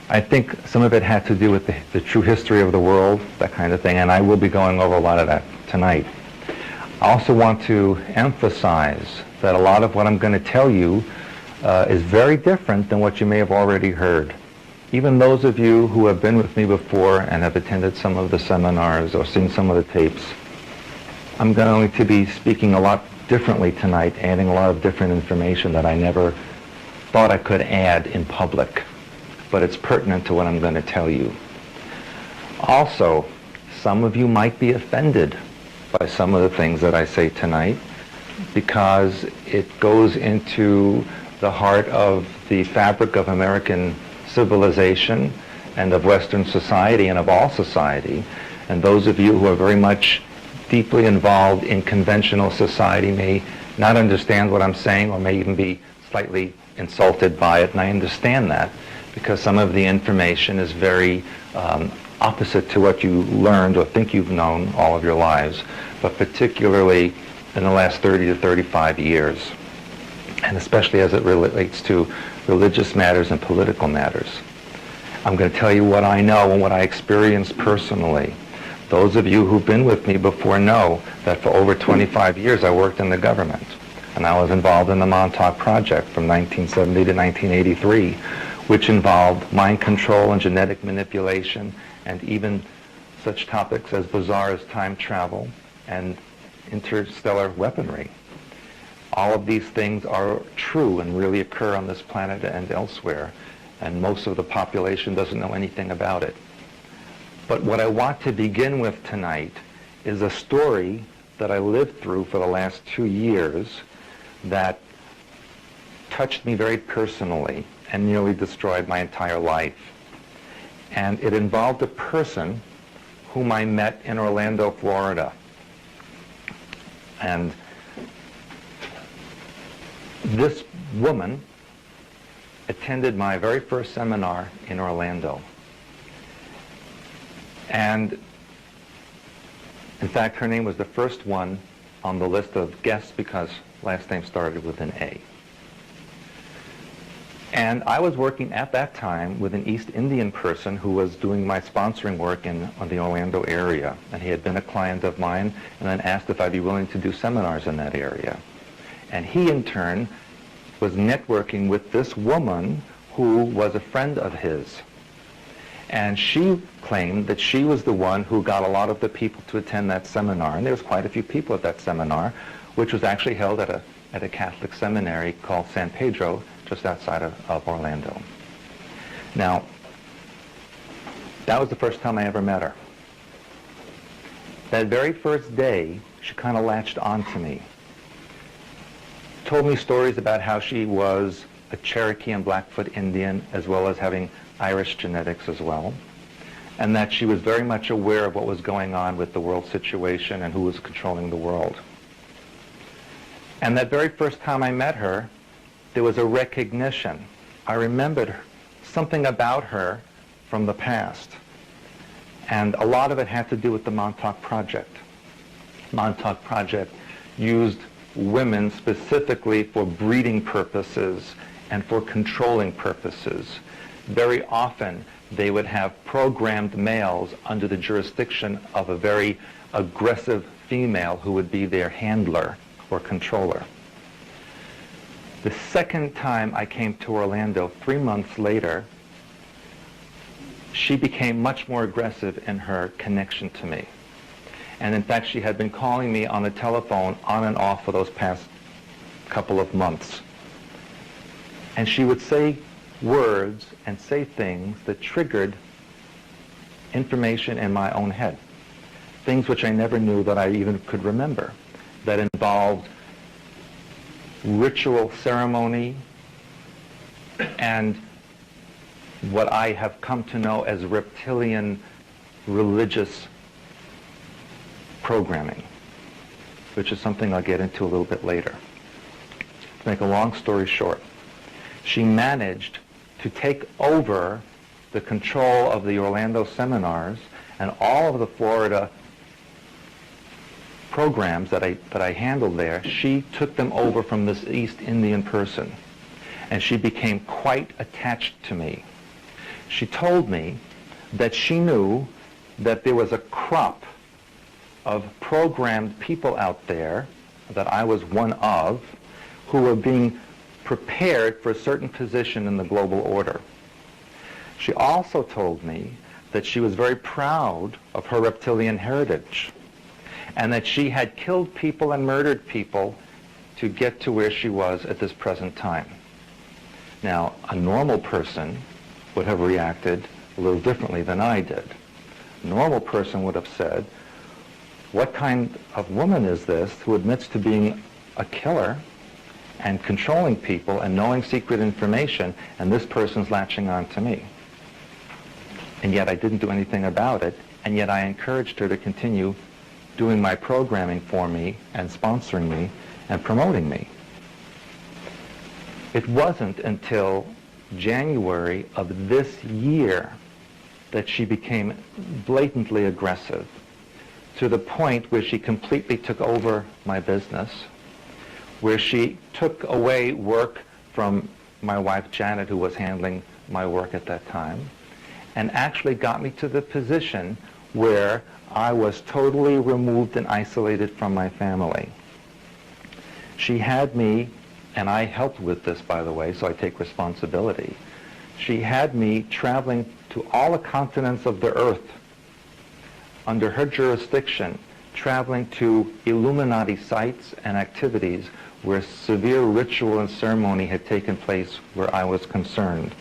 I think some of it had to do with the true history of the world, that kind of thing, and I will be going over a lot of that tonight. I also want to emphasize that a lot of what I'm going to tell you is very different than what you may have already heard. Even those of you who have been with me before and have attended some of the seminars or seen some of the tapes, I'm going to be speaking a lot differently tonight, adding a lot of different information that I never thought I could add in public, but it's pertinent to what I'm going to tell you. Also, some of you might be offended by some of the things that I say tonight because it goes into the heart of the fabric of American civilization and of Western society and of all society. And those of you who are very much deeply involved in conventional society may not understand what I'm saying or may even be slightly insulted by it, and I understand that because some of the information is very opposite to what you learned or think you've known all of your lives, but particularly in the last 30 to 35 years, and especially as it relates to religious matters and political matters. I'm going to tell you what I know and what I experienced personally. Those of you who've been with me before know that for over 25 years I worked in the government, and I was involved in the Montauk Project from 1970 to 1983, which involved mind control and genetic manipulation and even such topics as bizarre as time travel and interstellar weaponry. All of these things are true and really occur on this planet and elsewhere, and most of the population doesn't know anything about it. But what I want to begin with tonight is a story that I lived through for the last 2 years that touched me very personally and nearly destroyed my entire life. And it involved a person whom I met in Orlando, Florida. And this woman attended my very first seminar in Orlando. And in fact, her name was the first one on the list of guests because last name started with an A. And I was working at that time with an East Indian person who was doing my sponsoring work in the Orlando area. And he had been a client of mine and then asked if I'd be willing to do seminars in that area. And he, in turn, was networking with this woman who was a friend of his. And she claimed that she was the one who got a lot of the people to attend that seminar. And there was quite a few people at that seminar, which was actually held at a Catholic seminary called San Pedro, just outside of Orlando. Now, that was the first time I ever met her. That very first day, she kind of latched on to me. Told me stories about how she was a Cherokee and Blackfoot Indian, as well as having Irish genetics as well, and that she was very much aware of what was going on with the world situation and who was controlling the world. And that very first time I met her, there was a recognition. I remembered something about her from the past. And a lot of it had to do with the Montauk Project. Montauk Project used women specifically for breeding purposes and for controlling purposes. Very often, they would have programmed males under the jurisdiction of a very aggressive female who would be their handler or controller. The second time I came to Orlando, 3 months later, she became much more aggressive in her connection to me. And in fact, she had been calling me on the telephone on and off for those past couple of months. And she would say words and say things that triggered information in my own head. Things which I never knew that I even could remember, that involved ritual ceremony and what I have come to know as reptilian religious programming, which is something I'll get into a little bit later. To make a long story short, she managed to take over the control of the Orlando seminars and all of the Florida programs that I handled there. She took them over from this East Indian person, and she became quite attached to me. She told me that she knew that there was a crop of programmed people out there, that I was one of, who were being prepared for a certain position in the global order. She also told me that she was very proud of her reptilian heritage, and that she had killed people and murdered people to get to where she was at this present time. Now, a normal person would have reacted a little differently than I did. A normal person would have said, what kind of woman is this who admits to being a killer and controlling people and knowing secret information, and this person's latching on to me? And yet I didn't do anything about it, and yet I encouraged her to continue doing my programming for me and sponsoring me and promoting me. It wasn't until January of this year that she became blatantly aggressive, to the point where she completely took over my business, where she took away work from my wife Janet, who was handling my work at that time, and actually got me to the position where I was totally removed and isolated from my family. She had me, and I helped with this, by the way, so I take responsibility. She had me traveling to all the continents of the earth under her jurisdiction, traveling to Illuminati sites and activities where severe ritual and ceremony had taken place where I was concerned,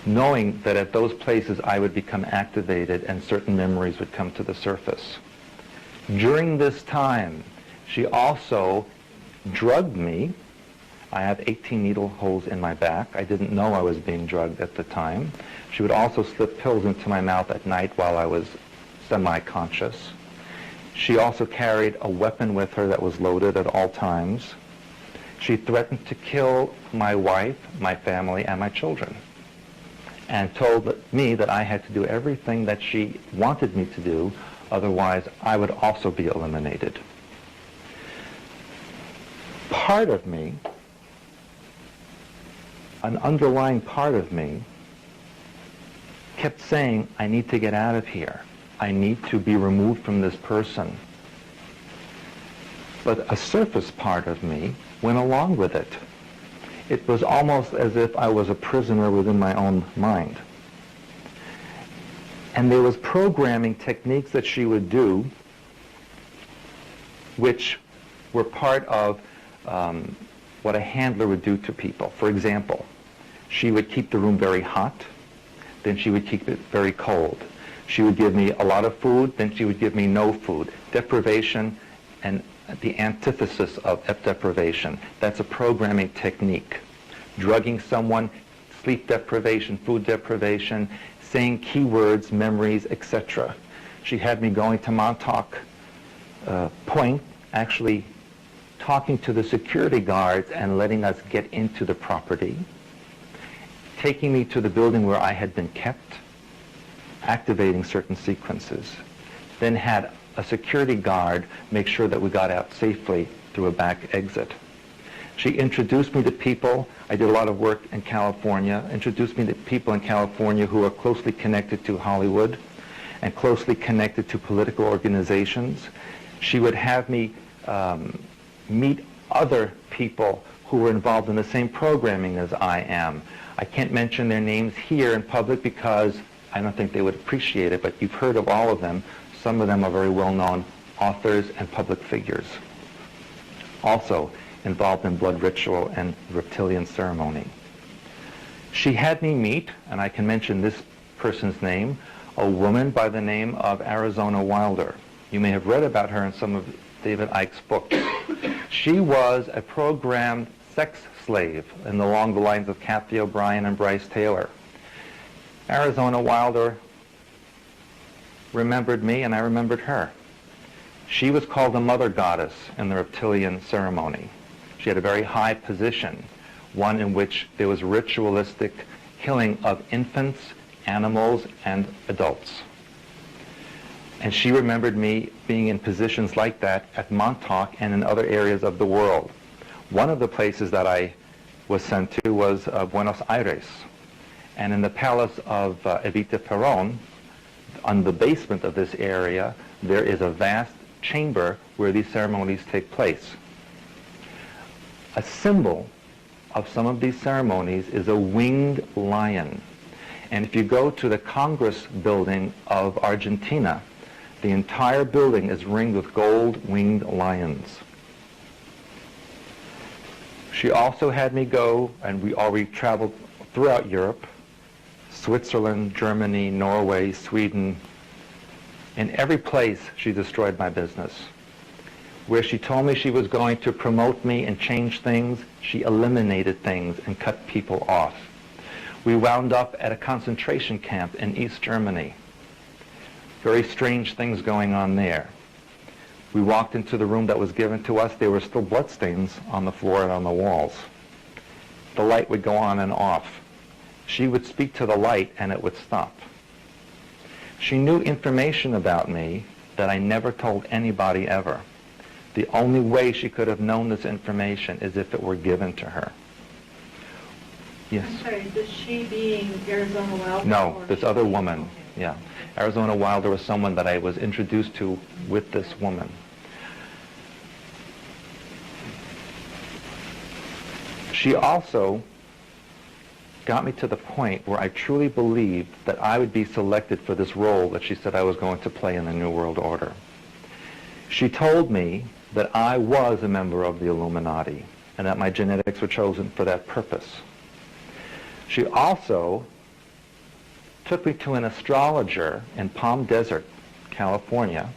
knowing that at those places I would become activated and certain memories would come to the surface. During this time, she also drugged me. I have 18 needle holes in my back. I didn't know I was being drugged at the time. She would also slip pills into my mouth at night while I was semi-conscious. She also carried a weapon with her that was loaded at all times. She threatened to kill my wife, my family, and my children, and told me that I had to do everything that she wanted me to do, otherwise I would also be eliminated. Part of me, an underlying part of me, kept saying, I need to get out of here. I need to be removed from this person. But a surface part of me went along with it. It was almost as if I was a prisoner within my own mind. And there was programming techniques that she would do which were part of what a handler would do to people. For example, she would keep the room very hot, then she would keep it very cold. She would give me a lot of food, then she would give me no food. Deprivation and the antithesis of deprivation. That's a programming technique. Drugging someone, sleep deprivation, food deprivation, saying keywords, memories, etc. She had me going to Montauk Point, actually talking to the security guards and letting us get into the property, taking me to the building where I had been kept, activating certain sequences, then had a security guard make sure that we got out safely through a back exit. She introduced me to people. I did a lot of work in California, introduced me to people in California who are closely connected to Hollywood and closely connected to political organizations. She would have me meet other people who were involved in the same programming as I am. I can't mention their names here in public because I don't think they would appreciate it, but you've heard of all of them. Some of them are very well-known authors and public figures. Also involved in blood ritual and reptilian ceremony. She had me meet, and I can mention this person's name, a woman by the name of Arizona Wilder. You may have read about her in some of David Icke's books. She was a programmed sex slave along the lines of Kathy O'Brien and Bryce Taylor. Arizona Wilder remembered me, and I remembered her. She was called the mother goddess in the reptilian ceremony. She had a very high position, one in which there was ritualistic killing of infants, animals, and adults. And she remembered me being in positions like that at Montauk and in other areas of the world. One of the places that I was sent to was Buenos Aires. And in the palace of Evita Peron, on the basement of this area, there is a vast chamber where these ceremonies take place. A symbol of some of these ceremonies is a winged lion. And if you go to the Congress building of Argentina, the entire building is ringed with gold winged lions. She also had me go, and we already traveled throughout Europe, Switzerland, Germany, Norway, Sweden. In every place, she destroyed my business. Where she told me she was going to promote me and change things, she eliminated things and cut people off. We wound up at a concentration camp in East Germany. Very strange things going on there. We walked into the room that was given to us. There were still bloodstains on the floor and on the walls. The light would go on and off. She would speak to the light and it would stop. She knew information about me that I never told anybody ever. The only way she could have known this information is if it were given to her. Yes? I'm sorry, is she being Arizona Wilder? No, this other woman. Yeah. Arizona Wilder was someone that I was introduced to with this woman. She also got me to the point where I truly believed that I would be selected for this role that she said I was going to play in the New World Order. She told me that I was a member of the Illuminati and that my genetics were chosen for that purpose. She also took me to an astrologer in Palm Desert, California,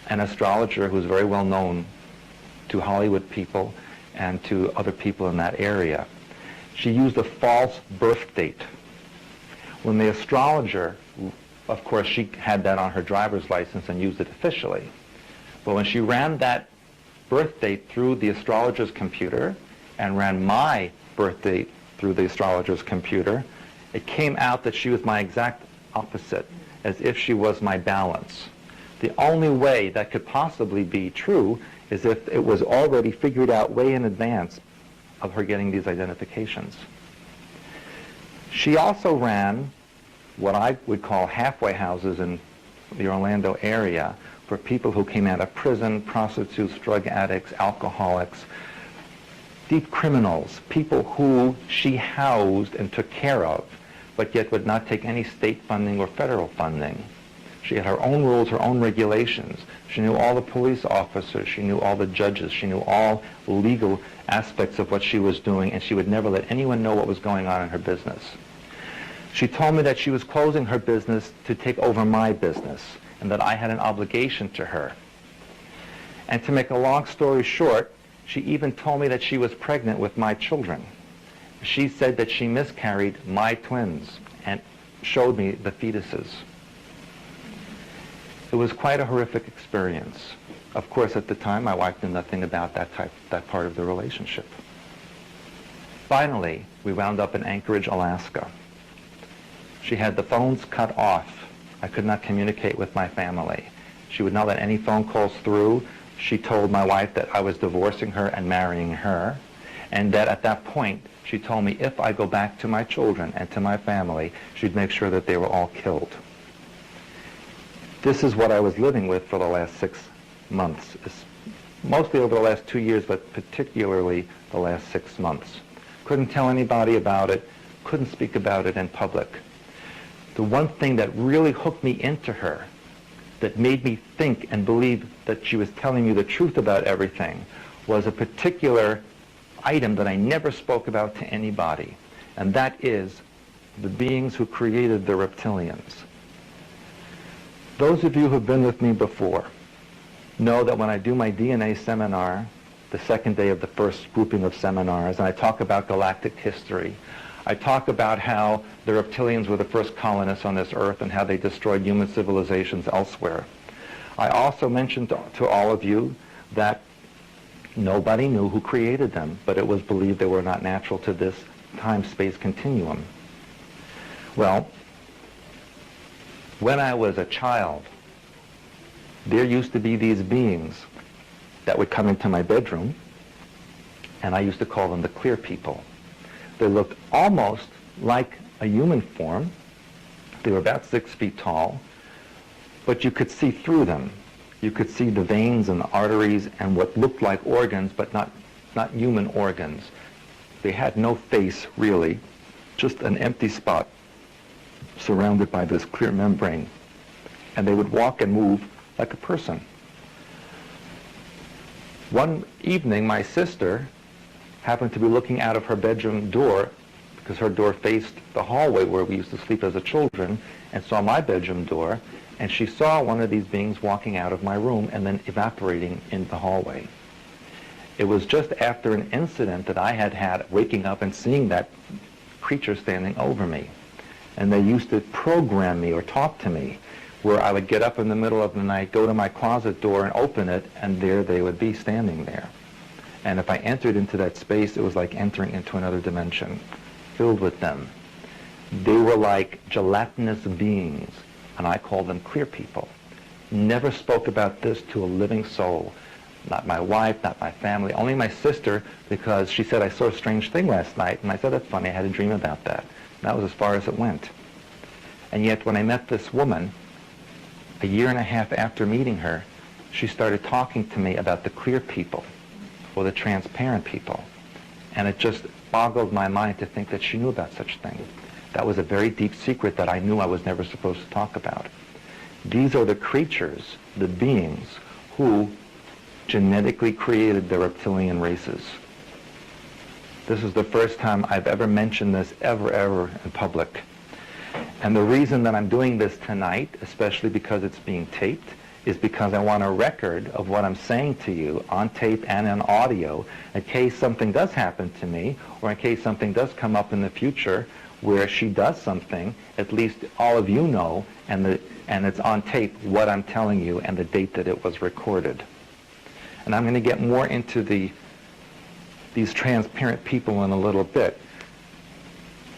an astrologer who's very well known to Hollywood people and to other people in that area. She used a false birth date. When the astrologer, of course, she had that on her driver's license and used it officially. But when she ran that birth date through the astrologer's computer and ran my birth date through the astrologer's computer, it came out that she was my exact opposite, as if she was my balance. The only way that could possibly be true is if it was already figured out way in advance of her getting these identifications. She also ran what I would call halfway houses in the Orlando area for people who came out of prison, prostitutes, drug addicts, alcoholics, deep criminals, people who she housed and took care of, but yet would not take any state funding or federal funding. She had her own rules, her own regulations. She knew all the police officers. She knew all the judges. She knew all legal aspects of what she was doing, and she would never let anyone know what was going on in her business. She told me that she was closing her business to take over my business, and that I had an obligation to her. And to make a long story short, she even told me that she was pregnant with my children. She said that she miscarried my twins and showed me the fetuses. It was quite a horrific experience. Of course, at the time, my wife knew nothing about that part of the relationship. Finally, we wound up in Anchorage, Alaska. She had the phones cut off. I could not communicate with my family. She would not let any phone calls through. She told my wife that I was divorcing her and marrying her, and that at that point, she told me if I go back to my children and to my family, she'd make sure that they were all killed. This is what I was living with for the last 6 months, mostly over the last 2 years, but particularly the last 6 months. Couldn't tell anybody about it, couldn't speak about it in public. The one thing that really hooked me into her, that made me think and believe that she was telling me the truth about everything, was a particular item that I never spoke about to anybody, and that is the beings who created the reptilians. Those of you who have been with me before know that when I do my DNA seminar, the second day of the first grouping of seminars, and I talk about galactic history, I talk about how the reptilians were the first colonists on this earth and how they destroyed human civilizations elsewhere. I also mentioned to all of you that nobody knew who created them, but it was believed they were not natural to this time-space continuum. Well, when I was a child, there used to be these beings that would come into my bedroom, and I used to call them the clear people. They looked almost like a human form. They were about 6 feet tall, but you could see through them. You could see the veins and the arteries and what looked like organs, but not human organs. They had no face, really, just an empty spot surrounded by this clear membrane. And they would walk and move like a person. One evening, my sister happened to be looking out of her bedroom door, because her door faced the hallway where we used to sleep as a children, and saw my bedroom door, and she saw one of these beings walking out of my room and then evaporating in the hallway. It was just after an incident that I had waking up and seeing that creature standing over me. And they used to program me or talk to me, where I would get up in the middle of the night, go to my closet door and open it, and there they would be standing there. And if I entered into that space, it was like entering into another dimension, filled with them. They were like gelatinous beings, and I called them clear people. Never spoke about this to a living soul. Not my wife, not my family, only my sister, because she said, I saw a strange thing last night, and I said, that's funny, I had a dream about that. And that was as far as it went. And yet when I met this woman, a year and a half after meeting her, she started talking to me about the clear people, or the transparent people. And it just boggled my mind to think that she knew about such things. That was a very deep secret that I knew I was never supposed to talk about. These are the creatures, the beings, who genetically created the reptilian races. This is the first time I've ever mentioned this ever in public. And the reason that I'm doing this tonight, especially because it's being taped, is because I want a record of what I'm saying to you on tape and on audio, in case something does happen to me, or in case something does come up in the future where she does something. At least all of you know, and it's on tape what I'm telling you and the date that it was recorded. And I'm going to get more into these transparent people in a little bit.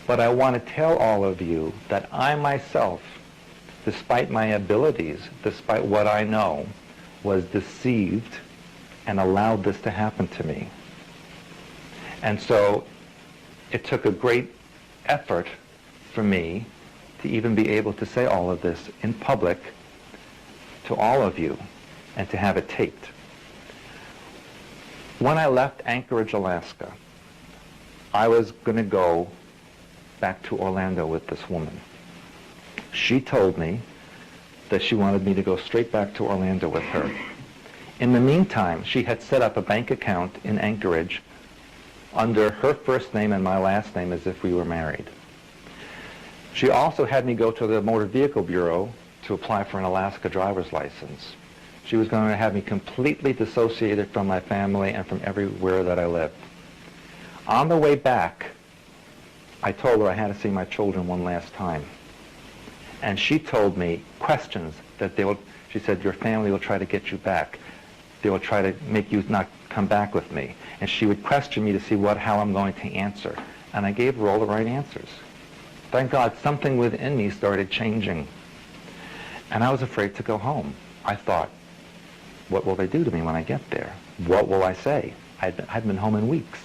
But I want to tell all of you that I myself, despite my abilities, despite what I know, was deceived and allowed this to happen to me. And so it took a great effort for me to even be able to say all of this in public to all of you and to have it taped. When I left Anchorage, Alaska, I was going to go back to Orlando with this woman. She told me that she wanted me to go straight back to Orlando with her. In the meantime, she had set up a bank account in Anchorage under her first name and my last name as if we were married. She also had me go to the Motor Vehicle Bureau to apply for an Alaska driver's license. She was going to have me completely dissociated from my family and from everywhere that I lived. On the way back, I told her I had to see my children one last time. And she told me questions that she said, your family will try to get you back. They will try to make you not come back with me. And she would question me to see how I'm going to answer. And I gave her all the right answers. Thank God, something within me started changing. And I was afraid to go home. I thought, what will they do to me when I get there? What will I say? I'd been home in weeks.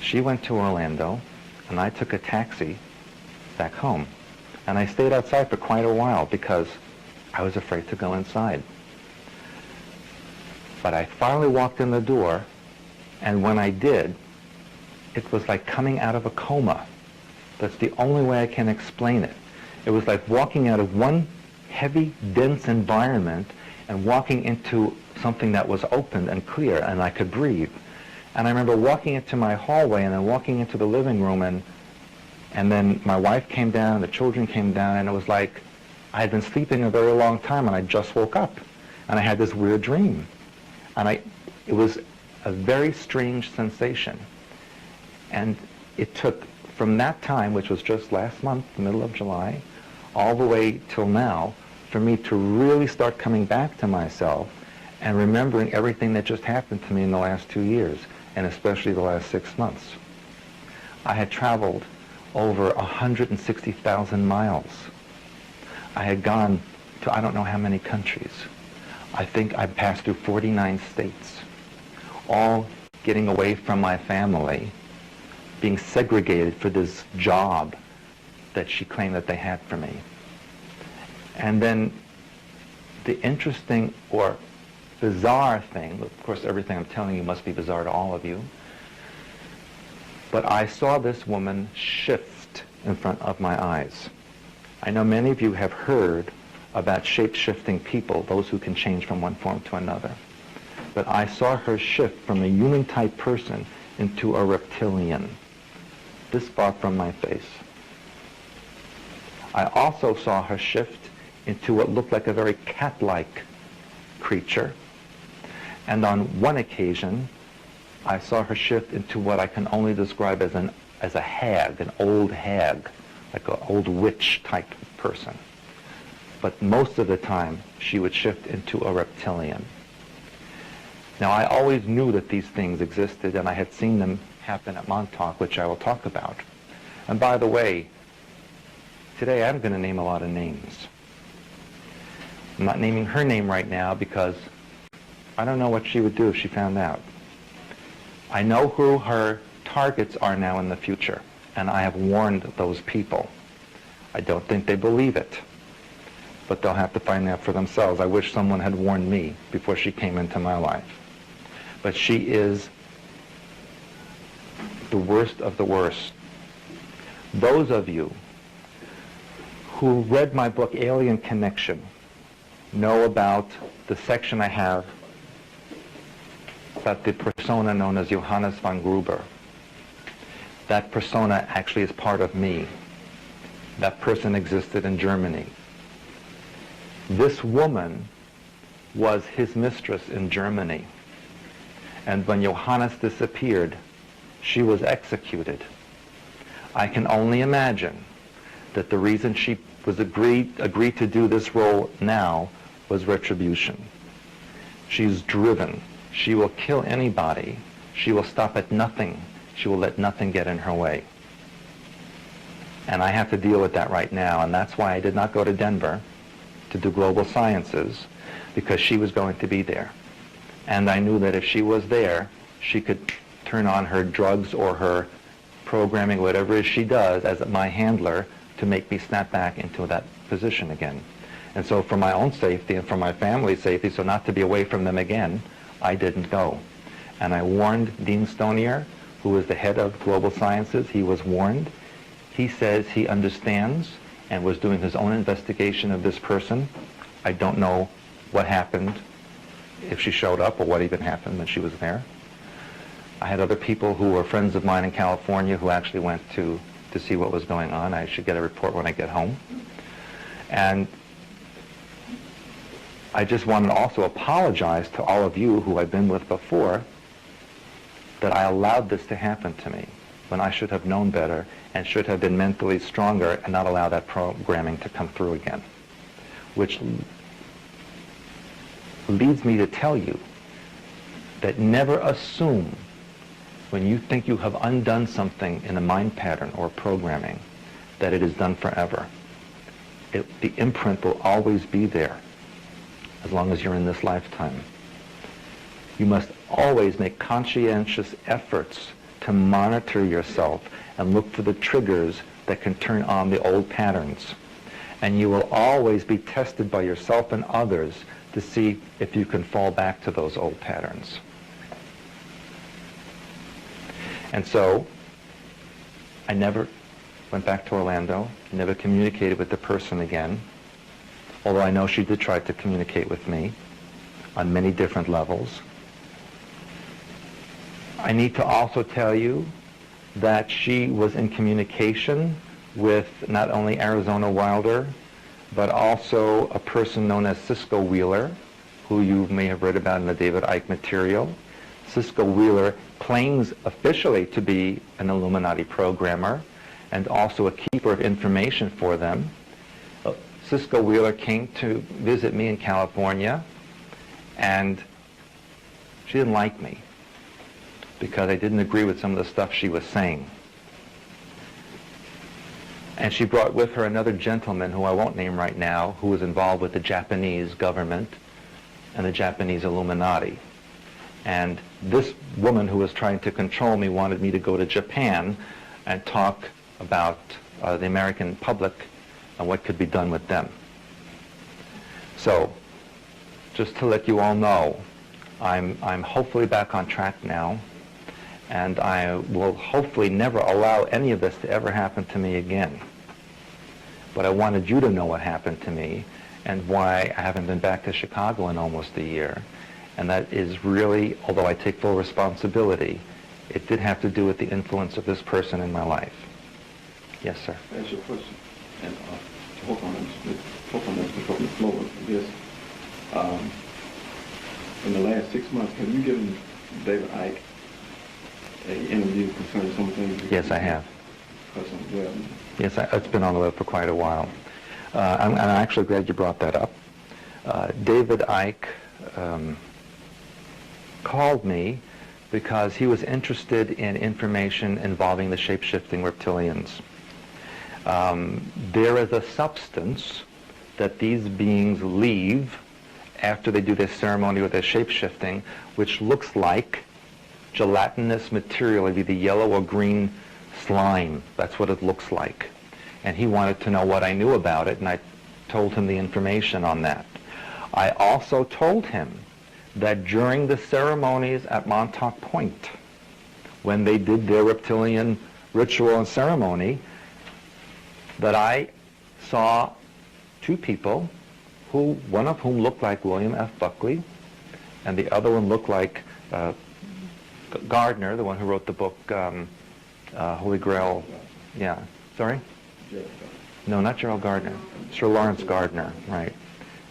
She went to Orlando, and I took a taxi back home. And I stayed outside for quite a while because I was afraid to go inside. But I finally walked in the door, and when I did, it was like coming out of a coma. That's the only way I can explain it. It was like walking out of one heavy, dense environment and walking into something that was open and clear, and I could breathe. And I remember walking into my hallway and then walking into the living room, and then my wife came down, the children came down, and it was like I had been sleeping a very long time, and I just woke up. And I had this weird dream. And it was a very strange sensation. And it took from that time, which was just last month, the middle of July, all the way till now, for me to really start coming back to myself and remembering everything that just happened to me in the last 2 years, and especially the last 6 months. I had traveled over 160,000 miles. I had gone to I don't know how many countries. I think I passed through 49 states, all getting away from my family being segregated for this job that she claimed that they had for me. And then the interesting or bizarre thing, of course everything I'm telling you must be bizarre to all of you, but I saw this woman shift in front of my eyes. I know many of you have heard about shape-shifting people, those who can change from one form to another. But I saw her shift from a human-type person into a reptilian, this far from my face. I also saw her shift into what looked like a very cat-like creature. And on one occasion, I saw her shift into what I can only describe as a hag, an old hag, like an old witch type person. But most of the time, she would shift into a reptilian. Now, I always knew that these things existed, and I had seen them happen at Montauk, which I will talk about. And by the way, today I'm going to name a lot of names. I'm not naming her name right now because I don't know what she would do if she found out. I know who her targets are now in the future, and I have warned those people. I don't think they believe it, but they'll have to find out for themselves. I wish someone had warned me before she came into my life. But she is the worst of the worst. Those of you who read my book, Alien Connection, know about the section I have about the persona known as Johannes von Gruber. That persona actually is part of me. That person existed in Germany. This woman was his mistress in Germany. And when Johannes disappeared, she was executed. I can only imagine that the reason she was agreed to do this role now was retribution. She's driven. She will kill anybody. She will stop at nothing. She will let nothing get in her way. And I have to deal with that right now, and that's why I did not go to Denver to do global sciences, because she was going to be there. And I knew that if she was there, she could turn on her drugs or her programming, whatever it is she does, as my handler to make me snap back into that position again. And so for my own safety and for my family's safety, so not to be away from them again, I didn't go. And I warned Dean Stonier, who is the head of global sciences. He was warned. He says he understands and was doing his own investigation of this person. I don't know what happened, if she showed up or what even happened when she was there. I had other people who were friends of mine in California who actually went to see what was going on. I should get a report when I get home. And I just wanted to also apologize to all of you who I've been with before that I allowed this to happen to me when I should have known better and should have been mentally stronger and not allow that programming to come through again. Which leads me to tell you that never assume when you think you have undone something in a mind pattern or programming that it is done forever. The imprint will always be there as long as you're in this lifetime. You must always make conscientious efforts to monitor yourself and look for the triggers that can turn on the old patterns. And you will always be tested by yourself and others to see if you can fall back to those old patterns. And so, I never went back to Orlando, never communicated with the person again, although I know she did try to communicate with me on many different levels. I need to also tell you that she was in communication with not only Arizona Wilder, but also a person known as Cisco Wheeler, who you may have read about in the David Icke material. Cisco Wheeler claims officially to be an Illuminati programmer and also a keeper of information for them. Cisco Wheeler came to visit me in California, and she didn't like me because I didn't agree with some of the stuff she was saying. And she brought with her another gentleman who I won't name right now, who was involved with the Japanese government and the Japanese Illuminati. And this woman who was trying to control me wanted me to go to Japan and talk about the American public and what could be done with them. So, just to let you all know, I'm hopefully back on track now, and I will hopefully never allow any of this to ever happen to me again. But I wanted you to know what happened to me and why I haven't been back to Chicago in almost a year. And that is really, although I take full responsibility, it did have to do with the influence of this person in my life. Yes, sir. That's your question. And to hook on this from the floor of this. In the last 6 months, have you given David Icke an interview concerning some things? Yes, I have. Yes, it's been on the web for quite a while. I'm actually glad you brought that up. David Icke called me because he was interested in information involving the shape-shifting reptilians. There is a substance that these beings leave after they do their ceremony with their shape-shifting, which looks like gelatinous material, either yellow or green slime. That's what it looks like. And he wanted to know what I knew about it, and I told him the information on that. I also told him that during the ceremonies at Montauk Point, when they did their reptilian ritual and ceremony, that I saw two people, one of whom looked like William F. Buckley, and the other one looked like Gardner, the one who wrote the book Holy Grail. Yeah, sorry? No, not Gerald Gardner. Sir Lawrence Gardner, right.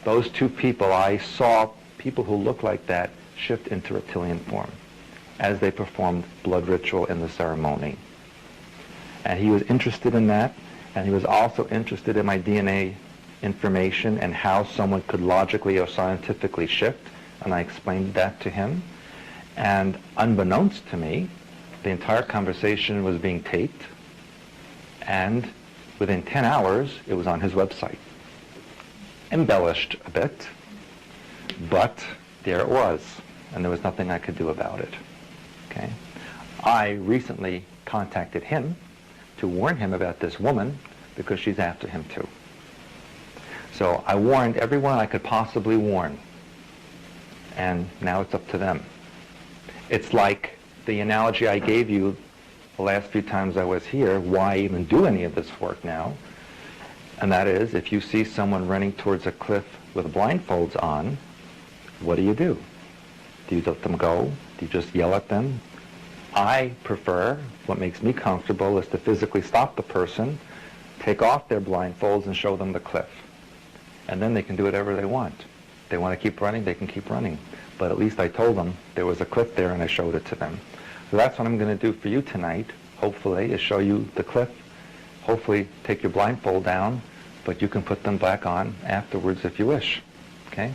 Those two people, I saw people who looked like that shift into reptilian form as they performed blood ritual in the ceremony. And he was interested in that, and he was also interested in my DNA information and how someone could logically or scientifically shift, and I explained that to him. And unbeknownst to me, the entire conversation was being taped, and within 10 hours, it was on his website. Embellished a bit, but there it was, and there was nothing I could do about it. Okay? I recently contacted him to warn him about this woman because she's after him too. So I warned everyone I could possibly warn, and now it's up to them. It's like the analogy I gave you the last few times I was here, why even do any of this work now? And that is, if you see someone running towards a cliff with blindfolds on, what do? Do you let them go? Do you just yell at them? I prefer, what makes me comfortable is to physically stop the person, take off their blindfolds and show them the cliff. And then they can do whatever they want. If they want to keep running, they can keep running. But at least I told them there was a cliff there and I showed it to them. So that's what I'm going to do for you tonight, hopefully, is show you the cliff. Hopefully take your blindfold down, but you can put them back on afterwards if you wish. Okay?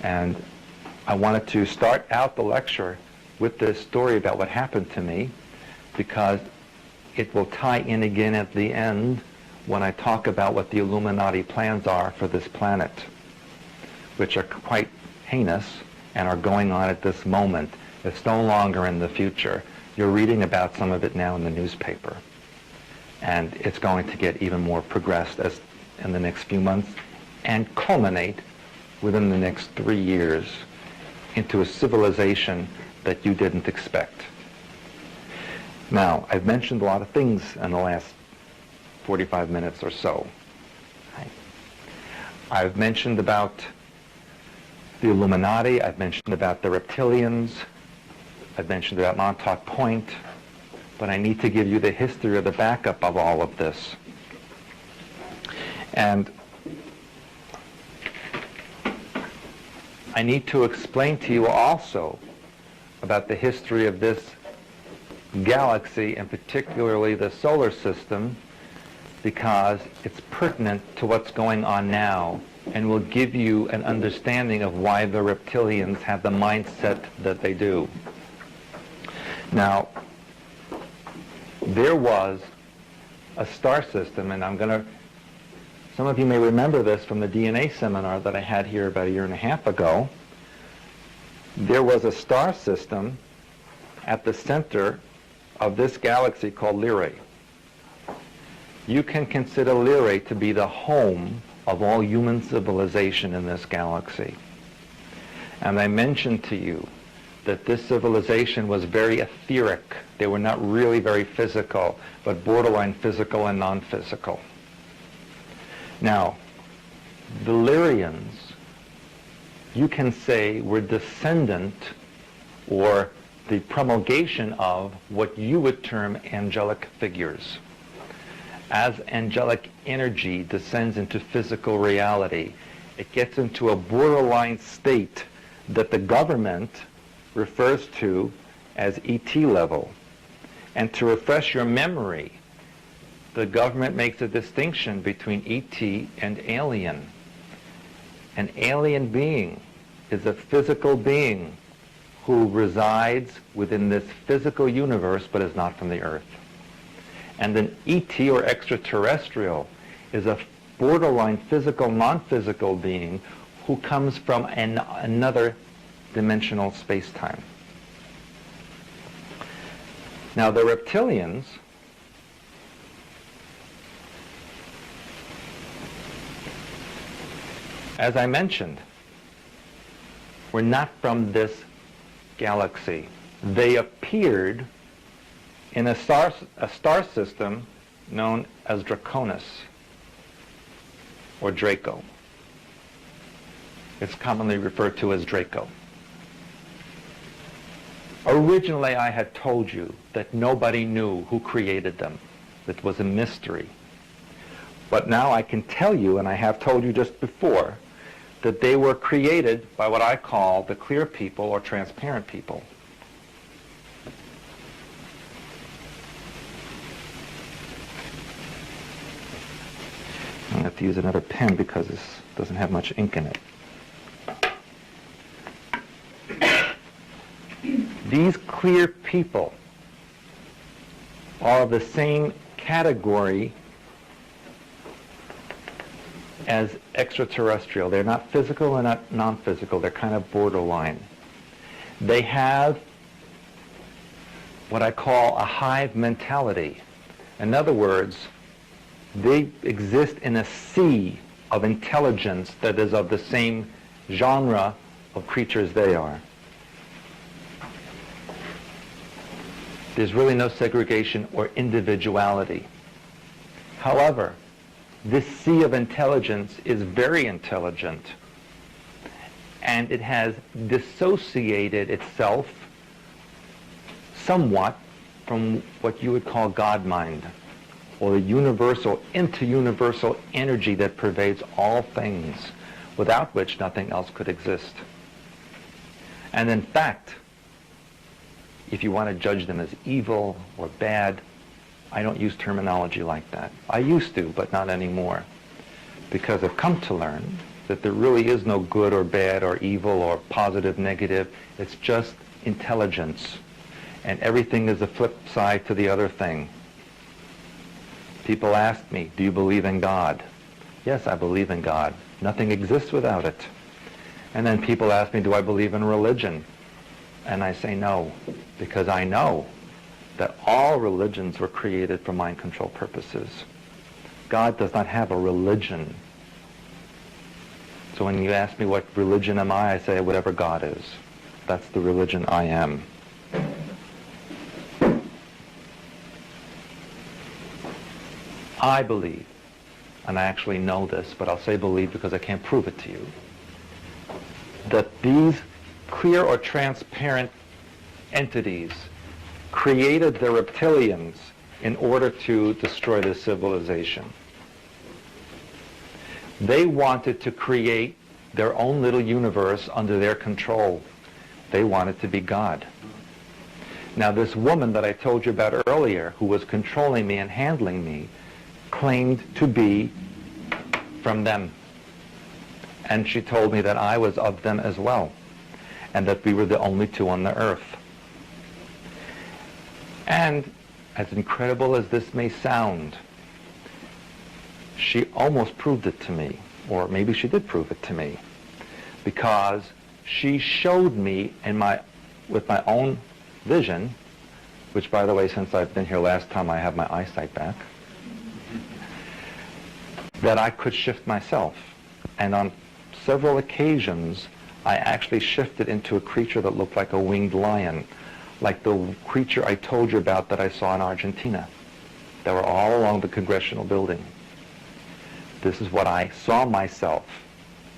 And I wanted to start out the lecture with this story about what happened to me because it will tie in again at the end when I talk about what the Illuminati plans are for this planet, which are quite heinous and are going on at this moment. It's no longer in the future. You're reading about some of it now in the newspaper. And it's going to get even more progressed as in the next few months and culminate within the next 3 years into a civilization that you didn't expect. Now, I've mentioned a lot of things in the last 45 minutes or so. I've mentioned about the Illuminati, I've mentioned about the reptilians, I've mentioned about Montauk Point, but I need to give you the history or the backup of all of this. And I need to explain to you also about the history of this galaxy, and particularly the solar system, because it's pertinent to what's going on now and will give you an understanding of why the reptilians have the mindset that they do. Now, there was a star system, and some of you may remember this from the DNA seminar that I had here about 1.5 years ago. there was a star system at the center of this galaxy called Lyrae. You can consider Lyrae to be the home of all human civilization in this galaxy. And I mentioned to you that this civilization was very etheric. They were not really very physical, but borderline physical and non-physical. Now, the Lyrians, you can say, were descendant or the promulgation of what you would term angelic figures. As angelic energy descends into physical reality, it gets into a borderline state that the government refers to as ET level. And to refresh your memory, the government makes a distinction between ET and alien. An alien being is a physical being who resides within this physical universe but is not from the earth. And an ET or extraterrestrial is a borderline physical, non-physical being who comes from another dimensional space-time. Now the reptilians as I mentioned, were not from this galaxy. They appeared in a star system known as Draconis, or Draco. It's commonly referred to as Draco. Originally, I had told you that nobody knew who created them. It was a mystery. But now I can tell you, and I have told you just before, that they were created by what I call the clear people or transparent people. I have to use another pen because this doesn't have much ink in it. These clear people are the same category as extraterrestrial. They're not physical and not non-physical. They're kind of borderline. They have what I call a hive mentality. In other words, they exist in a sea of intelligence that is of the same genre of creatures they are. There's really no segregation or individuality. However, this sea of intelligence is very intelligent, and it has dissociated itself somewhat from what you would call God mind, or the universal, interuniversal energy that pervades all things, without which nothing else could exist. And in fact, if you want to judge them as evil or bad, I don't use terminology like that. I used to, but not anymore. Because I've come to learn that there really is no good or bad or evil or positive, negative. It's just intelligence. And everything is a flip side to the other thing. People ask me, do you believe in God? Yes, I believe in God. Nothing exists without it. And then people ask me, do I believe in religion? And I say no, because I know that all religions were created for mind control purposes. God does not have a religion. So when you ask me what religion am I say whatever God is. That's the religion I am. I believe, and I actually know this, but I'll say believe because I can't prove it to you, that these clear or transparent entities created the reptilians in order to destroy this civilization. They wanted to create their own little universe under their control. They wanted to be God. Now this woman that I told you about earlier, who was controlling me and handling me, claimed to be from them. And she told me that I was of them as well, and that we were the only two on the earth. And as incredible as this may sound, she almost proved it to me, or maybe she did prove it to me, because she showed me with my own vision, which, by the way, since I've been here last time, I have my eyesight back, that I could shift myself. And on several occasions, I actually shifted into a creature that looked like a winged lion, like the creature I told you about that I saw in Argentina. They were all along the Congressional building. This is what I saw myself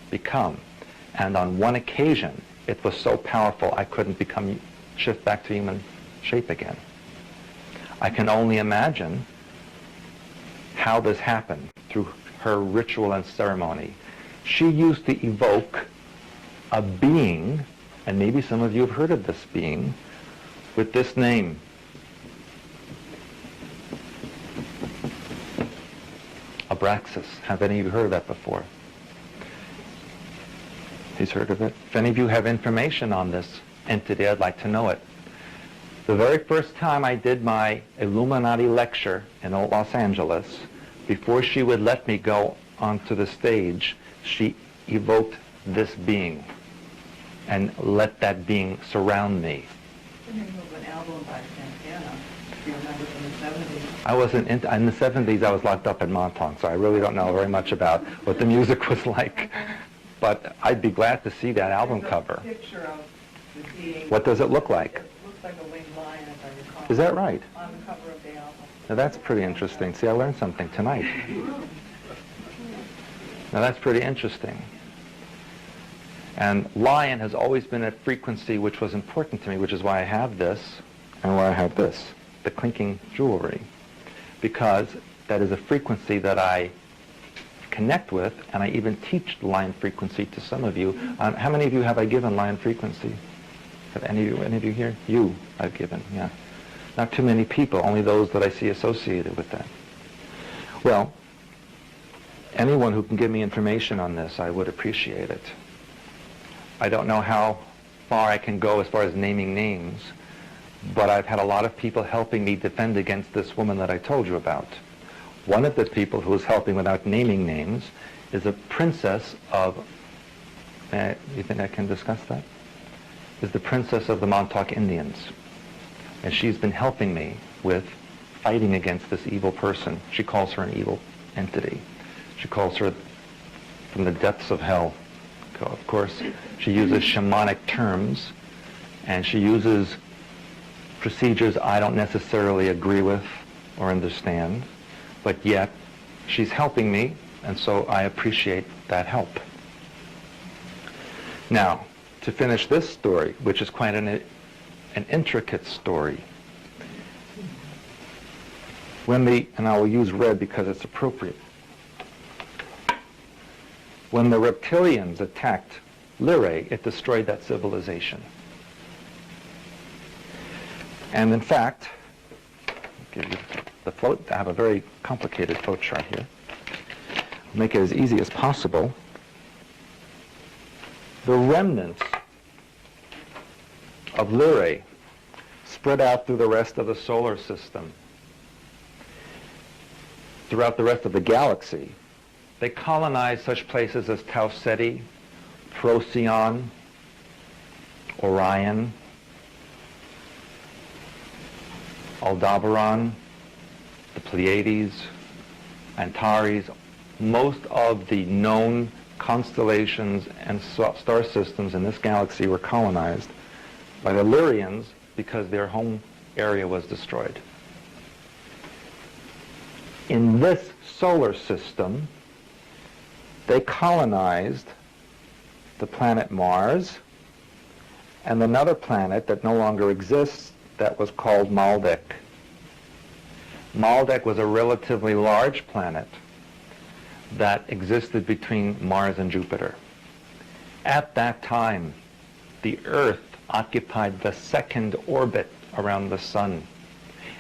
become. And on one occasion, it was so powerful I couldn't shift back to human shape again. I can only imagine how this happened through her ritual and ceremony. She used to evoke a being, and maybe some of you have heard of this being, with this name. Abraxas. Have any of you heard of that before? He's heard of it. If any of you have information on this entity, I'd like to know it. The very first time I did my Illuminati lecture in Los Angeles, before she would let me go onto the stage, she evoked this being and let that being surround me. The name of an album by Santana, if you remember, from the 70s. I wasn't in the 70s. I was locked up in Montauk, so I really don't know very much about what the music was like. But I'd be glad to see that album cover. There's a picture of the being. What does it look like? It looks like a winged lion, as I recall. Is that right? On the cover of the album. Now that's pretty interesting. See, I learned something tonight. Now that's pretty interesting. And lion has always been a frequency which was important to me, which is why I have this and why I have this, the clinking jewelry, because that is a frequency that I connect with, and I even teach lion frequency to some of you. How many of you have I given lion frequency? Have any of you here? You, I've given, yeah. Not too many people, only those that I see associated with that. Well, anyone who can give me information on this, I would appreciate it. I don't know how far I can go as far as naming names, but I've had a lot of people helping me defend against this woman that I told you about. One of the people who is helping without naming names is a princess of, you think I can discuss that? Is the princess of the Montauk Indians. And she's been helping me with fighting against this evil person. She calls her an evil entity. She calls her from the depths of hell. Of course, she uses shamanic terms, and she uses procedures I don't necessarily agree with or understand, but yet she's helping me, and so I appreciate that help. Now, to finish this story, which is quite an intricate story, and I will use red because it's appropriate. When the reptilians attacked Lyrae, it destroyed that civilization. And in fact, I'll give you the float. I have a very complicated float chart here. I'll make it as easy as possible. The remnants of Lyrae spread out through the rest of the solar system, throughout the rest of the galaxy. They colonized such places as Tau Ceti, Procyon, Orion, Aldebaran, the Pleiades, Antares. Most of the known constellations and star systems in this galaxy were colonized by the Lyrians because their home area was destroyed. In this solar system, they colonized the planet Mars and another planet that no longer exists that was called Maldek. Maldek was a relatively large planet that existed between Mars and Jupiter. At that time, the Earth occupied the second orbit around the Sun,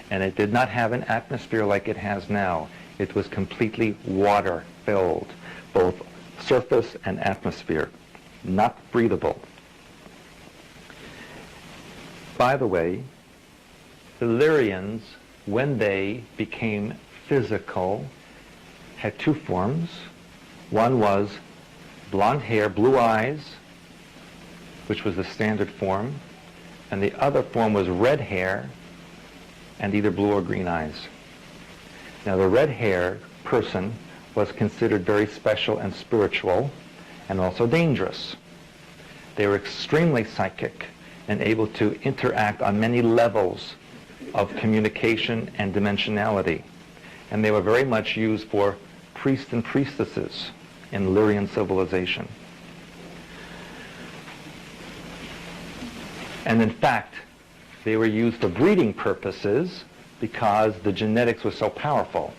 and it did not have an atmosphere like it has now. It was completely water-filled, both surface and atmosphere, not breathable. By the way, the Lyrians, when they became physical, had two forms. One was blonde hair, blue eyes, which was the standard form, and the other form was red hair and either blue or green eyes. Now the red hair person was considered very special and spiritual and also dangerous. They were extremely psychic and able to interact on many levels of communication and dimensionality. And they were very much used for priests and priestesses in Illyrian civilization. And in fact, they were used for breeding purposes because the genetics was so powerful.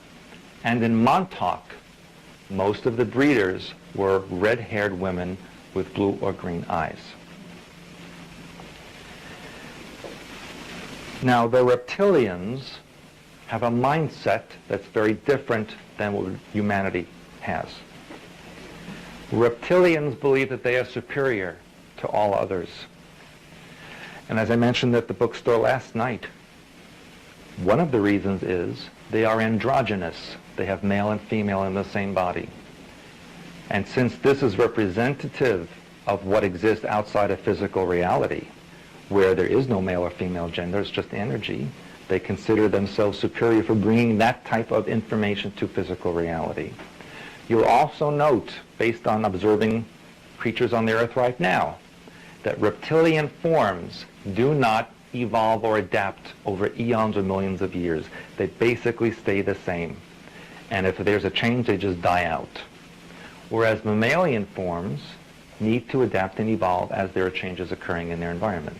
And in Montauk, most of the breeders were red-haired women with blue or green eyes. Now, the reptilians have a mindset that's very different than what humanity has. Reptilians believe that they are superior to all others. And as I mentioned at the bookstore last night, one of the reasons is they are androgynous. They have male and female in the same body. And since this is representative of what exists outside of physical reality, where there is no male or female gender, it's just energy, they consider themselves superior for bringing that type of information to physical reality. You'll also note, based on observing creatures on the earth right now, that reptilian forms do not evolve or adapt over eons or millions of years. They basically stay the same. And if there's a change, they just die out. Whereas mammalian forms need to adapt and evolve as there are changes occurring in their environment.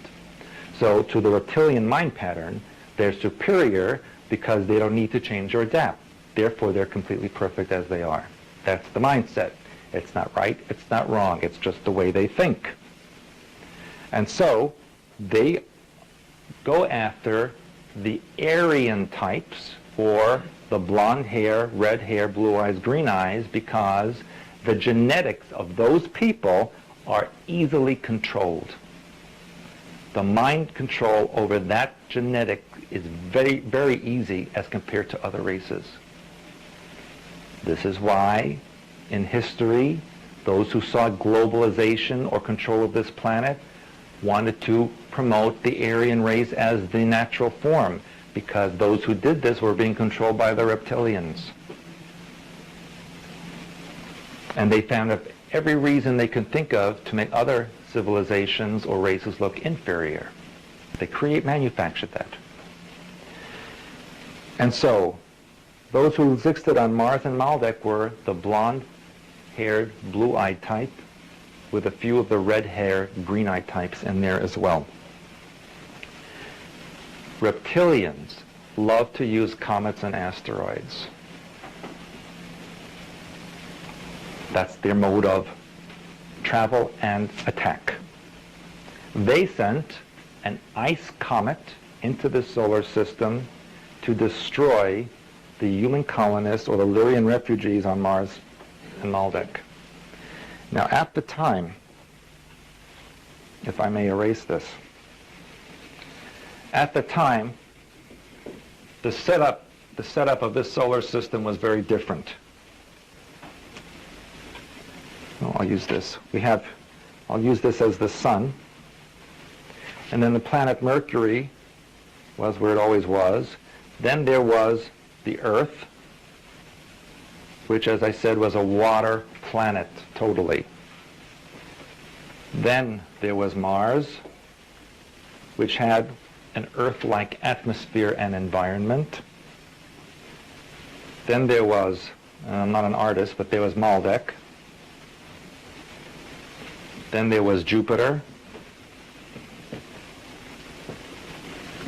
So to the reptilian mind pattern, they're superior because they don't need to change or adapt. Therefore, they're completely perfect as they are. That's the mindset. It's not right, it's not wrong, it's just the way they think. And so they go after the Aryan types, or the blonde hair, red hair, blue eyes, green eyes, because the genetics of those people are easily controlled. The mind control over that genetic is very, very easy as compared to other races. This is why, in history, those who saw globalization or control of this planet wanted to promote the Aryan race as the natural form, because those who did this were being controlled by the reptilians. And they found every reason they could think of to make other civilizations or races look inferior. They manufactured that. And so, those who existed on Mars and Maldek were the blonde-haired, blue-eyed type, with a few of the red-haired, green-eyed types in there as well. Reptilians love to use comets and asteroids. That's their mode of travel and attack. They sent an ice comet into the solar system to destroy the human colonists or the Illyrian refugees on Mars and Maldek. Now, at the time, if I may erase this, at the time, the setup of this solar system was very different. Oh, I'll use this. I'll use this as the sun. And then the planet Mercury was where it always was. Then there was the Earth, which, as I said, was a water planet totally. Then there was Mars, which had an Earth-like atmosphere and environment. Then there was, I'm not an artist, but there was Maldek. Then there was Jupiter,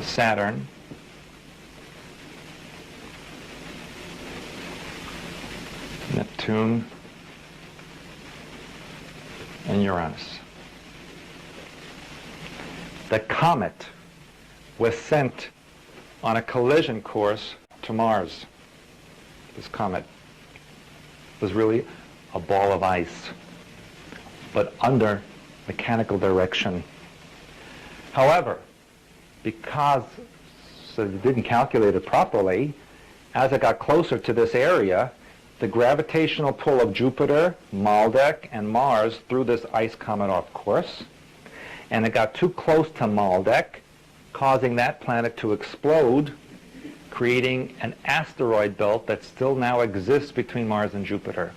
Saturn, Neptune, and Uranus. The comet was sent on a collision course to Mars. This comet was really a ball of ice, but under mechanical direction. However, because it didn't calculate it properly, as it got closer to this area, the gravitational pull of Jupiter, Maldek, and Mars threw this ice comet off course, and it got too close to Maldek, causing that planet to explode, creating an asteroid belt that still now exists between Mars and Jupiter.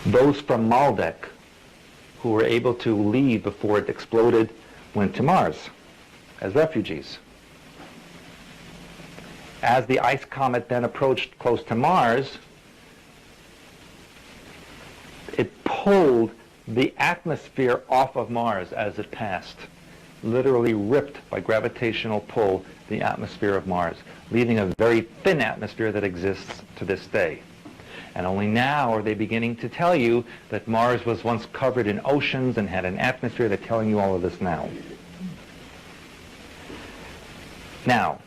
Those from Maldek who were able to leave before it exploded went to Mars as refugees. As the ice comet then approached close to Mars, it pulled the atmosphere off of Mars as it passed, literally ripped by gravitational pull the atmosphere of Mars, leaving a very thin atmosphere that exists to this day. And only now are they beginning to tell you that Mars was once covered in oceans and had an atmosphere. They're telling you all of this now. Now,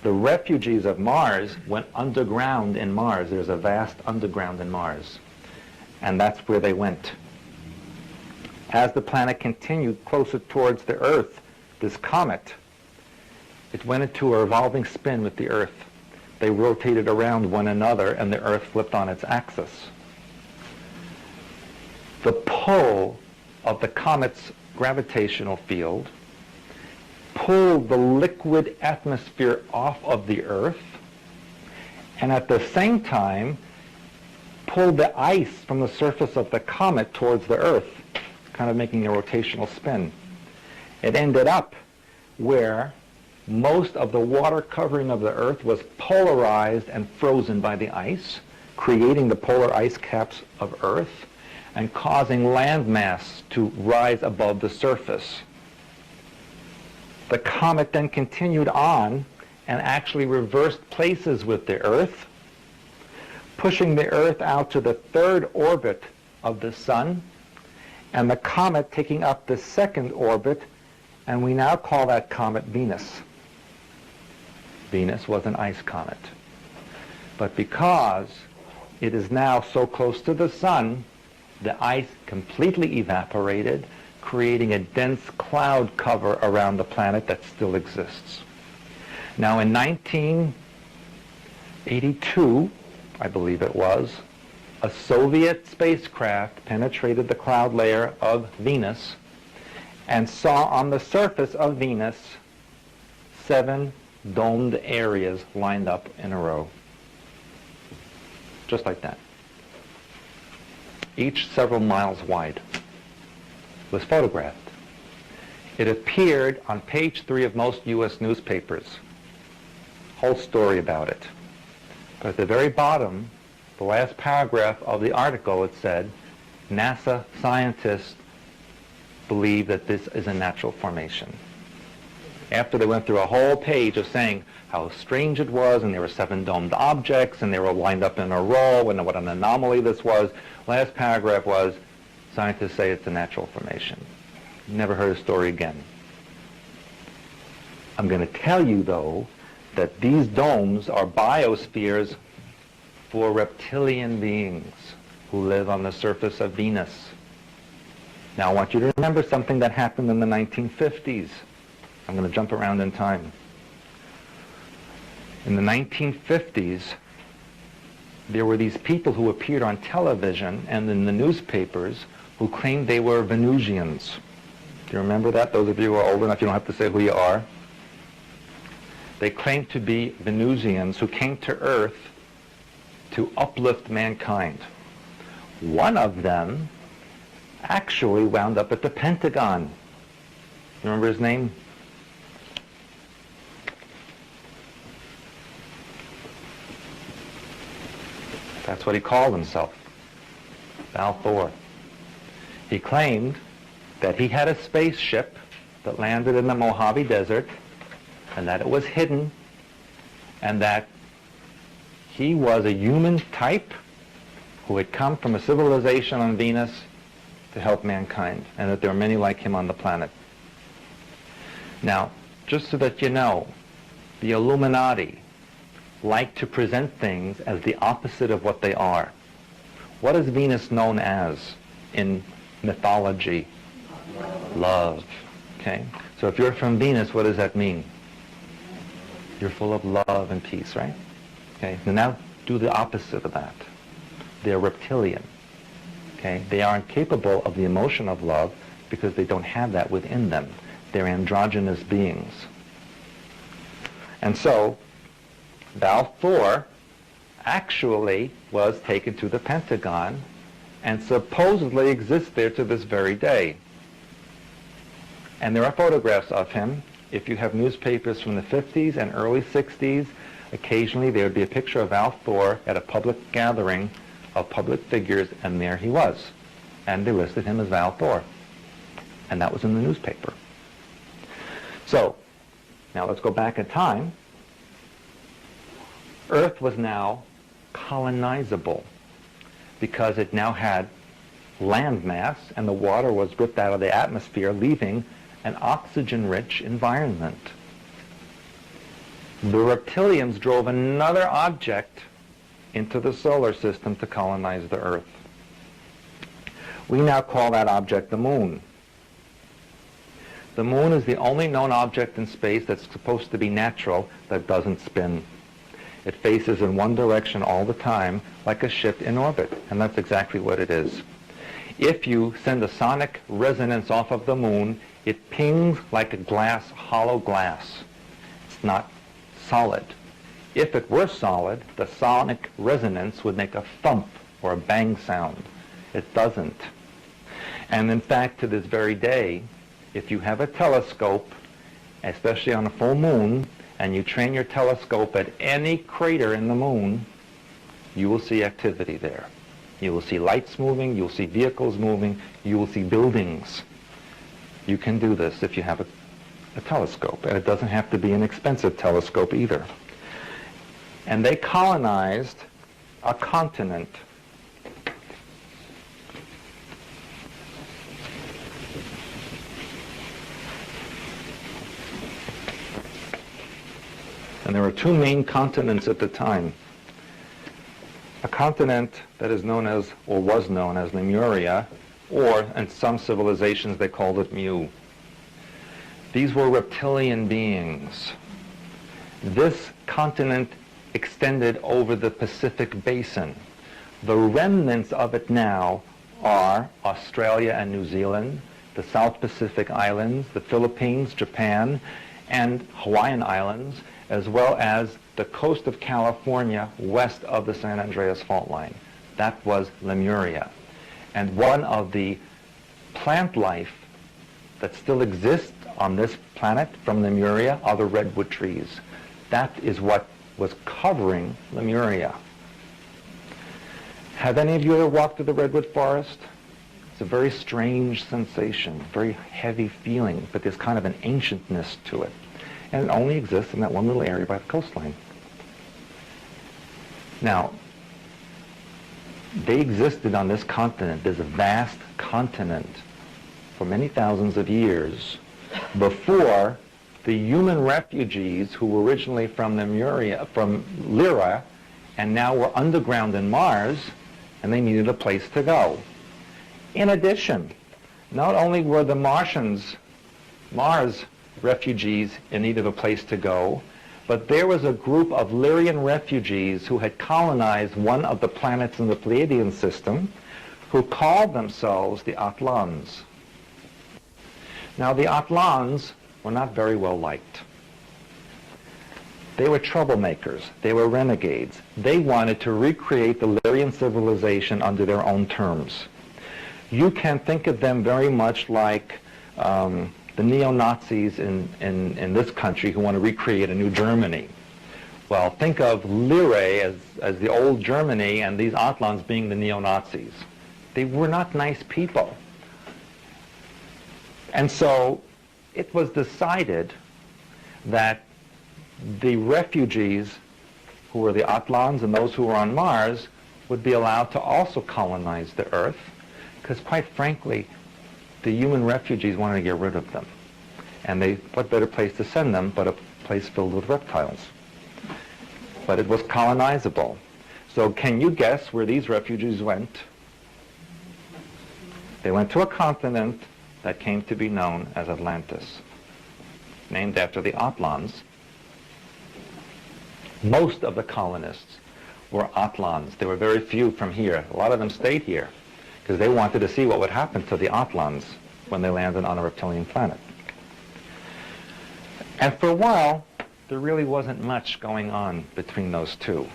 the refugees of Mars went underground in Mars. There's a vast underground in Mars. And that's where they went. As the planet continued closer towards the Earth, this comet, it went into a revolving spin with the Earth. They rotated around one another, and the Earth flipped on its axis. The pull of the comet's gravitational field pulled the liquid atmosphere off of the Earth, and at the same time pulled the ice from the surface of the comet towards the Earth, kind of making a rotational spin. It ended up where most of the water covering of the Earth was polarized and frozen by the ice, creating the polar ice caps of Earth and causing landmass to rise above the surface. The comet then continued on and actually reversed places with the Earth, pushing the Earth out to the third orbit of the Sun, and the comet taking up the second orbit, and we now call that comet Venus. Venus was an ice comet. But because it is now so close to the Sun, the ice completely evaporated, creating a dense cloud cover around the planet that still exists. Now in 1982, I believe it was, a Soviet spacecraft penetrated the cloud layer of Venus and saw on the surface of Venus 7 domed areas lined up in a row. Just like that. Each several miles wide. Was photographed. It appeared on page 3 of most U.S. newspapers. Whole story about it. But at the very bottom, the last paragraph of the article, it said, NASA scientists believe that this is a natural formation. After they went through a whole page of saying how strange it was, and there were 7 domed objects, and they were lined up in a row, and what an anomaly this was, last paragraph was, scientists say it's a natural formation. Never heard a story again. I'm going to tell you, though, that these domes are biospheres for reptilian beings who live on the surface of Venus. Now, I want you to remember something that happened in the 1950s. I'm going to jump around in time. In the 1950s, there were these people who appeared on television and in the newspapers who claimed they were Venusians. Do you remember that? Those of you who are old enough, you don't have to say who you are. They claimed to be Venusians who came to Earth to uplift mankind. One of them actually wound up at the Pentagon. You remember his name? That's what he called himself, Balfour. He claimed that he had a spaceship that landed in the Mojave Desert and that it was hidden and that he was a human type who had come from a civilization on Venus to help mankind, and that there are many like him on the planet. Now, just so that you know, the Illuminati like to present things as the opposite of what they are. What is Venus known as in mythology? Love. Okay? So if you're from Venus, what does that mean? You're full of love and peace, right? Okay? Now do the opposite of that. They're reptilian. Okay? They aren't capable of the emotion of love because they don't have that within them. They're androgynous beings. And so, Balfour actually was taken to the Pentagon and supposedly exists there to this very day. And there are photographs of him. If you have newspapers from the 50s and early 60s, occasionally there would be a picture of Balfour at a public gathering of public figures, and there he was. And they listed him as Balfour. And that was in the newspaper. So, now let's go back in time. Earth was now colonizable because it now had land mass and the water was ripped out of the atmosphere, leaving an oxygen-rich environment. The reptilians drove another object into the solar system to colonize the Earth. We now call that object the moon. The moon is the only known object in space that's supposed to be natural that doesn't spin. It faces in one direction all the time, like a ship in orbit, and that's exactly what it is. If you send a sonic resonance off of the moon, it pings like a glass, hollow glass. It's not solid. If it were solid, the sonic resonance would make a thump or a bang sound. It doesn't. And in fact, to this very day, if you have a telescope, especially on a full moon, and you train your telescope at any crater in the moon, you will see activity there. You will see lights moving, you'll see vehicles moving, you will see buildings. You can do this if you have a telescope, and it doesn't have to be an expensive telescope either. And they colonized a continent. And there were two main continents at the time. A continent that is known as, or was known as, Lemuria, or in some civilizations they called it Mu. These were reptilian beings. This continent extended over the Pacific Basin. The remnants of it now are Australia and New Zealand, the South Pacific Islands, the Philippines, Japan, and Hawaiian Islands, as well as the coast of California west of the San Andreas Fault Line. That was Lemuria. And one of the plant life that still exists on this planet from Lemuria are the redwood trees. That is what was covering Lemuria. Have any of you ever walked through the redwood forest? It's a very strange sensation, very heavy feeling, but there's kind of an ancientness to it. And it only exists in that one little area by the coastline. Now, they existed on this continent, this vast continent, for many thousands of years before the human refugees who were originally from Lemuria, from Lyra, and now were underground in Mars, and they needed a place to go. In addition, not only were the Mars refugees in need of a place to go, but there was a group of Lyrian refugees who had colonized one of the planets in the Pleiadian system, who called themselves the Atlans. Now, the Atlans were not very well liked. They were troublemakers. They were renegades. They wanted to recreate the Lyrian civilization under their own terms. You can think of them very much like the neo-Nazis in this country who want to recreate a new Germany. Well, think of Lyra as the old Germany and these Atlans being the neo-Nazis. They were not nice people. And so it was decided that the refugees who were the Atlans and those who were on Mars would be allowed to also colonize the Earth, because quite frankly, the human refugees wanted to get rid of them. And what better place to send them but a place filled with reptiles? But it was colonizable. So can you guess where these refugees went? They went to a continent that came to be known as Atlantis, named after the Atlans. Most of the colonists were Atlans. There were very few from here. A lot of them stayed here because they wanted to see what would happen to the Atlans when they landed on a reptilian planet. And for a while, there really wasn't much going on between those two,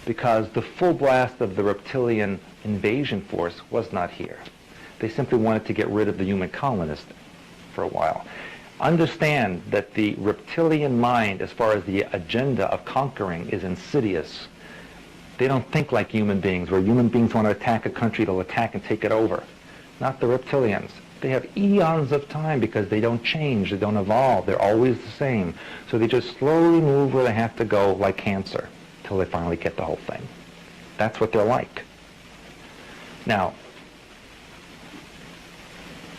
because the full blast of the reptilian invasion force was not here. They simply wanted to get rid of the human colonists for a while. Understand that the reptilian mind, as far as the agenda of conquering, is insidious. They don't think like human beings. Where human beings want to attack a country, they'll attack and take it over. Not the reptilians. They have eons of time because they don't change, they don't evolve, they're always the same. So they just slowly move where they have to go, like cancer, till they finally get the whole thing. That's what they're like. Now,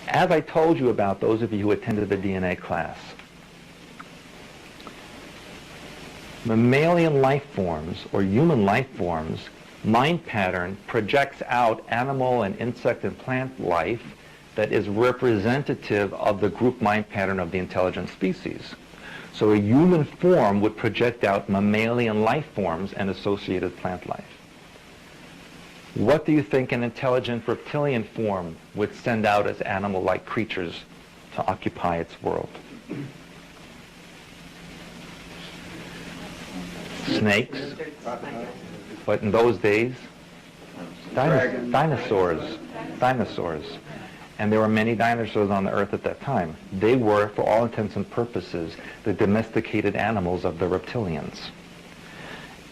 as I told you about, those of you who attended the DNA class, mammalian life forms, or human life forms, mind pattern projects out animal and insect and plant life that is representative of the group mind pattern of the intelligent species. So a human form would project out mammalian life forms and associated plant life. What do you think an intelligent reptilian form would send out as animal-like creatures to occupy its world? Snakes, but in those days, dinosaurs. And there were many dinosaurs on the earth at that time. They were, for all intents and purposes, the domesticated animals of the reptilians.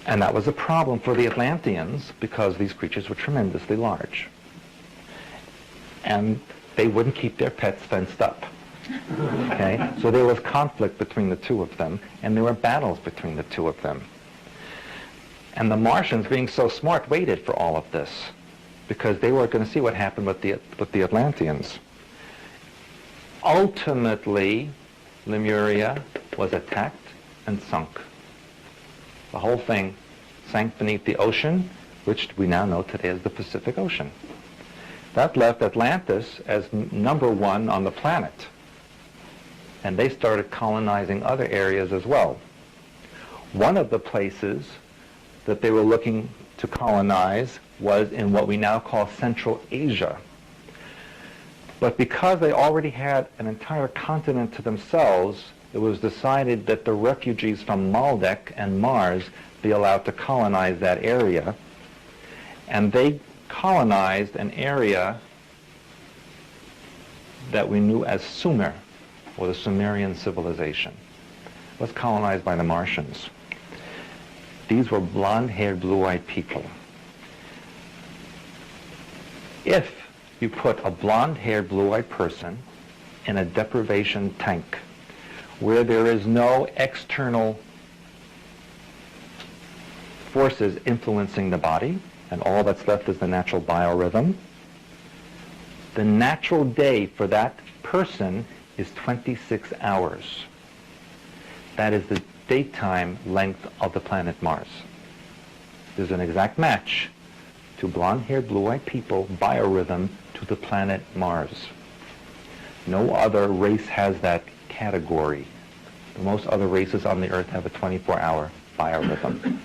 And that was a problem for the Atlanteans because these creatures were tremendously large. And they wouldn't keep their pets fenced up. Okay? So there was conflict between the two of them, and there were battles between the two of them. And the Martians, being so smart, waited for all of this, because they were going to see what happened with the Atlanteans. Ultimately, Lemuria was attacked and sunk. The whole thing sank beneath the ocean, which we now know today as the Pacific Ocean. That left Atlantis as number one on the planet. And they started colonizing other areas as well. One of the places that they were looking to colonize was in what we now call Central Asia. But because they already had an entire continent to themselves, it was decided that the refugees from Maldek and Mars be allowed to colonize that area. And they colonized an area that we knew as Sumer, or the Sumerian civilization. It was colonized by the Martians. These were blonde-haired, blue-eyed people. If you put a blonde-haired, blue-eyed person in a deprivation tank where there is no external forces influencing the body, and all that's left is the natural biorhythm, the natural day for that person is 26 hours. That is the daytime length of the planet Mars. There's an exact match to blonde-haired, blue-eyed people, biorhythm, to the planet Mars. No other race has that category. Most other races on the earth have a 24-hour biorhythm.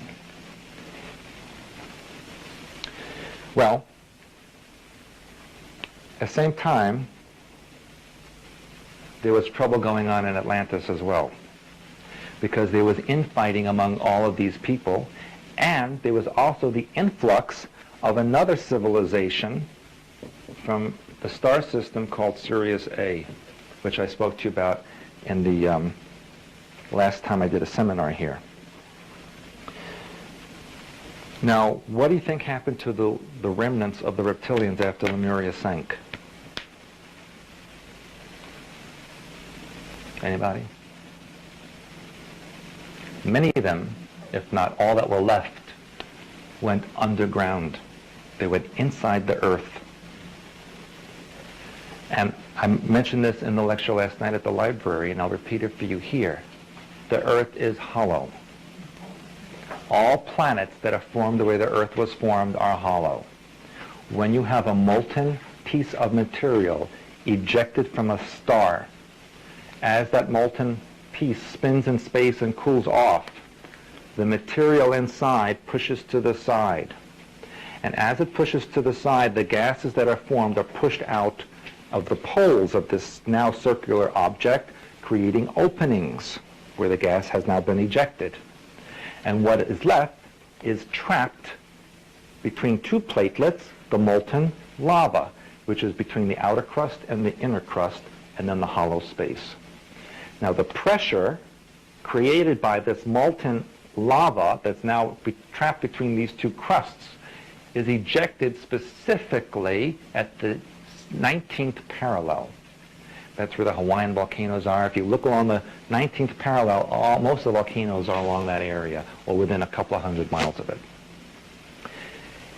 Well, at the same time, there was trouble going on in Atlantis as well, because there was infighting among all of these people, and there was also the influx of another civilization from the star system called Sirius A, which I spoke to you about in the last time I did a seminar here. Now, what do you think happened to the remnants of the reptilians after Lemuria sank? Anybody? Many of them, if not all that were left, went underground. They went inside the earth. And I mentioned this in the lecture last night at the library, and I'll repeat it for you here. The earth is hollow. All planets that are formed the way the earth was formed are hollow. When you have a molten piece of material ejected from a star, as that molten piece spins in space and cools off, the material inside pushes to the side. And as it pushes to the side, the gases that are formed are pushed out of the poles of this now circular object, creating openings where the gas has now been ejected. And what is left is trapped between two platelets, the molten lava, which is between the outer crust and the inner crust, and then the hollow space. Now the pressure created by this molten lava that's now trapped between these two crusts is ejected specifically at the 19th parallel. That's where the Hawaiian volcanoes are. If you look along the 19th parallel, most of the volcanoes are along that area or within a couple of 100 miles of it.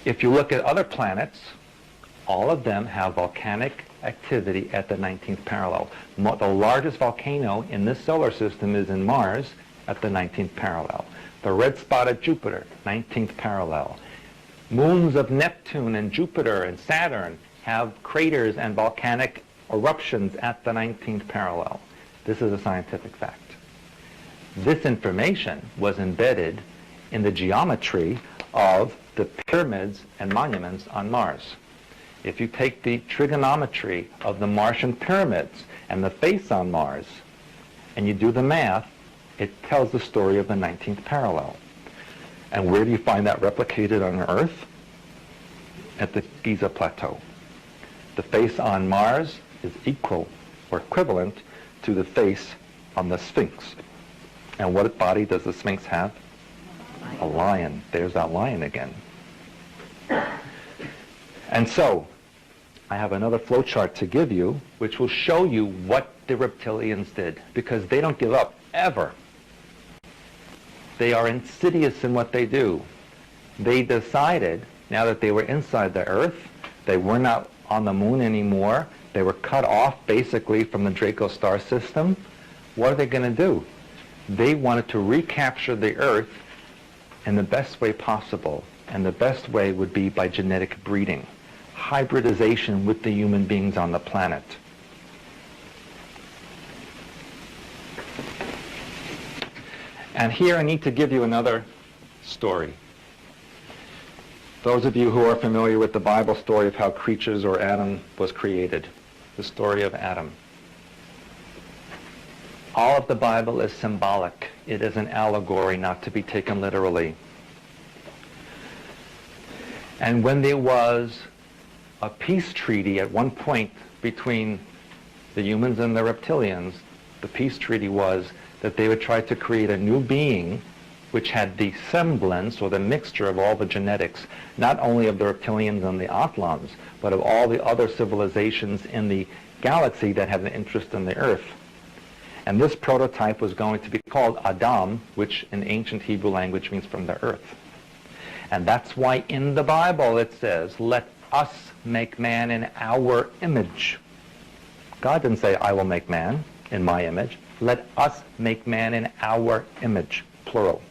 If you look at other planets, all of them have volcanic activity at the 19th parallel. The largest volcano in this solar system is in Mars at the 19th parallel. The red spot at Jupiter, 19th parallel. Moons of Neptune and Jupiter and Saturn have craters and volcanic eruptions at the 19th parallel. This is a scientific fact. This information was embedded in the geometry of the pyramids and monuments on Mars. If you take the trigonometry of the Martian pyramids and the face on Mars, and you do the math, it tells the story of the 19th parallel. And where do you find that replicated on Earth? At the Giza Plateau. The face on Mars is equal or equivalent to the face on the Sphinx. And what body does the Sphinx have? A lion. There's that lion again. And so, I have another flowchart to give you, which will show you what the reptilians did, because they don't give up, ever. They are insidious in what they do. They decided, now that they were inside the Earth, they were not on the moon anymore, they were cut off basically from the Draco star system. What are they going to do? They wanted to recapture the Earth in the best way possible, and the best way would be by genetic breeding, hybridization with the human beings on the planet. And here I need to give you another story. Those of you who are familiar with the Bible story of how creatures or Adam was created, the story of Adam. All of the Bible is symbolic. It is an allegory, not to be taken literally. And when there was a peace treaty at one point between the humans and the reptilians, the peace treaty was that they would try to create a new being which had the semblance or the mixture of all the genetics, not only of the reptilians and the Atlans, but of all the other civilizations in the galaxy that have an interest in the Earth. And this prototype was going to be called Adam, which in ancient Hebrew language means from the earth. And that's why in the Bible it says, let us make man in our image. God didn't say, I will make man in my image. Let us make man in our image, plural.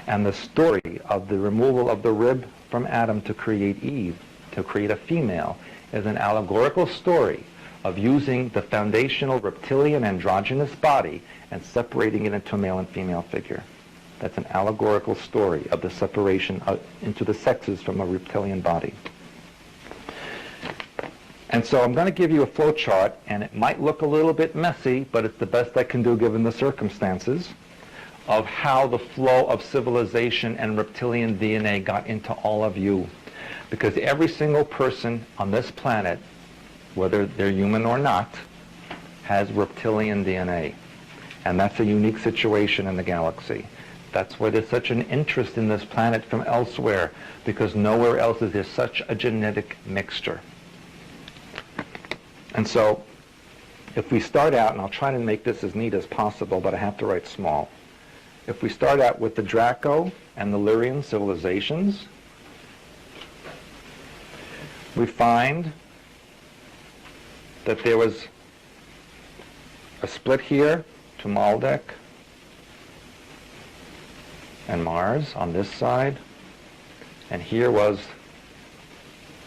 And the story of the removal of the rib from Adam to create Eve, to create a female, is an allegorical story of using the foundational reptilian androgynous body and separating it into a male and female figure. That's an allegorical story of the separation into the sexes from a reptilian body. And so I'm going to give you a flow chart, and it might look a little bit messy, but it's the best I can do given the circumstances, of how the flow of civilization and reptilian DNA got into all of you. Because every single person on this planet, whether they're human or not, has reptilian DNA. And that's a unique situation in the galaxy. That's why there's such an interest in this planet from elsewhere, because nowhere else is there such a genetic mixture. And so, if we start out, and I'll try to make this as neat as possible, but I have to write small. If we start out with the Draco and the Lyrian civilizations, we find that there was a split here to Maldek and Mars on this side, and here was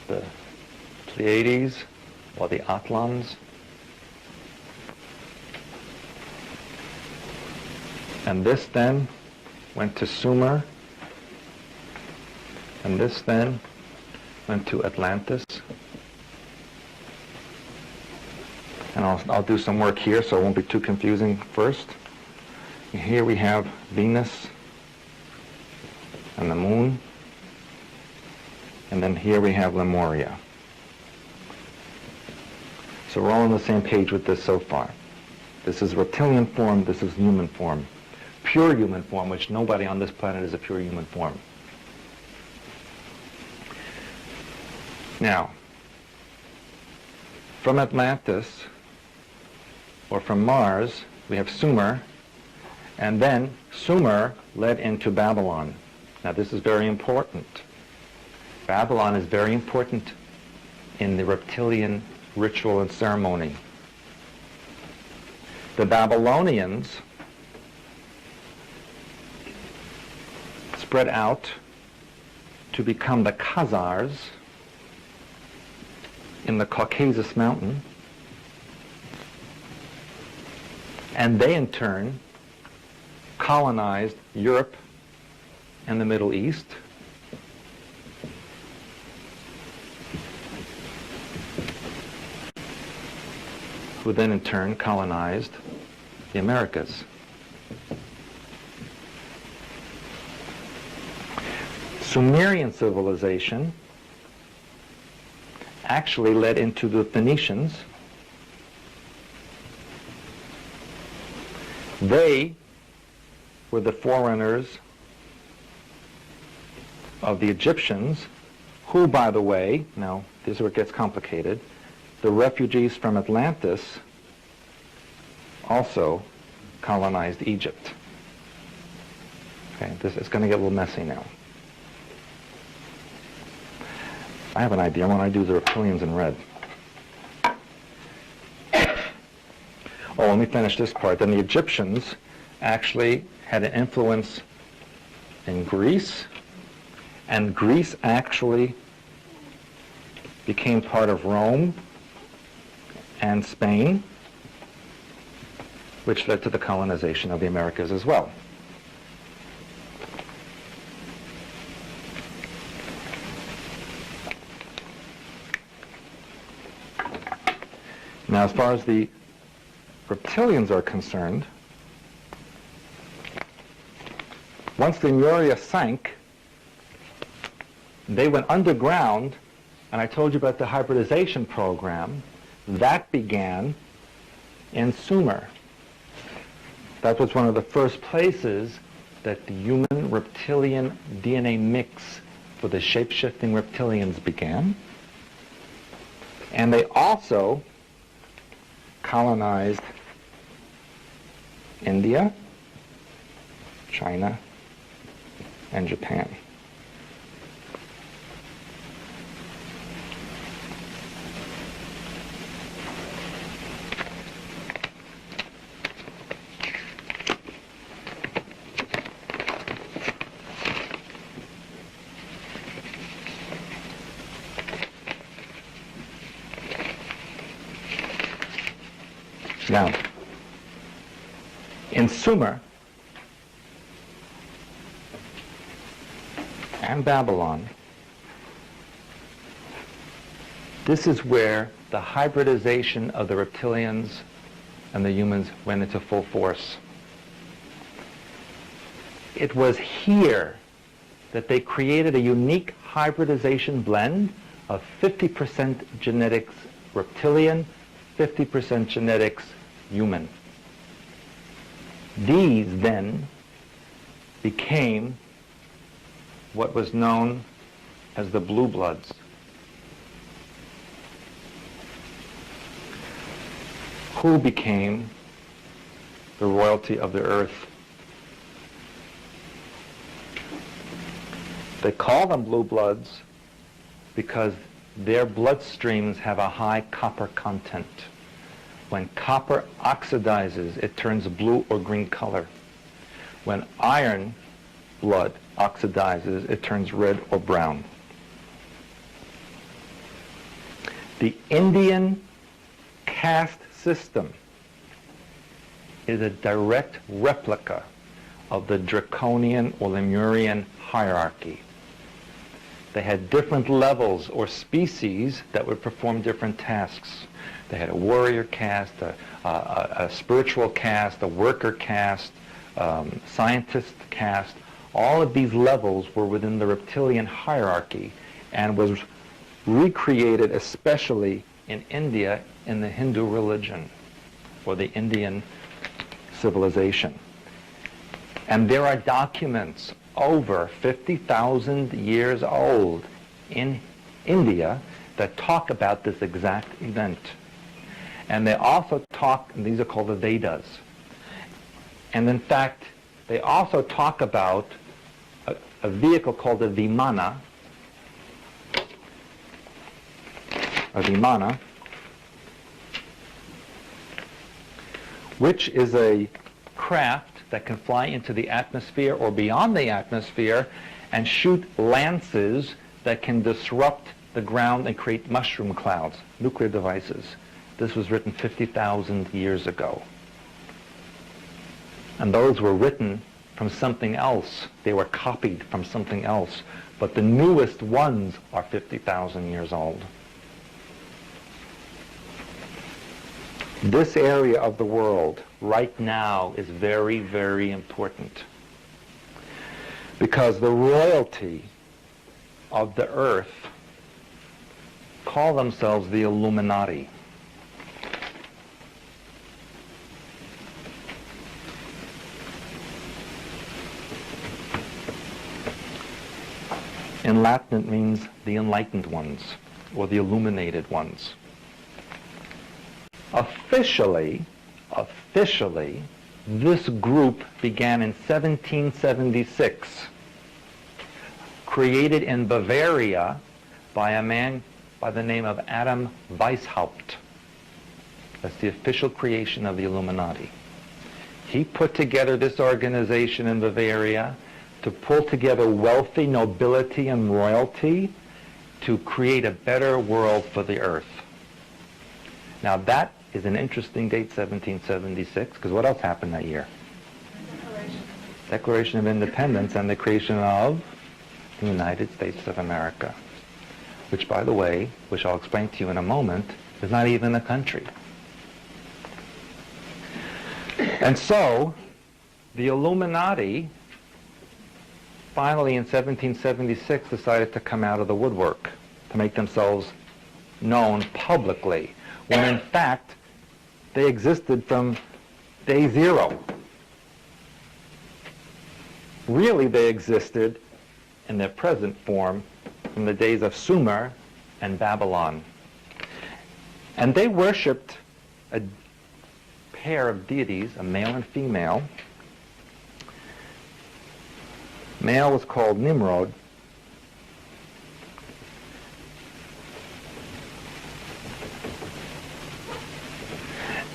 the Pleiades, or the Atlans, and this then went to Sumer, and this then went to Atlantis. And I'll do some work here so it won't be too confusing first. Here we have Venus and the moon. And then here we have Lemuria. So we're all on the same page with this so far. This is reptilian form, this is human form. Pure human form, which nobody on this planet is a pure human form. Now, from Atlantis, or from Mars, we have Sumer, and then Sumer led into Babylon. Now this is very important. Babylon is very important in the reptilian ritual and ceremony. The Babylonians spread out to become the Khazars in the Caucasus Mountain, and they in turn colonized Europe and the Middle East. Who then in turn colonized the Americas. Sumerian civilization actually led into the Phoenicians. They were the forerunners of the Egyptians, who, by the way, now this is where it gets complicated, the refugees from Atlantis also colonized Egypt. Okay, this is going to get a little messy now. I have an idea. I want to do the reptilians in red. Oh, let me finish this part. Then the Egyptians actually had an influence in Greece, and Greece actually became part of Rome and Spain, which led to the colonization of the Americas as well. Now, as far as the reptilians are concerned, once the Lemuria sank, they went underground, and I told you about the hybridization program. That began in Sumer. That was one of the first places that the human reptilian DNA mix for the shape-shifting reptilians began. And they also colonized India, China, and Japan. Now, in Sumer and Babylon, this is where the hybridization of the reptilians and the humans went into full force. It was here that they created a unique hybridization blend of 50% genetics reptilian, 50% genetics human. These then became what was known as the blue bloods. Who became the royalty of the earth. They call them blue bloods because their bloodstreams have a high copper content. When copper oxidizes, it turns blue or green color. When iron blood oxidizes, it turns red or brown. The Indian caste system is a direct replica of the Draconian or Lemurian hierarchy. They had different levels or species that would perform different tasks. They had a warrior caste, a spiritual caste, a worker caste, scientist caste. All of these levels were within the reptilian hierarchy and was recreated especially in India in the Hindu religion or the Indian civilization. And there are documents over 50,000 years old in India that talk about this exact event. And they also talk, and these are called the Vedas. And in fact, they also talk about a vehicle called a Vimana, which is a craft that can fly into the atmosphere or beyond the atmosphere and shoot lances that can disrupt the ground and create mushroom clouds, nuclear devices. This was written 50,000 years ago. And those were written from something else. They were copied from something else. But the newest ones are 50,000 years old. This area of the world right now is very, very important because the royalty of the earth call themselves the Illuminati. In Latin it means the enlightened ones or the illuminated ones. Officially, this group began in 1776, created in Bavaria by a man by the name of Adam Weishaupt. That's the official creation of the Illuminati. He put together this organization in Bavaria to pull together wealthy nobility and royalty to create a better world for the earth. Now that is an interesting date, 1776, because what else happened that year? Declaration of Independence and the creation of the United States of America, which, by the way, which I'll explain to you in a moment, is not even a country. And so, the Illuminati finally in 1776 decided to come out of the woodwork, to make themselves known publicly, when in fact they existed from day zero. Really, they existed in their present form from the days of Sumer and Babylon. And they worshipped a pair of deities, a male and female. Male was called Nimrod.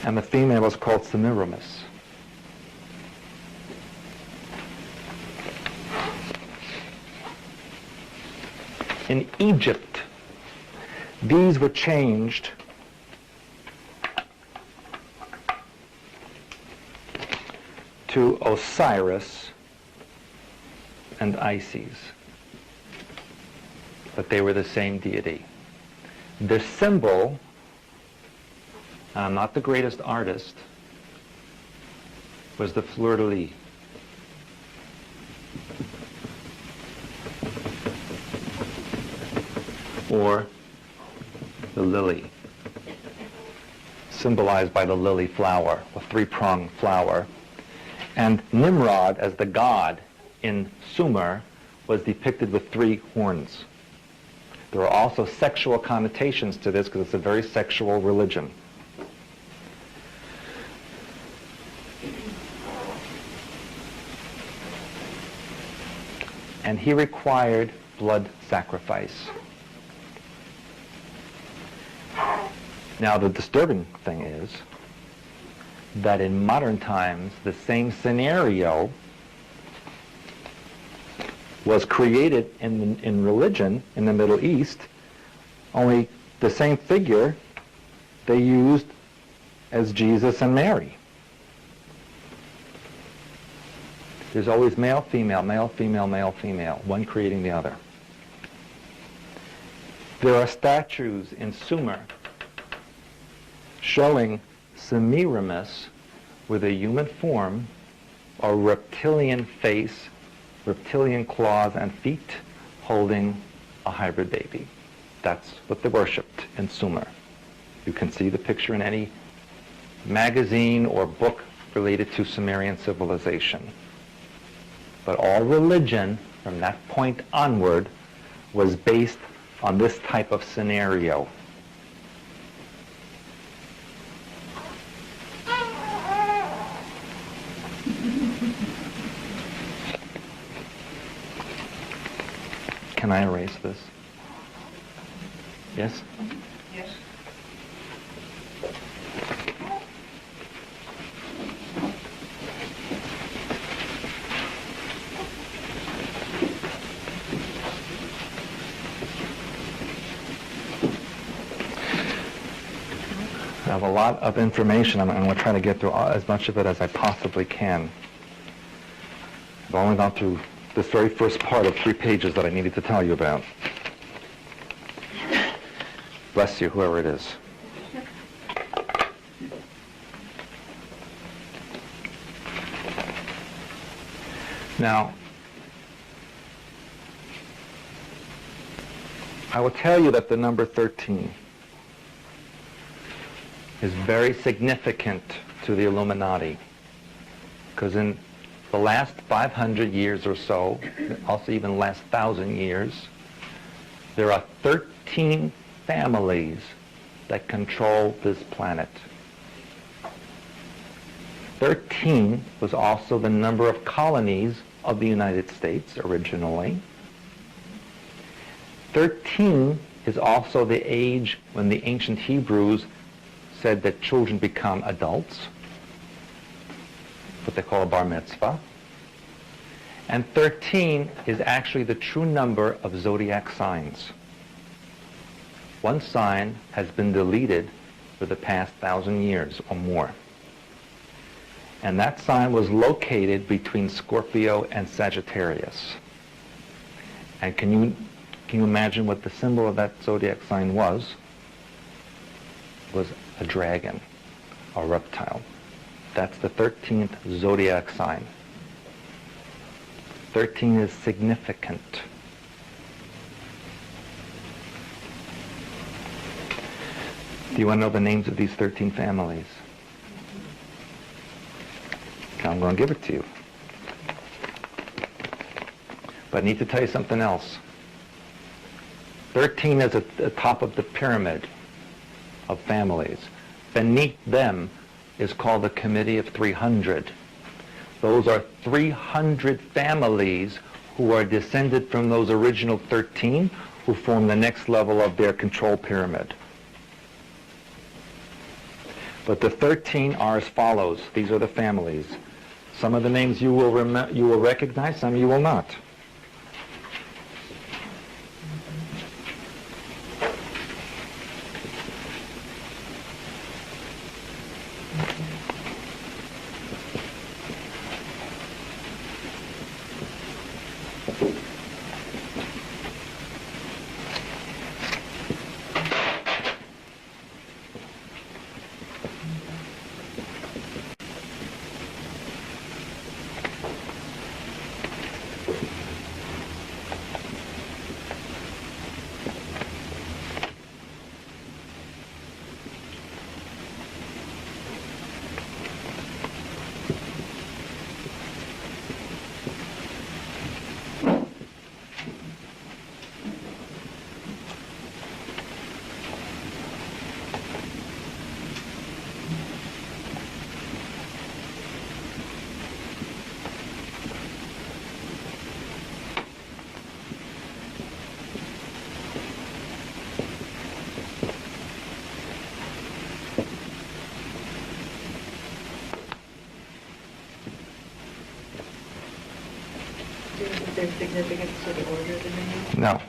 And the female was called Semiramis. In Egypt, these were changed to Osiris and Isis, but they were the same deity. Their symbol, I'm not the greatest artist, was the fleur-de-lis. Or the lily, symbolized by the lily flower, a three-pronged flower. And Nimrod, as the god in Sumer, was depicted with three horns. There are also sexual connotations to this because it's a very sexual religion. And he required blood sacrifice. Now, the disturbing thing is that in modern times, the same scenario was created in religion in the Middle East, only the same figure they used as Jesus and Mary. There's always male, female, male, female, male, female, one creating the other. There are statues in Sumer showing Semiramis with a human form, a reptilian face, reptilian claws and feet, holding a hybrid baby. That's what they worshipped in Sumer. You can see the picture in any magazine or book related to Sumerian civilization. But all religion from that point onward was based on this type of scenario. Can I erase this? Yes? Yes. I have a lot of information. I'm going to try to get through as much of it as I possibly can. I've only gone through this very first part of 3 pages that I needed to tell you about. Bless you, whoever it is. Now, I will tell you that the number 13 is very significant to the Illuminati, because in the last 500 years or so, also even last 1,000 years, there are 13 families that control this planet. 13 was also the number of colonies of the United States originally. 13 is also the age when the ancient Hebrews said that children become adults, what they call a bar mitzvah. And 13 is actually the true number of zodiac signs. One sign has been deleted for the past 1,000 years or more. And that sign was located between Scorpio and Sagittarius. And can you imagine what the symbol of that zodiac sign was? It was a dragon, a reptile. That's the 13th zodiac sign. 13 is significant. Do you want to know the names of these 13 families? I'm going to give it to you. But I need to tell you something else. 13 is at the top of the pyramid of families. Beneath them is called the Committee of 300. Those are 300 families who are descended from those original 13 who form the next level of their control pyramid. But the 13 are as follows. These are the families. Some of the names you will recognize, some you will not. Is there significance to the order of the names? No.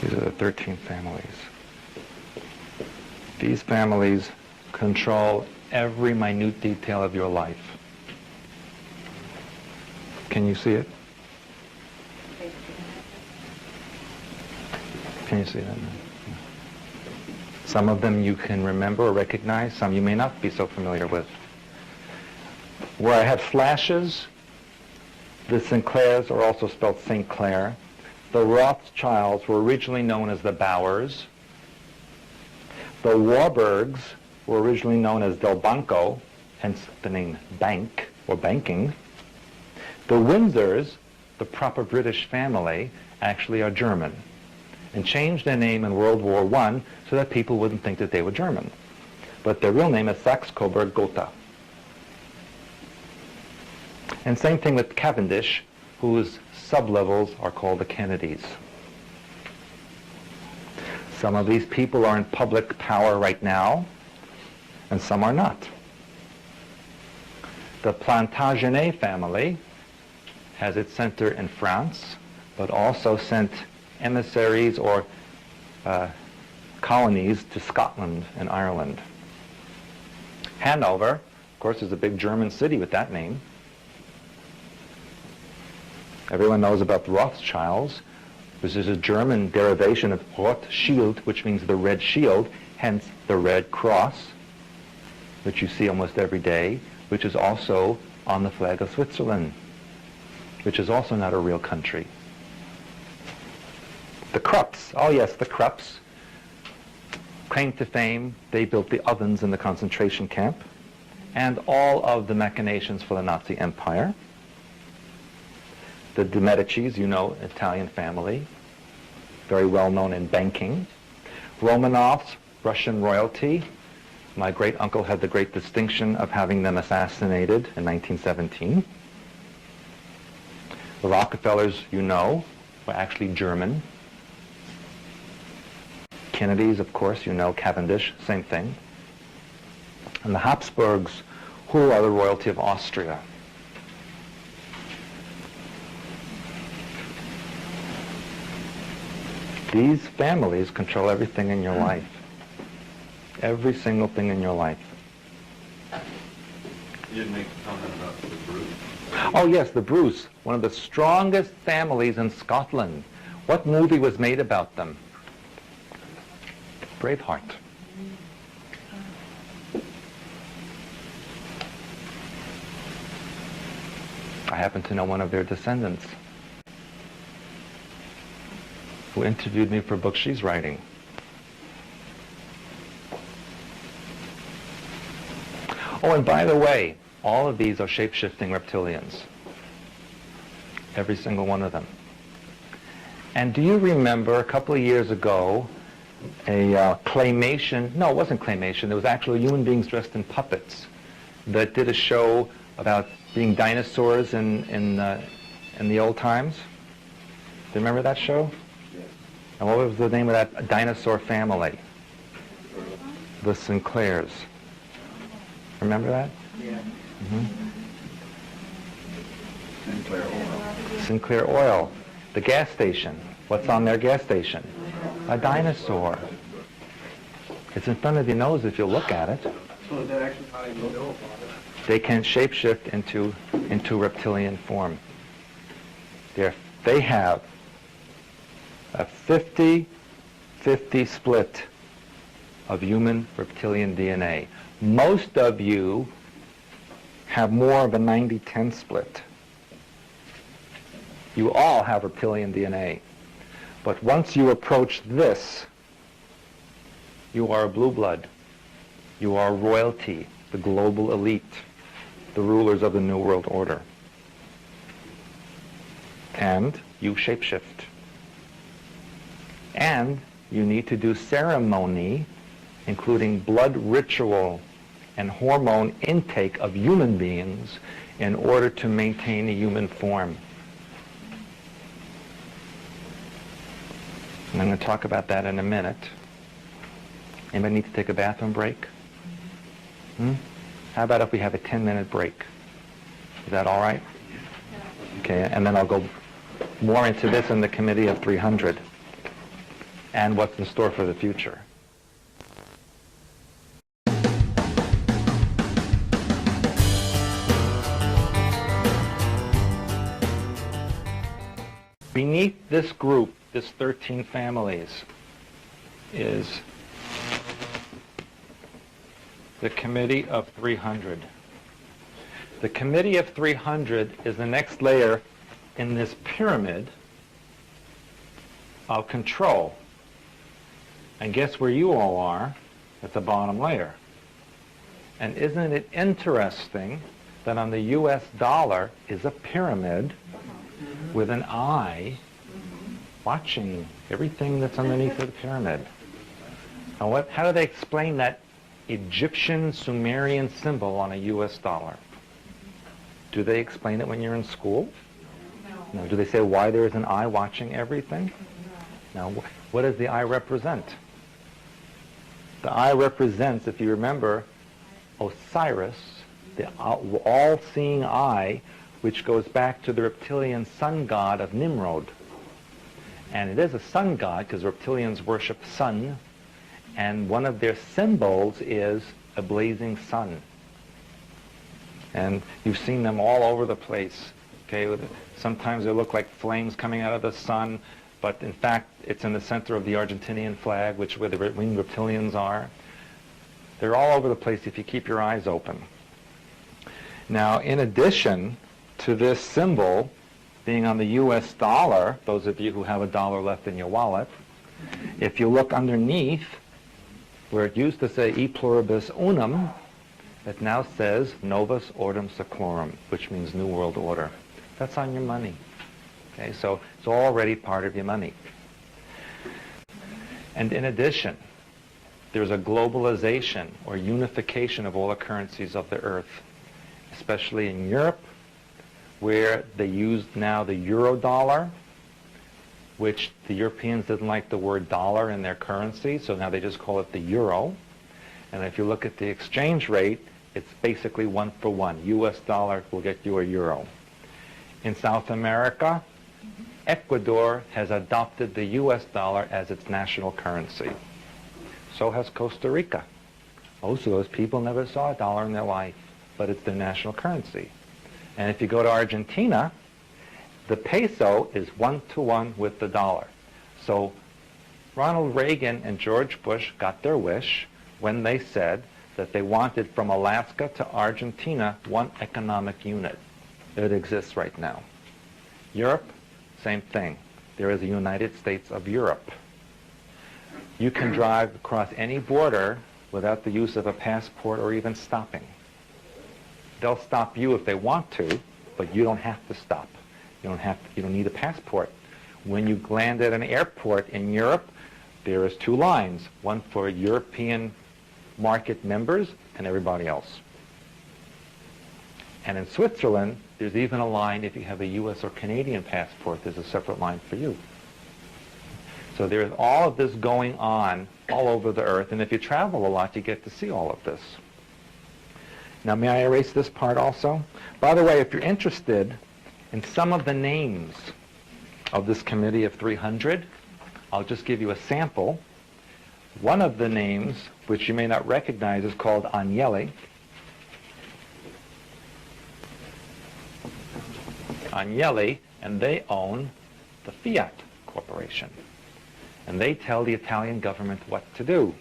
These are the 13 families. These families control every minute detail of your life. Can you see it? Can you see that? Some of them you can remember or recognize, some you may not be so familiar with. Where I have slashes, the Sinclairs are also spelled St. Clair. The Rothschilds were originally known as the Bowers. The Warburgs were originally known as Del Banco, hence the name bank or banking. The Windsors, the proper British family, actually are German and changed their name in World War I so that people wouldn't think that they were German. But their real name is Saxe-Coburg-Gotha. And same thing with Cavendish, whose sub-levels are called the Kennedys. Some of these people are in public power right now, and some are not. The Plantagenet family has its center in France, but also sent emissaries or colonies to Scotland and Ireland. Hanover, of course, is a big German city with that name. Everyone knows about the Rothschilds, which is a German derivation of Rothschild, which means the red shield, hence the Red Cross, which you see almost every day, which is also on the flag of Switzerland, which is also not a real country. The Krupps, oh yes, the Krupps, claim to fame, they built the ovens in the concentration camp and all of the machinations for the Nazi Empire. The de Medicis, you know, Italian family, very well known in banking. Romanovs, Russian royalty. My great uncle had the great distinction of having them assassinated in 1917. The Rockefellers, you know, were actually German. Kennedys, of course, you know, Cavendish, same thing. And the Habsburgs, who are the royalty of Austria. These families control everything in your life. Every single thing in your life. You didn't make a comment about the Bruce. Oh yes, the Bruce, one of the strongest families in Scotland. What movie was made about them? Braveheart. I happen to know one of their descendants who interviewed me for a book she's writing. Oh, and by the way, all of these are shape-shifting reptilians. Every single one of them. And do you remember a couple of years ago a claymation, no, it wasn't claymation, it was actually human beings dressed in puppets that did a show about being dinosaurs in the old times? Do you remember that show? And what was the name of that dinosaur family? The Sinclairs. Remember that? Yeah. Mm-hmm. Sinclair Oil. Sinclair Oil. The gas station. What's on their gas station? A dinosaur. It's in front of your nose if you look at it. So is that actually how you know about it? They can shapeshift into reptilian form. They have a 50-50 split of human reptilian DNA. Most of you have more of a 90-10 split. You all have reptilian DNA. But once you approach this, you are a blue blood. You are royalty, the global elite, the rulers of the New World Order. And you shapeshift. And you need to do ceremony, including blood ritual and hormone intake of human beings in order to maintain a human form. And I'm going to talk about that in a minute. Anybody need to take a bathroom break? How about if we have a 10-minute break? Is that all right? Okay, and then I'll go more into this in the Committee of 300. and what's in store for the future. Beneath this group, this 13 families, is the Committee of 300. The Committee of 300 is the next layer in this pyramid of control. And guess where you all are? At the bottom layer. And isn't it interesting that on the US dollar is a pyramid with an eye watching everything that's underneath the pyramid? Now how do they explain that Egyptian Sumerian symbol on a US dollar? Do they explain it when you're in school? No. Do they say why there is an eye watching everything? No. What does the eye represent? The eye represents, if you remember, Osiris, the all-seeing eye, which goes back to the reptilian sun god of Nimrod. And it is a sun god because reptilians worship sun, and one of their symbols is a blazing sun. And you've seen them all over the place. Okay, sometimes they look like flames coming out of the sun, but in fact it's in the center of the Argentinian flag, where the winged reptilians are. They're all over the place if you keep your eyes open. Now, in addition to this symbol being on the US dollar, those of you who have a dollar left in your wallet, if you look underneath where it used to say e pluribus unum, it now says novus ordem seclorum, which means New World Order. That's on your money. Okay, so it's already part of your money. And in addition, there's a globalization or unification of all the currencies of the earth, especially in Europe, where they use now the euro dollar, which the Europeans didn't like the word dollar in their currency, so now they just call it the euro. And if you look at the exchange rate, it's basically 1 for 1. US dollar will get you a euro. In South America, Ecuador has adopted the US dollar as its national currency. So has Costa Rica. Most of those people never saw a dollar in their life, but it's their national currency. And if you go to Argentina, the peso is 1 to 1 with the dollar. So Ronald Reagan and George Bush got their wish when they said that they wanted from Alaska to Argentina one economic unit. It exists right now. Europe, same thing. There is a United States of Europe. You can drive across any border without the use of a passport or even stopping. They'll stop you if they want to, but you don't have to stop. You don't need a passport. When you land at an airport in Europe, there is 2 lines, one for European market members and everybody else. And in Switzerland, there's even a line if you have a US or Canadian passport, there's a separate line for you. So there's all of this going on all over the earth, and if you travel a lot, you get to see all of this. Now, may I erase this part also? By the way, if you're interested in some of the names of this Committee of 300, I'll just give you a sample. One of the names, which you may not recognize, is called Agnelli. Agnelli, and they own the Fiat Corporation. And they tell the Italian government what to do.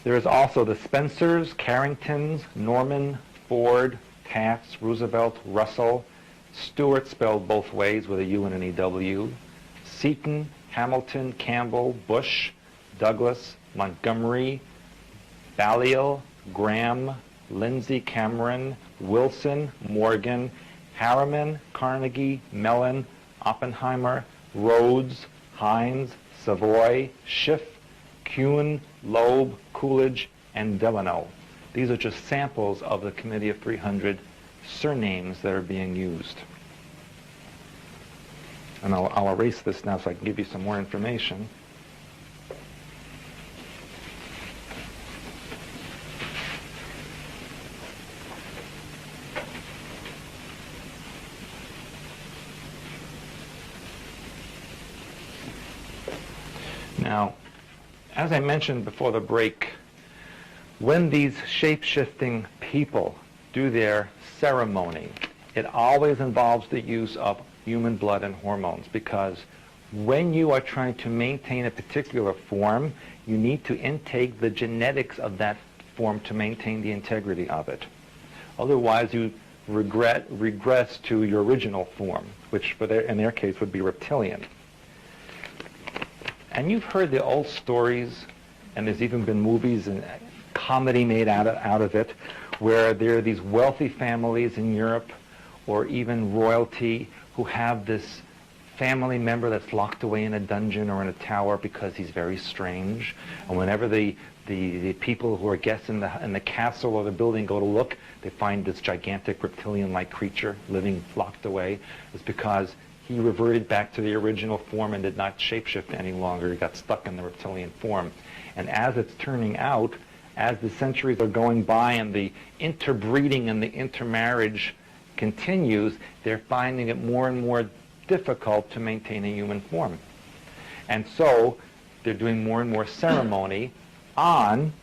There is also the Spencers, Carringtons, Norman, Ford, Tafts, Roosevelt, Russell, Stewart spelled both ways with a U and an EW, Seaton, Hamilton, Campbell, Bush, Douglas, Montgomery, Balliol, Graham, Lindsay, Cameron, Wilson, Morgan, Harriman, Carnegie, Mellon, Oppenheimer, Rhodes, Hines, Savoy, Schiff, Kuhn, Loeb, Coolidge, and Delano. These are just samples of the Committee of 300 surnames that are being used. And I'll erase this now so I can give you some more information. Now, as I mentioned before the break, when these shape-shifting people do their ceremony, it always involves the use of human blood and hormones, because when you are trying to maintain a particular form, you need to intake the genetics of that form to maintain the integrity of it. Otherwise, you regress to your original form, which in their case would be reptilian. And you've heard the old stories, and there's even been movies and comedy made out of it, where there are these wealthy families in Europe, or even royalty, who have this family member that's locked away in a dungeon or in a tower because he's very strange. And whenever the people who are guests in the castle or the building go to look, they find this gigantic reptilian-like creature living locked away. It's because he reverted back to the original form and did not shapeshift any longer. He got stuck in the reptilian form. And as it's turning out, as the centuries are going by and the interbreeding and the intermarriage continues, they're finding it more and more difficult to maintain a human form. And so they're doing more and more ceremony on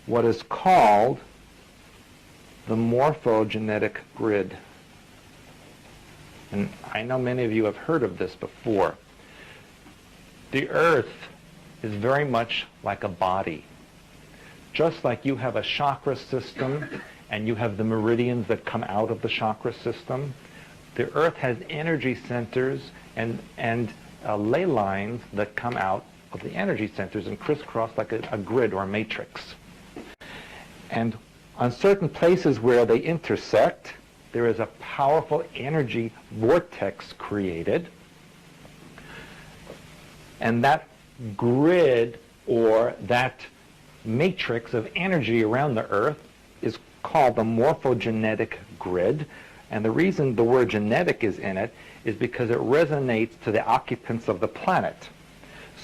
what is called the morphogenetic grid. And I know many of you have heard of this before. The Earth is very much like a body. Just like you have a chakra system and you have the meridians that come out of the chakra system, the Earth has energy centers and ley lines that come out of the energy centers and crisscross like a grid or a matrix. And on certain places where they intersect, there is a powerful energy vortex created. And that grid, or that matrix of energy around the Earth, is called the morphogenetic grid. And the reason the word genetic is in it is because it resonates to the occupants of the planet,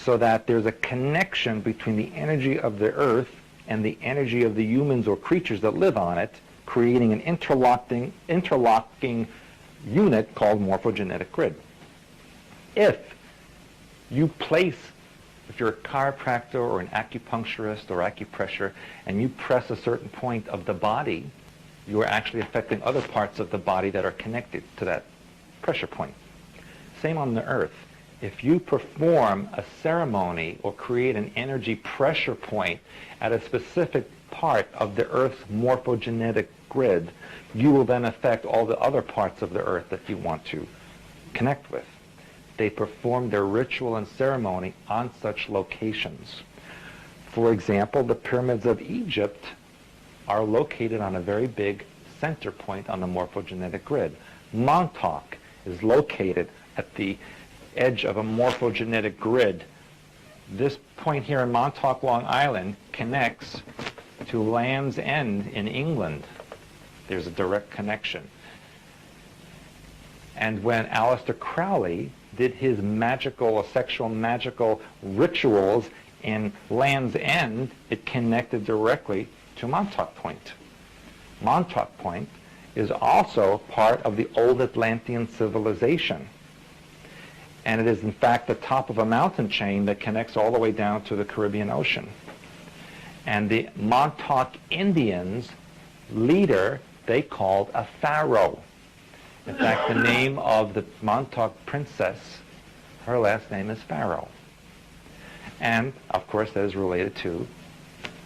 so that there's a connection between the energy of the Earth and the energy of the humans or creatures that live on it, creating an interlocking unit called morphogenetic grid. If you're a chiropractor or an acupuncturist or acupressure, and you press a certain point of the body, you are actually affecting other parts of the body that are connected to that pressure point. Same on the Earth. If you perform a ceremony or create an energy pressure point at a specific part of the Earth's morphogenetic grid, you will then affect all the other parts of the Earth that you want to connect with. They perform their ritual and ceremony on such locations. For example, the pyramids of Egypt are located on a very big center point on the morphogenetic grid. Montauk is located at the edge of a morphogenetic grid. This point here in Montauk, Long Island, connects to Land's End in England. There's a direct connection. And when Aleister Crowley did his sexual magical rituals in Land's End, it connected directly to Montauk Point. Montauk Point is also part of the old Atlantean civilization. And it is in fact the top of a mountain chain that connects all the way down to the Caribbean Ocean. And the Montauk Indians' leader, they called a pharaoh. In fact, the name of the Montauk princess, her last name is Pharaoh. And, of course, that is related to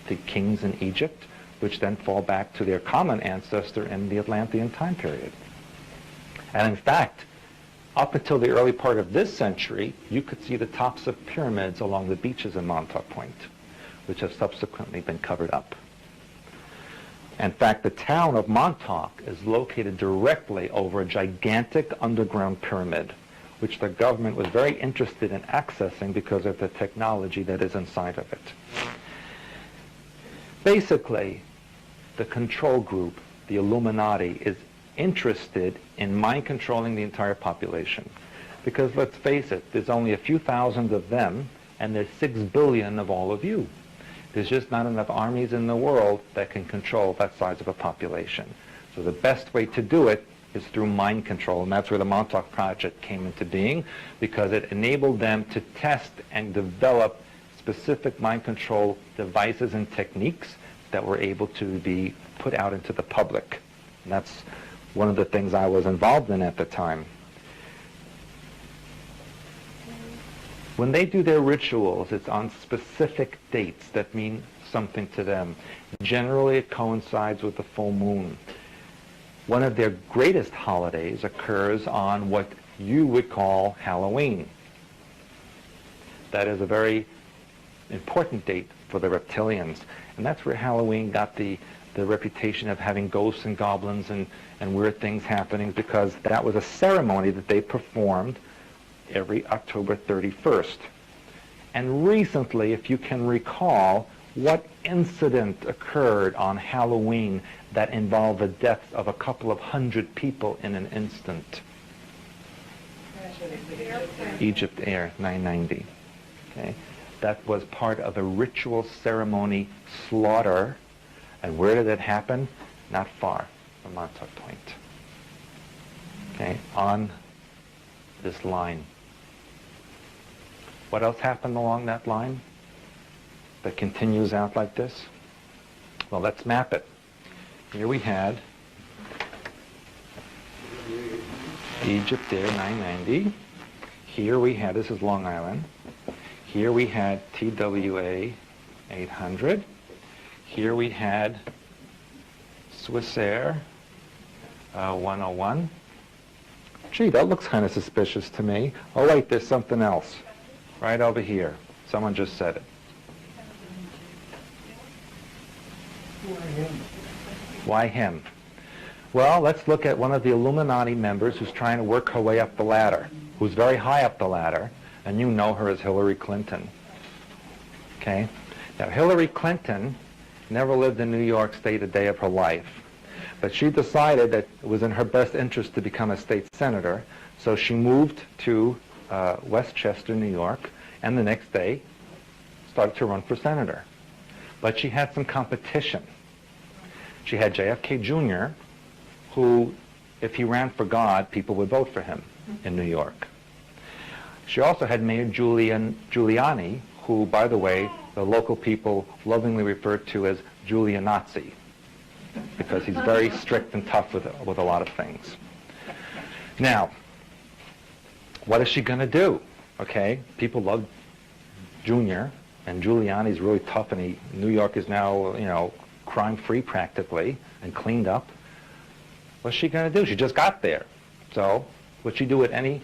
the kings in Egypt, which then fall back to their common ancestor in the Atlantean time period. And in fact, up until the early part of this century, you could see the tops of pyramids along the beaches in Montauk Point, which have subsequently been covered up. In fact, the town of Montauk is located directly over a gigantic underground pyramid, which the government was very interested in accessing because of the technology that is inside of it. Basically, the control group, the Illuminati, is interested in mind controlling the entire population. Because let's face it, there's only a few thousand of them, and there's 6 billion of all of you. There's just not enough armies in the world that can control that size of a population. So the best way to do it is through mind control, and that's where the Montauk Project came into being, because it enabled them to test and develop specific mind control devices and techniques that were able to be put out into the public. And that's one of the things I was involved in at the time. When they do their rituals, it's on specific dates that mean something to them. Generally, it coincides with the full moon. One of their greatest holidays occurs on what you would call Halloween. That is a very important date for the reptilians. And that's where Halloween got the reputation of having ghosts and goblins and weird things happening, because that was a ceremony that they performed every October 31st. And recently, if you can recall, what incident occurred on Halloween that involved the deaths of a couple of hundred people in an instant? Egypt Air 990. Okay. That was part of a ritual ceremony slaughter. And where did it happen? Not far from Montauk Point. Okay, on this line. What else happened along that line that continues out like this? Well, let's map it. Here we had Egypt Air 990. Here we had, this is Long Island. Here we had TWA 800. Here we had Swiss Air 101. Gee, that looks kind of suspicious to me. Oh wait, there's something else. Right over here. Someone just said it. Why him? Well, let's look at one of the Illuminati members who's trying to work her way up the ladder, who's very high up the ladder, and you know her as Hillary Clinton. Okay? Now, Hillary Clinton never lived in New York State a day of her life, but she decided that it was in her best interest to become a state senator, so she moved to Westchester, New York, and the next day started to run for senator. But she had some competition. She had JFK Jr., who, if he ran for God, people would vote for him in New York. She also had Mayor Giuliani, who, by the way, the local people lovingly referred to as Giulianazi, because he's very strict and tough with a lot of things. Now, what is she going to do? Okay, people love Junior, and Giuliani's really tough, and New York is now, you know, crime-free practically and cleaned up. What's she going to do? She just got there. So, what she do what any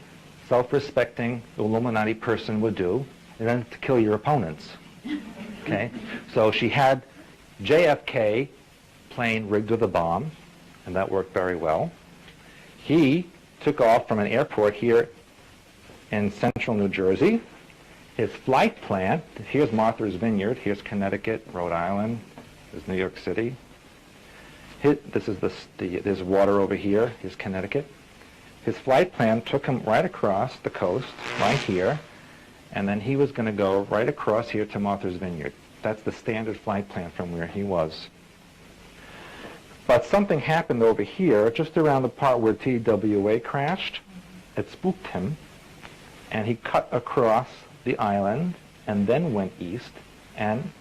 self-respecting Illuminati person would do, and then to kill your opponents. Okay, so she had JFK plane rigged with a bomb, and that worked very well. He took off from an airport here in central New Jersey. His flight plan, here's Martha's Vineyard, here's Connecticut, Rhode Island, there's New York City. This is there's water over here, here's Connecticut. His flight plan took him right across the coast, right here, and then he was going to go right across here to Martha's Vineyard. That's the standard flight plan from where he was. But something happened over here, just around the part where TWA crashed. It spooked him, and he cut across the island and then went east and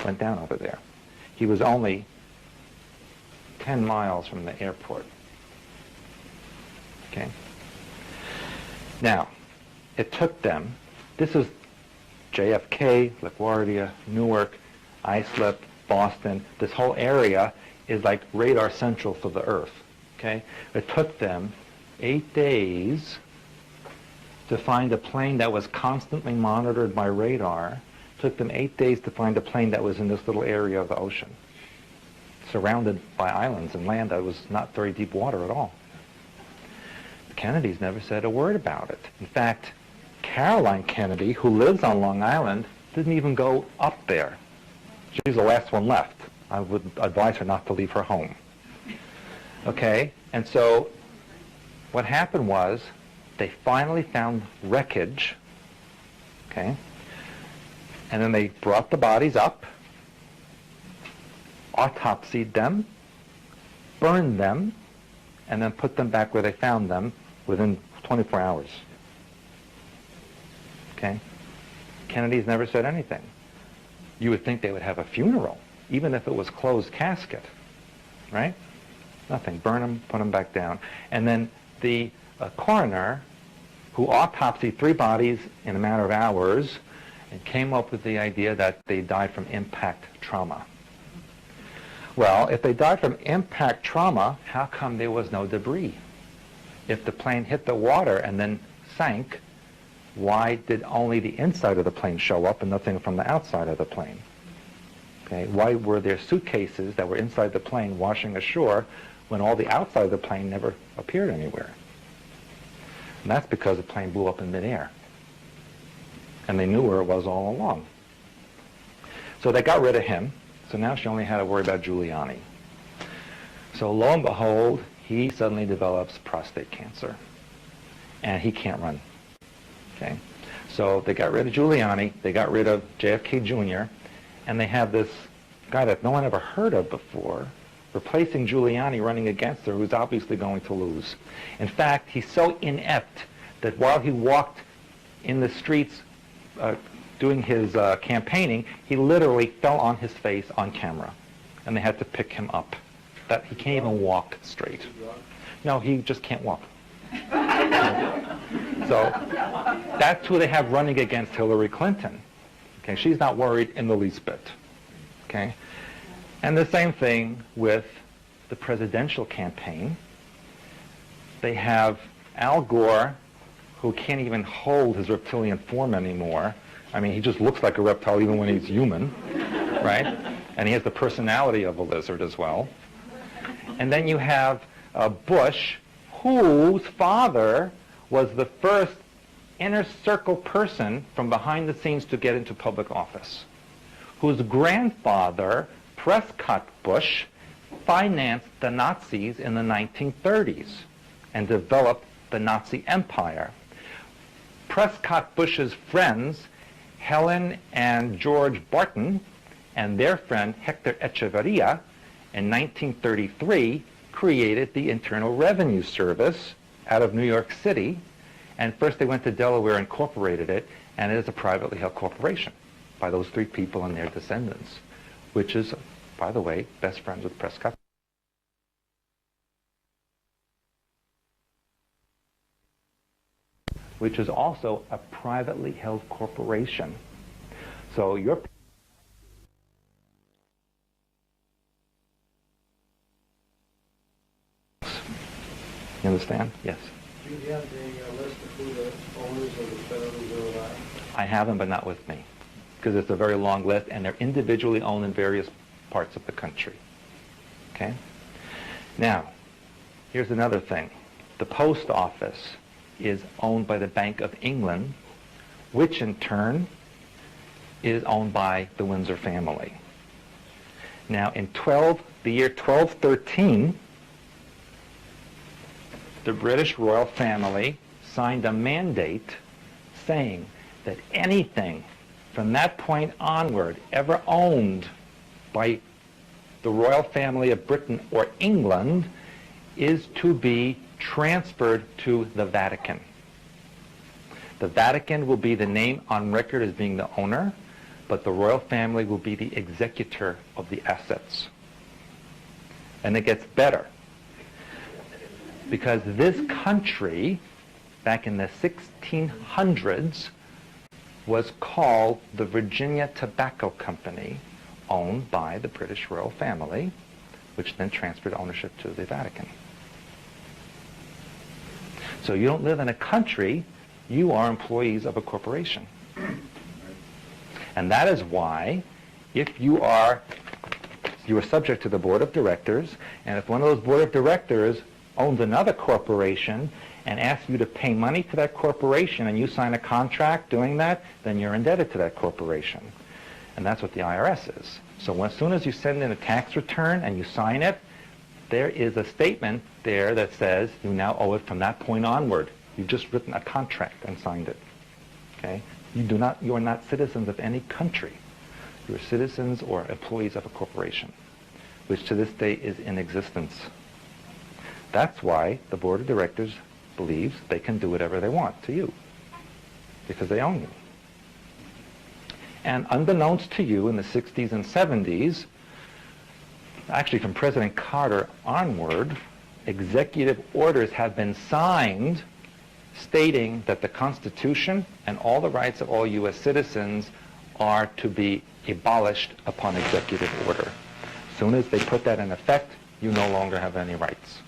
went down over there. He was only 10 miles from the airport. Okay. Now, it took them, this is JFK, LaGuardia, Newark, Islip, Boston. This whole area is like radar central for the Earth. Okay. It took them 8 days to find a plane that was constantly monitored by radar. It took them 8 days to find a plane that was in this little area of the ocean, surrounded by islands and land that was not very deep water at all. The Kennedys never said a word about it. In fact, Caroline Kennedy, who lives on Long Island, didn't even go up there. She's the last one left. I would advise her not to leave her home. Okay? And so what happened was they finally found wreckage, okay? And then they brought the bodies up, autopsied them, burned them, and then put them back where they found them within 24 hours. Okay? Kennedy's never said anything. You would think they would have a funeral, even if it was closed casket, right? Nothing. Burn them, put them back down. And then the coroner, who autopsied 3 bodies in a matter of hours, and came up with the idea that they died from impact trauma. Well, if they died from impact trauma, how come there was no debris? If the plane hit the water and then sank, why did only the inside of the plane show up and nothing from the outside of the plane? Okay, why were there suitcases that were inside the plane washing ashore when all the outside of the plane never appeared anywhere? And that's because the plane blew up in midair. And they knew where it was all along. So they got rid of him. So now she only had to worry about Giuliani. So lo and behold, he suddenly develops prostate cancer. And he can't run. Okay? So they got rid of Giuliani, they got rid of JFK Jr., and they have this guy that no one ever heard of before, replacing Giuliani, running against her, who's obviously going to lose. In fact, he's so inept that while he walked in the streets doing his campaigning, he literally fell on his face on camera, and they had to pick him up. That he can't even walk straight. No, he just can't walk. So that's who they have running against Hillary Clinton. Okay, she's not worried in the least bit. Okay, and the same thing with the presidential campaign. They have Al Gore, who can't even hold his reptilian form anymore. I mean, he just looks like a reptile even when he's human, right? And he has the personality of a lizard as well. And then you have Bush, whose father was the first inner circle person from behind the scenes to get into public office, whose grandfather, Prescott Bush, financed the Nazis in the 1930s and developed the Nazi empire. Prescott Bush's friends, Helen and George Barton, and their friend Hector Echeverria, in 1933, created the Internal Revenue Service out of New York City. And first they went to Delaware, incorporated it, and it is a privately held corporation by those 3 people and their descendants, which is, by the way, best friends with Prescott. Which is also a privately held corporation. So your You understand? Yes. Do you have the list of who the owners of the Federal Reserve are? I have them, but not with me, because it's a very long list, and they're individually owned in various parts of the country. Okay? Now, here's another thing. The post office is owned by the Bank of England, which in turn is owned by the Windsor family. Now, in the year 1213, the British royal family signed a mandate saying that anything from that point onward ever owned by the royal family of Britain or England is to be transferred to the Vatican. The Vatican will be the name on record as being the owner, but the royal family will be the executor of the assets. And it gets better, because this country, back in the 1600s, was called the Virginia Tobacco Company, owned by the British royal family, which then transferred ownership to the Vatican. So you don't live in a country, you are employees of a corporation. And that is why, if you are subject to the board of directors, and if one of those board of directors owns another corporation and asks you to pay money to that corporation and you sign a contract doing that, then you're indebted to that corporation. And that's what the IRS is. So as soon as you send in a tax return and you sign it, there is a statement there that says you now owe it from that point onward. You've just written a contract and signed it. Okay? You are not citizens of any country. You are citizens or employees of a corporation, which to this day is in existence. That's why the board of directors believes they can do whatever they want to you, because they own you. And unbeknownst to you in the 60s and 70s, actually from President Carter onward, executive orders have been signed stating that the Constitution and all the rights of all U.S. citizens are to be abolished upon executive order. As soon as they put that in effect, you no longer have any rights.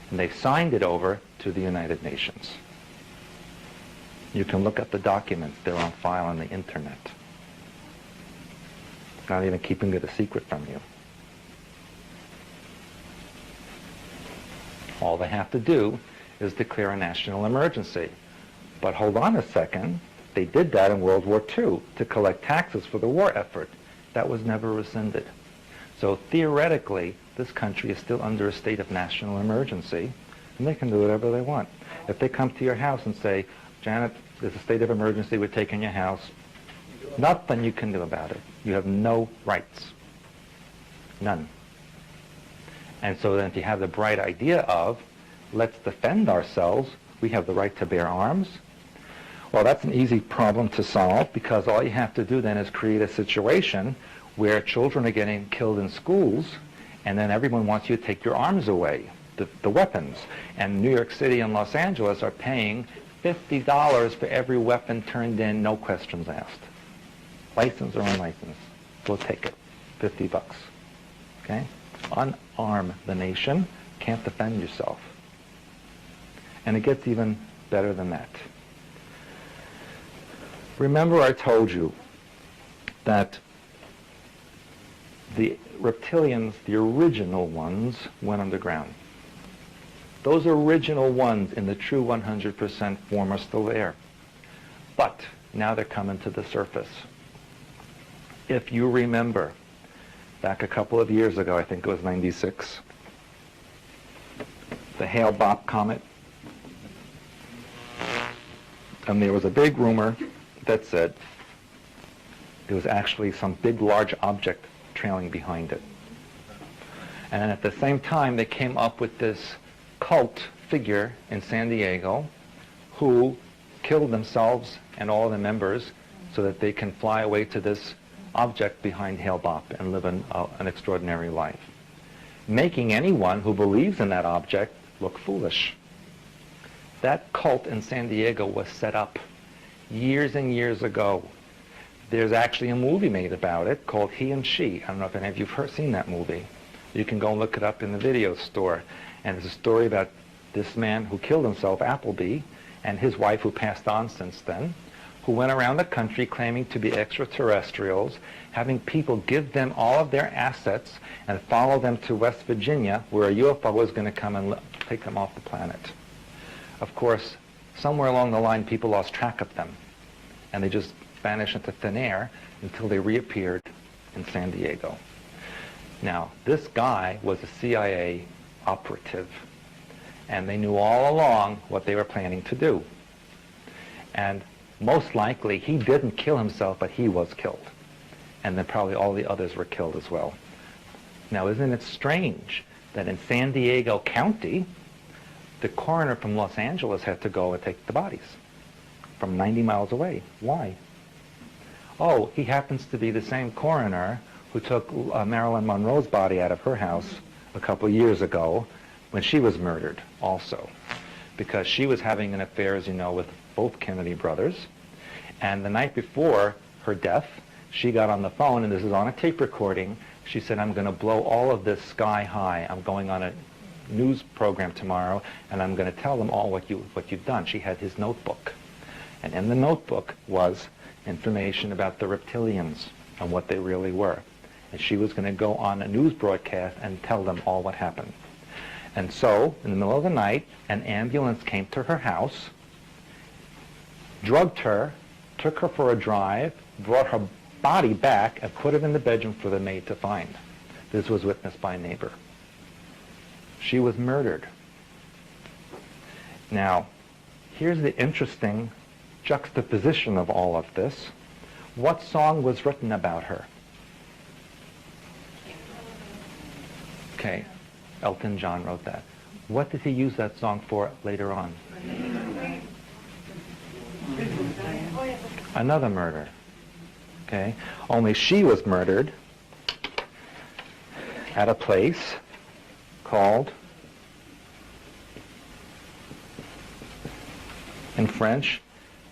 And they signed it over to the United Nations. You can look at the documents. They're on file on the internet. Not even keeping it a secret from you. All they have to do is declare a national emergency. But hold on a second. They did that in World War II to collect taxes for the war effort. That was never rescinded. So theoretically, this country is still under a state of national emergency, and they can do whatever they want. If they come to your house and say, Janet, there's a state of emergency, we're taking your house, nothing you can do about it. You have no rights. None. And so then if you have the bright idea of, let's defend ourselves, we have the right to bear arms, well, that's an easy problem to solve, because all you have to do then is create a situation where children are getting killed in schools, and then everyone wants you to take your arms away, the weapons. And New York City and Los Angeles are paying $50 for every weapon turned in, no questions asked. License or unlicensed. Go take it. $50. Okay? Unarm the nation. Can't defend yourself. And it gets even better than that. Remember I told you that the reptilians, the original ones, went underground. Those original ones in the true 100% form are still there. But now they're coming to the surface. If you remember, back a couple of years ago, I think it was 96, the Hale-Bopp comet, and there was a big rumor that said it was actually some big, large object trailing behind it. And at the same time, they came up with this cult figure in San Diego who killed themselves and all the members so that they can fly away to this object behind Hale-Bopp and live an extraordinary life, making anyone who believes in that object look foolish. That cult in San Diego was set up years and years ago. There's actually a movie made about it called He and She. I don't know if any of you have seen that movie. You can go and look it up in the video store. And it's a story about this man who killed himself, Appleby, and his wife who passed on since then, who went around the country claiming to be extraterrestrials, having people give them all of their assets and follow them to West Virginia, where a UFO was going to come and take them off the planet. Of course, somewhere along the line, people lost track of them, and they just vanished into thin air until they reappeared in San Diego. Now, this guy was a CIA operative, and they knew all along what they were planning to do. And most likely, he didn't kill himself, but he was killed. And then probably all the others were killed as well. Now, isn't it strange that in San Diego County, the coroner from Los Angeles had to go and take the bodies from 90 miles away? Why? Oh, he happens to be the same coroner who took Marilyn Monroe's body out of her house a couple of years ago when she was murdered also, because she was having an affair, as you know, with both Kennedy brothers. And the night before her death, she got on the phone, and this is on a tape recording. She said, I'm going to blow all of this sky high. I'm going on a news program tomorrow, and I'm going to tell them all what you've done. She had his notebook. And in the notebook was information about the reptilians and what they really were. And she was going to go on a news broadcast and tell them all what happened. And so, in the middle of the night, an ambulance came to her house, drugged her, took her for a drive, brought her body back, and put it in the bedroom for the maid to find. This was witnessed by a neighbor. She was murdered. Now, here's the interesting juxtaposition of all of this. What song was written about her? Okay. Elton John wrote that. What did he use that song for later on? Another murder. Okay? Only she was murdered at a place called, in French,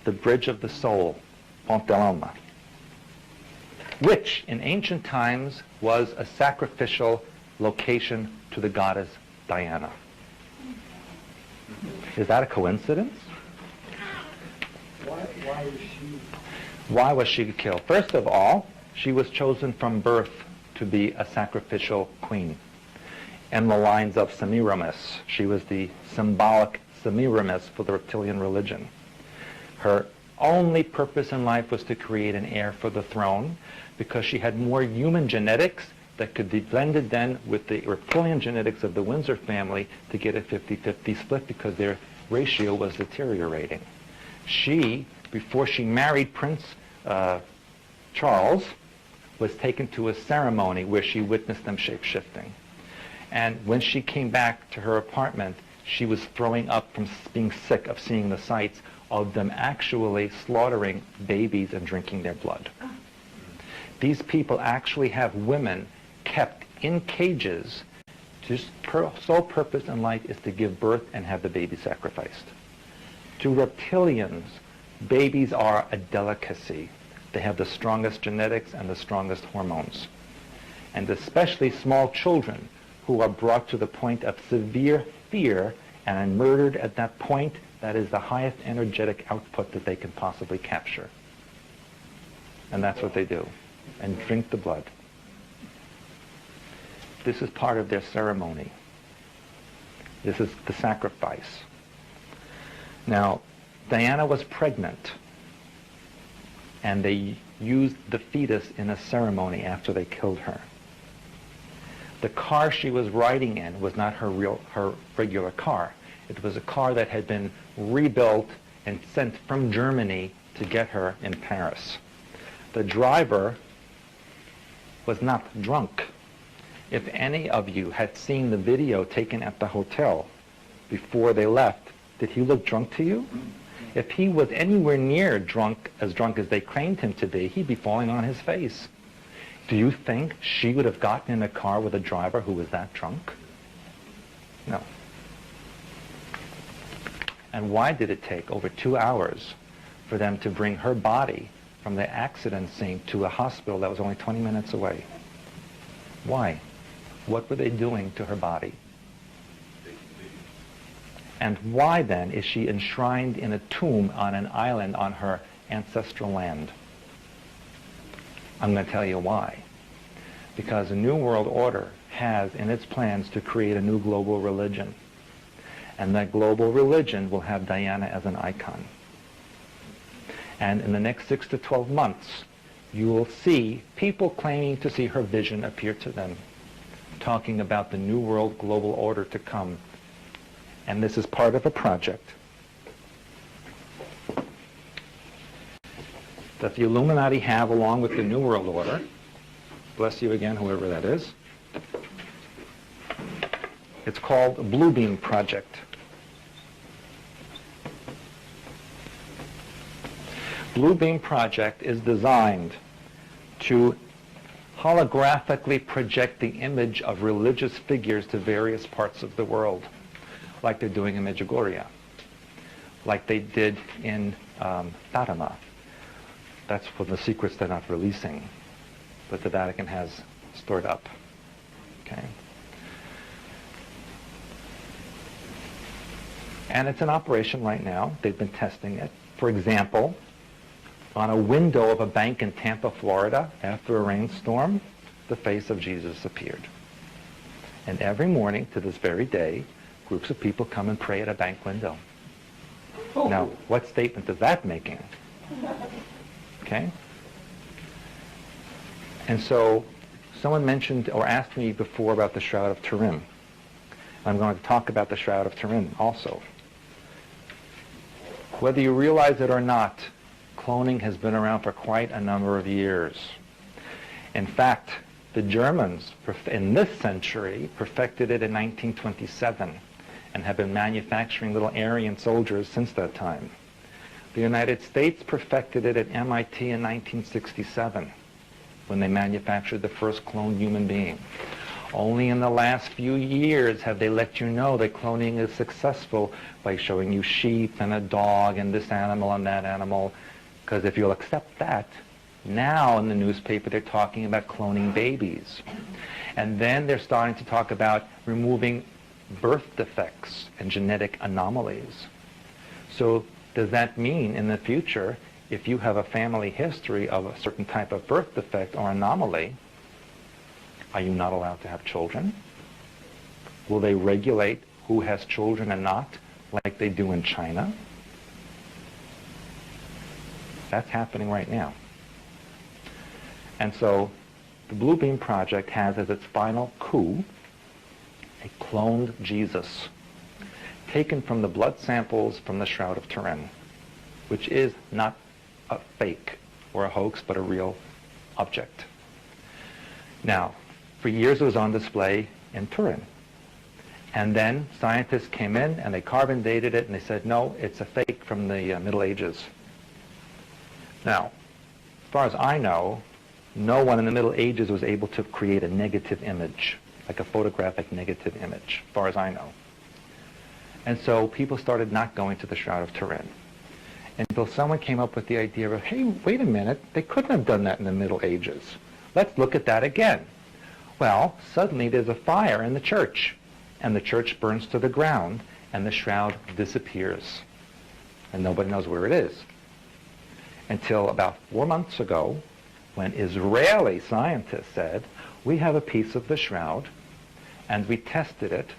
the Bridge of the Soul, Pont de l'Alma, which in ancient times was a sacrificial location to the goddess Diana. Is that a coincidence? Why was she killed? First of all, she was chosen from birth to be a sacrificial queen. In the lines of Semiramis, she was the symbolic Semiramis for the reptilian religion. Her only purpose in life was to create an heir for the throne because she had more human genetics that could be blended then with the reptilian genetics of the Windsor family to get a 50-50 split because their ratio was deteriorating. She, before she married Prince Charles, was taken to a ceremony where she witnessed them shape-shifting. And when she came back to her apartment, she was throwing up from being sick of seeing the sights of them actually slaughtering babies and drinking their blood. These people actually have women kept in cages whose sole purpose in life is to give birth and have the baby sacrificed. To reptilians, babies are a delicacy. They have the strongest genetics and the strongest hormones. And especially small children who are brought to the point of severe fear and are murdered at that point, that is the highest energetic output that they can possibly capture. And that's what they do. And drink the blood. This is part of their ceremony. This is the sacrifice. Now, Diana was pregnant, and they used the fetus in a ceremony after they killed her. The car she was riding in was not her regular car. It was a car that had been rebuilt and sent from Germany to get her in Paris. The driver was not drunk. If any of you had seen the video taken at the hotel before they left, did he look drunk to you? If he was anywhere near drunk as they claimed him to be, he'd be falling on his face. Do you think she would have gotten in a car with a driver who was that drunk? No. And why did it take over 2 hours for them to bring her body from the accident scene to a hospital that was only 20 minutes away? Why? What were they doing to her body? And why then is she enshrined in a tomb on an island on her ancestral land? I'm going to tell you why. Because the New World Order has in its plans to create a new global religion. And that global religion will have Diana as an icon. And in the next 6 to 12 months, you will see people claiming to see her vision appear to them, talking about the New World global order to come. And this is part of a project that the Illuminati have along with the New World Order. Bless you again, whoever that is. It's called the Blue Beam Project. Blue Beam Project is designed to holographically project the image of religious figures to various parts of the world, like they're doing in Medjugorje, like they did in Fatima. That's for the secrets they're not releasing, but the Vatican has stored up. Okay. And it's in operation right now. They've been testing it. For example, on a window of a bank in Tampa, Florida, after a rainstorm, the face of Jesus appeared. And every morning to this very day, groups of people come and pray at a bank window. Oh. Now, what statement is that making? Okay? And so, someone mentioned or asked me before about the Shroud of Turin. I'm going to talk about the Shroud of Turin also. Whether you realize it or not, cloning has been around for quite a number of years. In fact, The Germans, in this century, perfected it in 1927 and have been manufacturing little Aryan soldiers since that time. The United States perfected it at MIT in 1967 when they manufactured the first cloned human being. Only in the last few years have they let you know that cloning is successful by showing you sheep and a dog and this animal and that animal. Because if you'll accept that, now in the newspaper they're talking about cloning babies. And then they're starting to talk about removing birth defects and genetic anomalies. So does that mean in the future, if you have a family history of a certain type of birth defect or anomaly, are you not allowed to have children? Will they regulate who has children and not, like they do in China? That's happening right now. And so the Blue Beam Project has as its final coup a cloned Jesus, taken from the blood samples from the Shroud of Turin, which is not a fake or a hoax, but a real object. Now, for years it was on display in Turin. And then scientists came in and they carbon dated it and they said, no, it's a fake from the Middle Ages. Now, as far as I know, no one in the Middle Ages was able to create a negative image, like a photographic negative image, as far as I know. And so people started not going to the Shroud of Turin until someone came up with the idea of, hey, wait a minute, they couldn't have done that in the Middle Ages. Let's look at that again. Well, suddenly there's a fire in the church, and the church burns to the ground, and the shroud disappears. And nobody knows where it is. Until about 4 months ago, when Israeli scientists said, we have a piece of the shroud, and we tested it,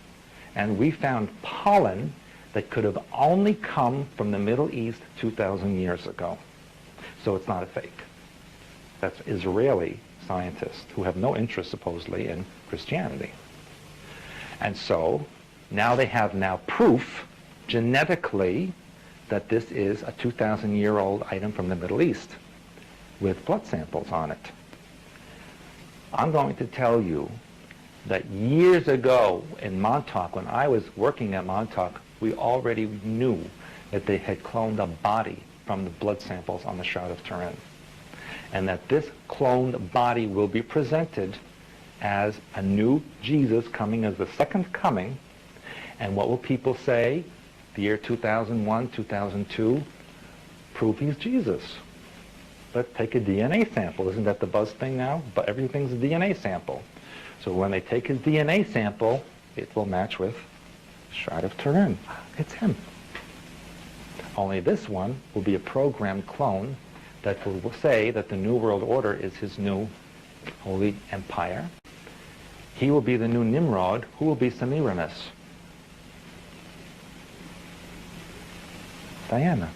and we found pollen that could have only come from the Middle East 2,000 years ago. So it's not a fake. That's Israeli scientists who have no interest, supposedly, in Christianity. And so now they have proof, genetically, that this is a 2,000-year-old item from the Middle East with blood samples on it. I'm going to tell you that years ago in Montauk, when I was working at Montauk, we already knew that they had cloned a body from the blood samples on the Shroud of Turin, and that this cloned body will be presented as a new Jesus coming as the second coming. And what will people say? The year 2001, 2002, prove he's Jesus. Let's take a DNA sample. Isn't that the buzz thing now? But everything's a DNA sample. So when they take his DNA sample, it will match with Shroud of Turin. It's him. Only this one will be a programmed clone that will say that the New World Order is his new holy empire. He will be the new Nimrod, who will be Semiramis. Diana.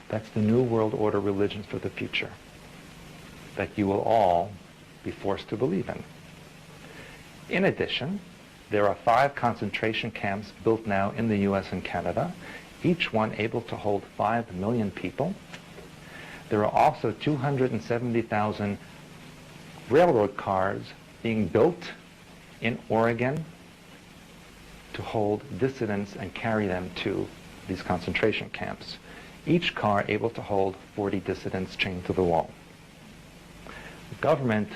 That's the New World Order religions for the future that you will all be forced to believe in. In addition, there are 5 concentration camps built now in the US and Canada, each one able to hold 5 million people. There are also 270,000 railroad cars being built in Oregon to hold dissidents and carry them to these concentration camps. Each car able to hold 40 dissidents chained to the wall. The government,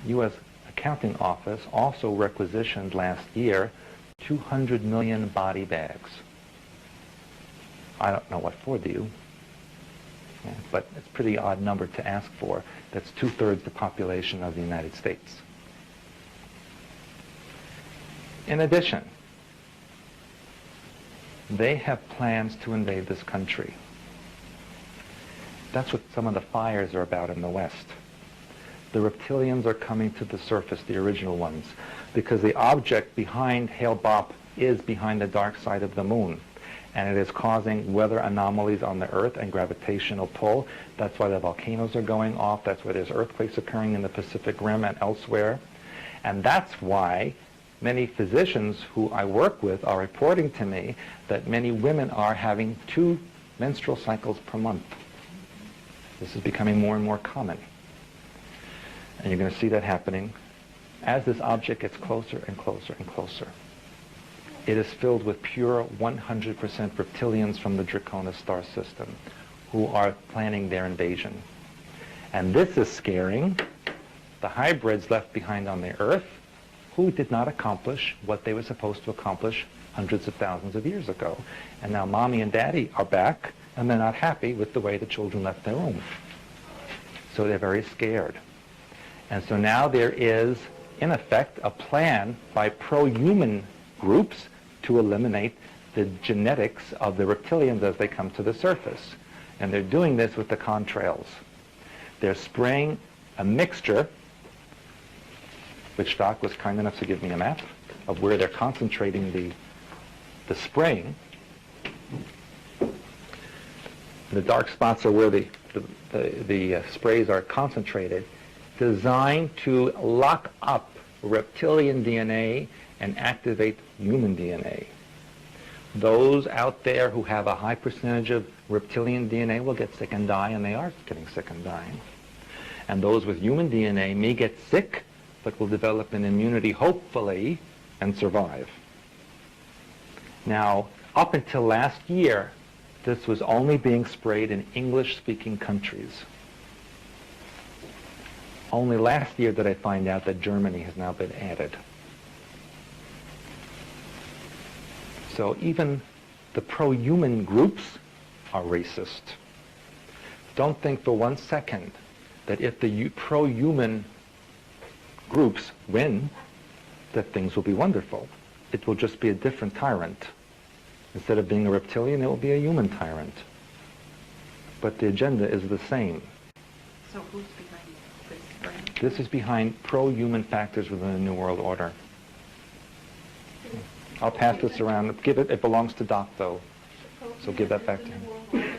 U.S. Accounting Office, also requisitioned last year 200 million body bags. I don't know what for, do you? Yeah, but it's a pretty odd number to ask for. That's 2/3 the population of the United States. In addition, they have plans to invade this country. That's what some of the fires are about in the West. The reptilians are coming to the surface, the original ones, because the object behind Hale-Bopp is behind the dark side of the moon, and it is causing weather anomalies on the Earth and gravitational pull. That's why the volcanoes are going off. That's why there's earthquakes occurring in the Pacific Rim and elsewhere. And that's why many physicians who I work with are reporting to me that many women are having 2 menstrual cycles per month. This is becoming more and more common. And you're going to see that happening as this object gets closer and closer and closer. It is filled with pure 100% reptilians from the Draconis star system who are planning their invasion. And this is scaring the hybrids left behind on the Earth who did not accomplish what they were supposed to accomplish hundreds of thousands of years ago. And now mommy and daddy are back, and they're not happy with the way the children left their home. So they're very scared. And so now there is, in effect, a plan by pro-human groups to eliminate the genetics of the reptilians as they come to the surface. And they're doing this with the contrails. They're spraying a mixture, which Doc was kind enough to give me a map of where they're concentrating the spraying. The dark spots are where the sprays are concentrated, designed to lock up reptilian DNA and activate human DNA. Those out there who have a high percentage of reptilian DNA will get sick and die, and they are getting sick and dying. And those with human DNA may get sick, but will develop an immunity, hopefully, and survive. Now, up until last year, this was only being sprayed in English-speaking countries. Only last year did I find out that Germany has now been added. So even the pro-human groups are racist. Don't think for 1 second that if the pro-human groups win, that things will be wonderful. It will just be a different tyrant. Instead of being a reptilian, it will be a human tyrant. But the agenda is the same. So who's behind this brand? This is behind pro-human factors within the New World Order. I'll pass this around. Give it. It belongs to Doc, though. So give that back to him.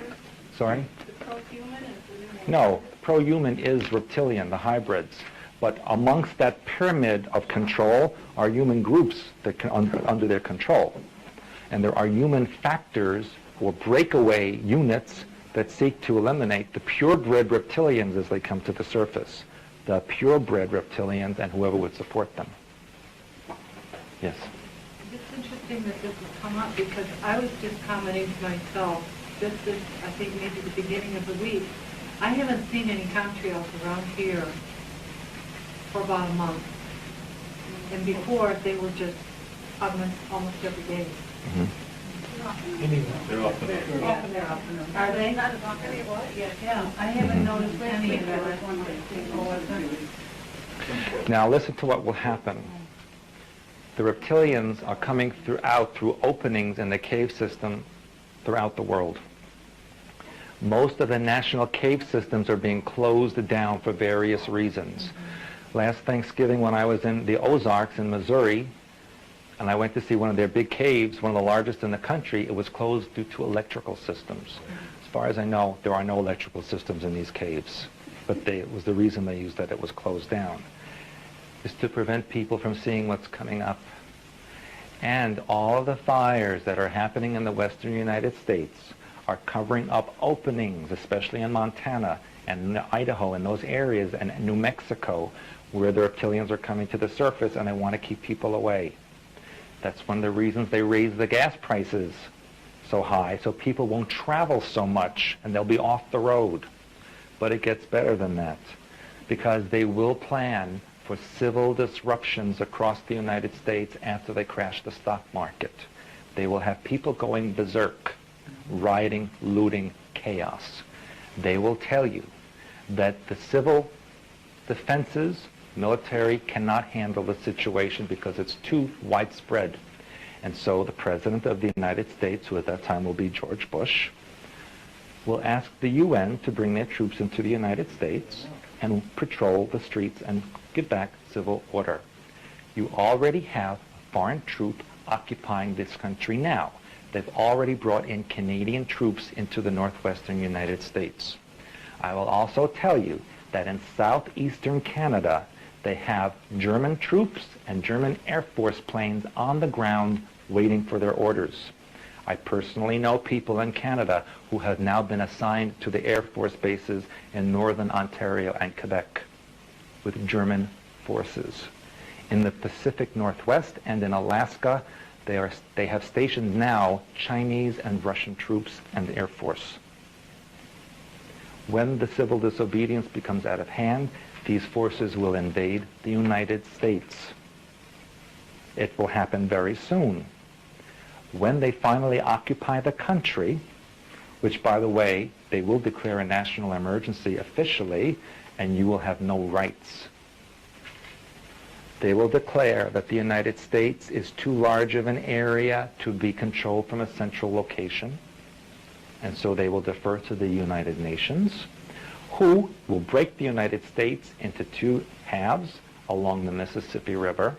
Sorry? The pro-human is the new one? No, pro-human is reptilian, the hybrids. But amongst that pyramid of control are human groups that under their control. And there are human factors or breakaway units that seek to eliminate the purebred reptilians as they come to the surface. The purebred reptilians and whoever would support them. Yes? It's interesting that this has come up because I was just commenting to myself, this is, I think, maybe the beginning of the week. I haven't seen any contrails around here for about a month. And before, they were just almost every day. Mm-hmm. They're off and on. They're up and up. Are they? Yeah, I haven't noticed any of that. Now listen to what will happen. The reptilians are coming through openings in the cave system throughout the world. Most of the national cave systems are being closed down for various reasons. Last Thanksgiving when I was in the Ozarks in Missouri, and I went to see one of their big caves, one of the largest in the country, it was closed due to electrical systems. As far as I know, there are no electrical systems in these caves, but it was the reason they used that it was closed down. Is to prevent people from seeing what's coming up. And all of the fires that are happening in the western United States are covering up openings, especially in Montana and Idaho and those areas, and New Mexico, where the reptilians are coming to the surface and they want to keep people away. That's one of the reasons they raise the gas prices so high, so people won't travel so much and they'll be off the road. But it gets better than that, because they will plan for civil disruptions across the United States after they crash the stock market. They will have people going berserk, rioting, looting, chaos. They will tell you that the civil defenses, military, cannot handle the situation because it's too widespread. And so the President of the United States, who at that time will be George Bush, will ask the UN to bring their troops into the United States and patrol the streets and give back civil order. You already have a foreign troop occupying this country now. They've already brought in Canadian troops into the northwestern United States. I will also tell you that in southeastern Canada, they have German troops and German Air Force planes on the ground waiting for their orders. I personally know people in Canada who have now been assigned to the Air Force bases in northern Ontario and Quebec. with German forces. In the Pacific Northwest and in Alaska, they have stationed now Chinese and Russian troops and Air Force. When the civil disobedience becomes out of hand, these forces will invade the United States. It will happen very soon. When they finally occupy the country, which, by the way, they will declare a national emergency officially, and you will have no rights. They will declare that the United States is too large of an area to be controlled from a central location, and so they will defer to the United Nations, who will break the United States into two halves along the Mississippi River.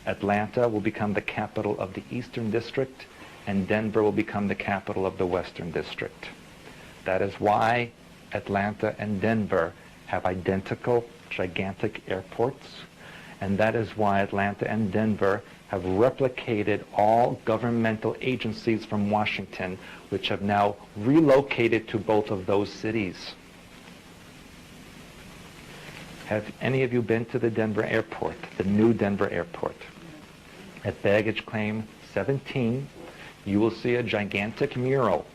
Atlanta will become the capital of the Eastern District, and Denver will become the capital of the Western District. That is why Atlanta and Denver have identical, gigantic airports, and that is why Atlanta and Denver have replicated all governmental agencies from Washington, which have now relocated to both of those cities. Have any of you been to the Denver airport, the new Denver airport? At baggage claim 17, you will see a gigantic mural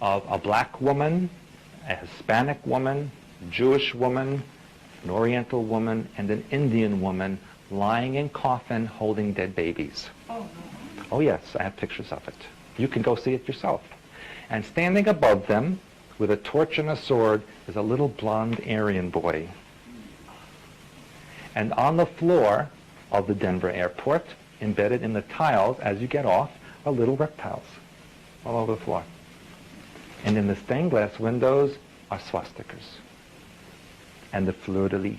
of a black woman, a Hispanic woman, a Jewish woman, an Oriental woman, and an Indian woman lying in coffin holding dead babies. Oh, no. Oh yes, I have pictures of it. You can go see it yourself. And standing above them with a torch and a sword is a little blonde Aryan boy. And on the floor of the Denver airport, embedded in the tiles as you get off, are little reptiles all over the floor. And in the stained glass windows are swastikas and the fleur-de-lis.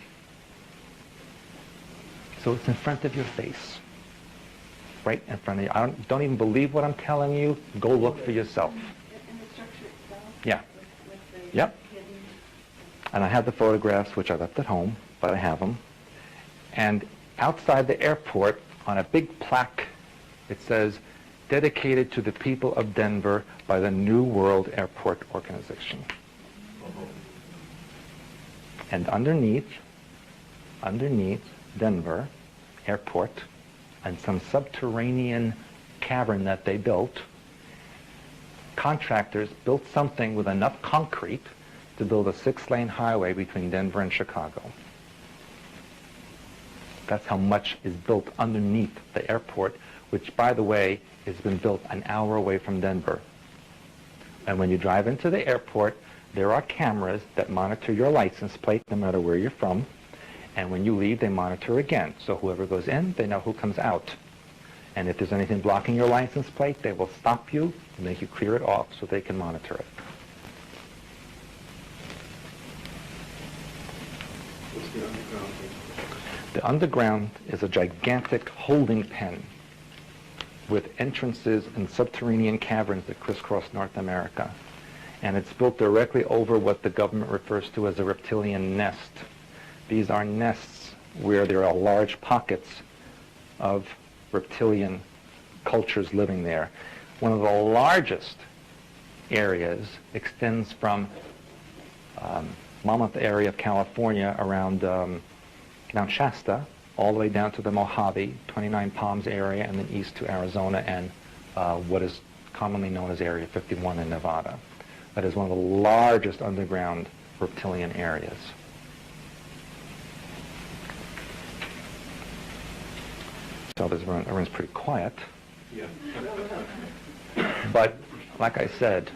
So it's in front of your face, right in front of you. I don't even believe what I'm telling you. Go look for yourself. In the structure itself? Yeah. With the Yep. hidden... And I have the photographs, which I left at home, but I have them. And outside the airport, on a big plaque, it says, dedicated to the people of Denver by the New World Airport Organization. And underneath Denver Airport, and some subterranean cavern that they built, contractors built something with enough concrete to build a 6-lane highway between Denver and Chicago. That's how much is built underneath the airport, which, by the way, has been built an hour away from Denver. And when you drive into the airport, there are cameras that monitor your license plate no matter where you're from. And when you leave, they monitor again. So whoever goes in, they know who comes out. And if there's anything blocking your license plate, they will stop you and make you clear it off so they can monitor it. What's the underground thing? The underground is a gigantic holding pen with entrances and subterranean caverns that crisscross North America. And it's built directly over what the government refers to as a reptilian nest. These are nests where there are large pockets of reptilian cultures living there. One of the largest areas extends from Monmouth area of California around Mount Shasta, all the way down to the Mojave, 29 Palms area, and then east to Arizona and what is commonly known as Area 51 in Nevada. That is one of the largest underground reptilian areas. So this room's pretty quiet. Yeah. But like I said,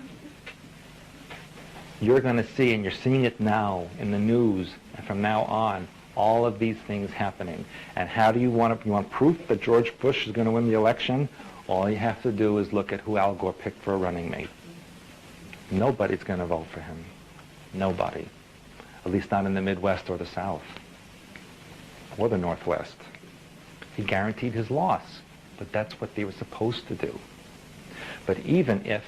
you're going to see, and you're seeing it now in the news, and from now on, all of these things happening. And how do you want proof that George Bush is going to win the election? All you have to do is look at who Al Gore picked for a running mate. Nobody's going to vote for him. Nobody. At least not in the Midwest or the South or the Northwest. He guaranteed his loss, but that's what they were supposed to do. But even if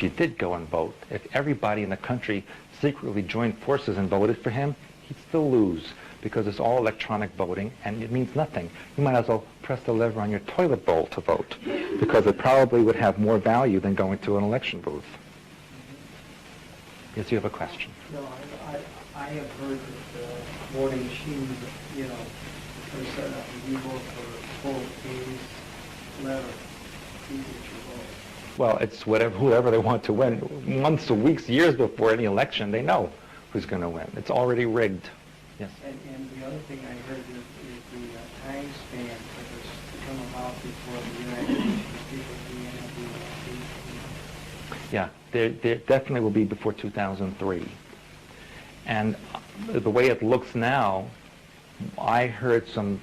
you did go and vote, if everybody in the country secretly joined forces and voted for him, he'd still lose because it's all electronic voting and it means nothing. You might as well press the lever on your toilet bowl to vote because it probably would have more value than going to an election booth. Yes, you have a question. No, I have heard that boarding machines, you know, are set up and you vote for both days letter. You get your vote. Well, it's whoever they want to win. Months or weeks, years before any election, they know who's going to win. It's already rigged. Yes. And the other thing I heard is the time span for this to come about before the United Nations people being Yeah, there definitely will be before 2003. And the way it looks now, I heard some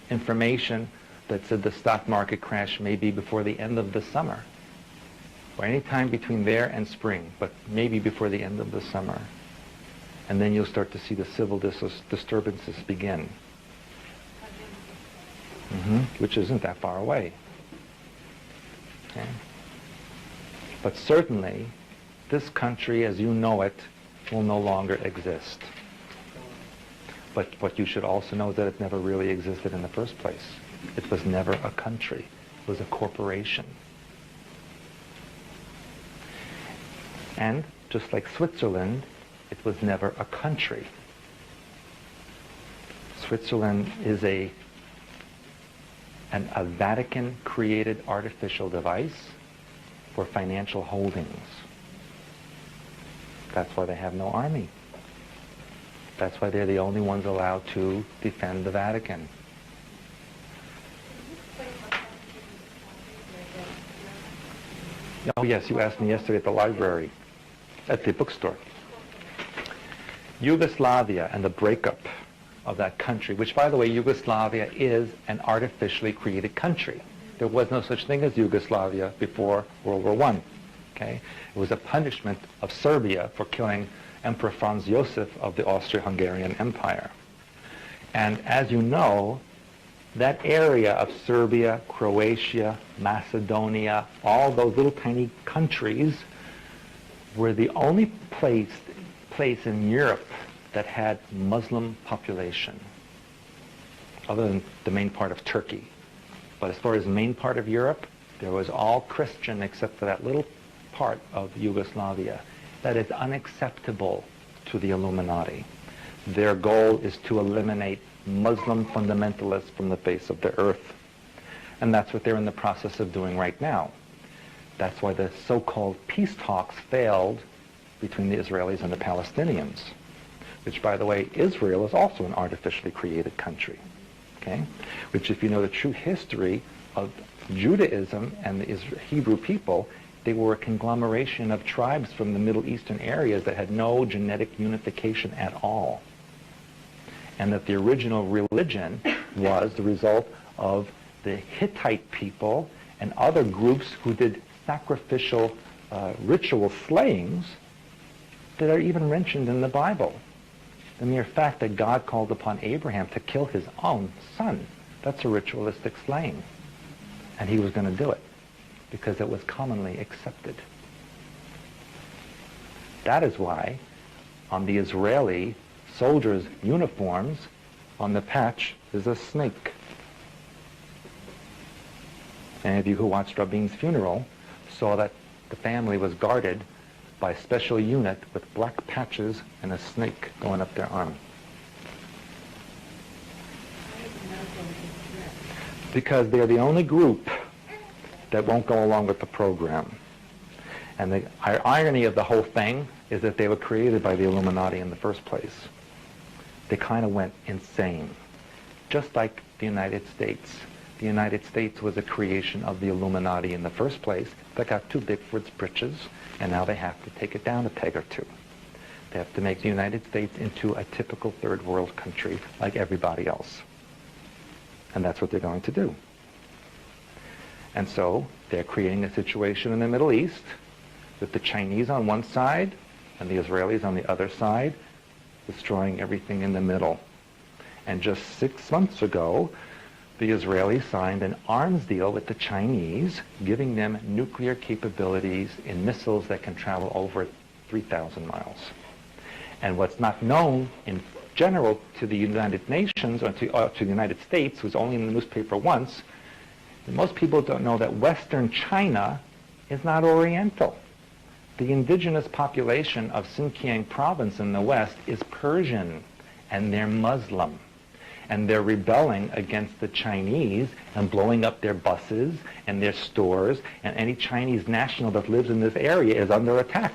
information that said the stock market crash may be before the end of the summer, or any time between there and spring, but maybe before the end of the summer. And then you'll start to see the civil disturbances begin, which isn't that far away. Okay. But certainly, this country, as you know it, will no longer exist. But what you should also know is that it never really existed in the first place. It was never a country. It was a corporation. And just like Switzerland, it was never a country. Switzerland is a Vatican-created artificial device for financial holdings. That's why they have no army. That's why they're the only ones allowed to defend the Vatican. Oh yes, you asked me yesterday at the library, at the bookstore. Yugoslavia and the breakup of that country, which by the way, Yugoslavia is an artificially created country. There was no such thing as Yugoslavia before World War I. Okay? It was a punishment of Serbia for killing Emperor Franz Josef of the Austro-Hungarian Empire. And as you know, that area of Serbia, Croatia, Macedonia, all those little tiny countries were the only place in Europe that had Muslim population, other than the main part of Turkey. But as far as the main part of Europe, there was all Christian except for that little part of Yugoslavia. That is unacceptable to the Illuminati. Their goal is to eliminate Muslim fundamentalists from the face of the earth. And that's what they're in the process of doing right now. That's why the so-called peace talks failed between the Israelis and the Palestinians, which, by the way, Israel is also an artificially created country, okay? Which, if you know the true history of Judaism and the Hebrew people, they were a conglomeration of tribes from the Middle Eastern areas that had no genetic unification at all. And that the original religion was the result of the Hittite people and other groups who did sacrificial ritual slayings that are even mentioned in the Bible. The mere fact that God called upon Abraham to kill his own son, that's a ritualistic slaying. And he was going to do it because it was commonly accepted. That is why on the Israeli soldiers' uniforms, on the patch is a snake. Any of you who watched Rabin's funeral saw that the family was guarded by a special unit with black patches and a snake going up their arm. Because they're the only group that won't go along with the program. And the irony of the whole thing is that they were created by the Illuminati in the first place. They kind of went insane. Just like the United States. The United States was a creation of the Illuminati in the first place that got too big for its britches, and now they have to take it down a peg or two. They have to make the United States into a typical third world country like everybody else. And that's what they're going to do. And so they're creating a situation in the Middle East with the Chinese on one side and the Israelis on the other side, destroying everything in the middle. And just 6 months ago, the Israelis signed an arms deal with the Chinese, giving them nuclear capabilities in missiles that can travel over 3,000 miles. And what's not known in general to the United Nations or to the United States, who's only in the newspaper once, most people don't know that Western China is not Oriental. The indigenous population of Xinjiang province in the west is Persian, and they're Muslim. And they're rebelling against the Chinese and blowing up their buses and their stores, and any Chinese national that lives in this area is under attack.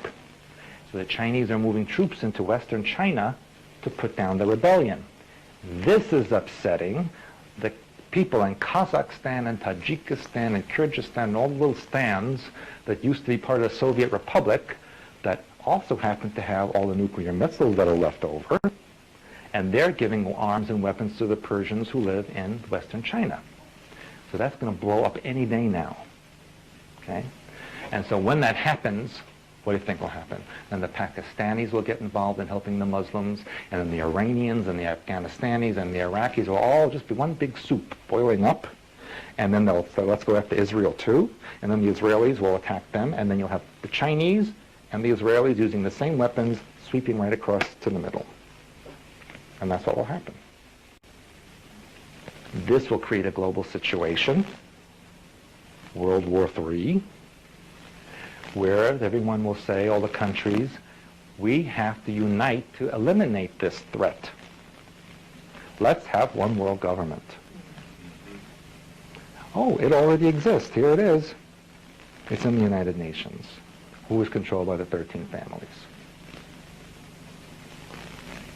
So the Chinese are moving troops into western China to put down the rebellion. This is upsetting the people in Kazakhstan and Tajikistan and Kyrgyzstan and all the little stands that used to be part of the Soviet Republic that also happen to have all the nuclear missiles that are left over. And they're giving arms and weapons to the Persians who live in western China. So that's going to blow up any day now. Okay? And so when that happens, what do you think will happen? Then the Pakistanis will get involved in helping the Muslims, and then the Iranians and the Afghanistanis and the Iraqis will all just be one big soup boiling up. And then they'll say, let's go after Israel too. And then the Israelis will attack them. And then you'll have the Chinese and the Israelis using the same weapons sweeping right across to the middle. And that's what will happen. This will create a global situation, World War III, where everyone will say, all the countries, we have to unite to eliminate this threat. Let's have one world government. Oh, it already exists. Here it is. It's in the United Nations, who is controlled by the 13 families.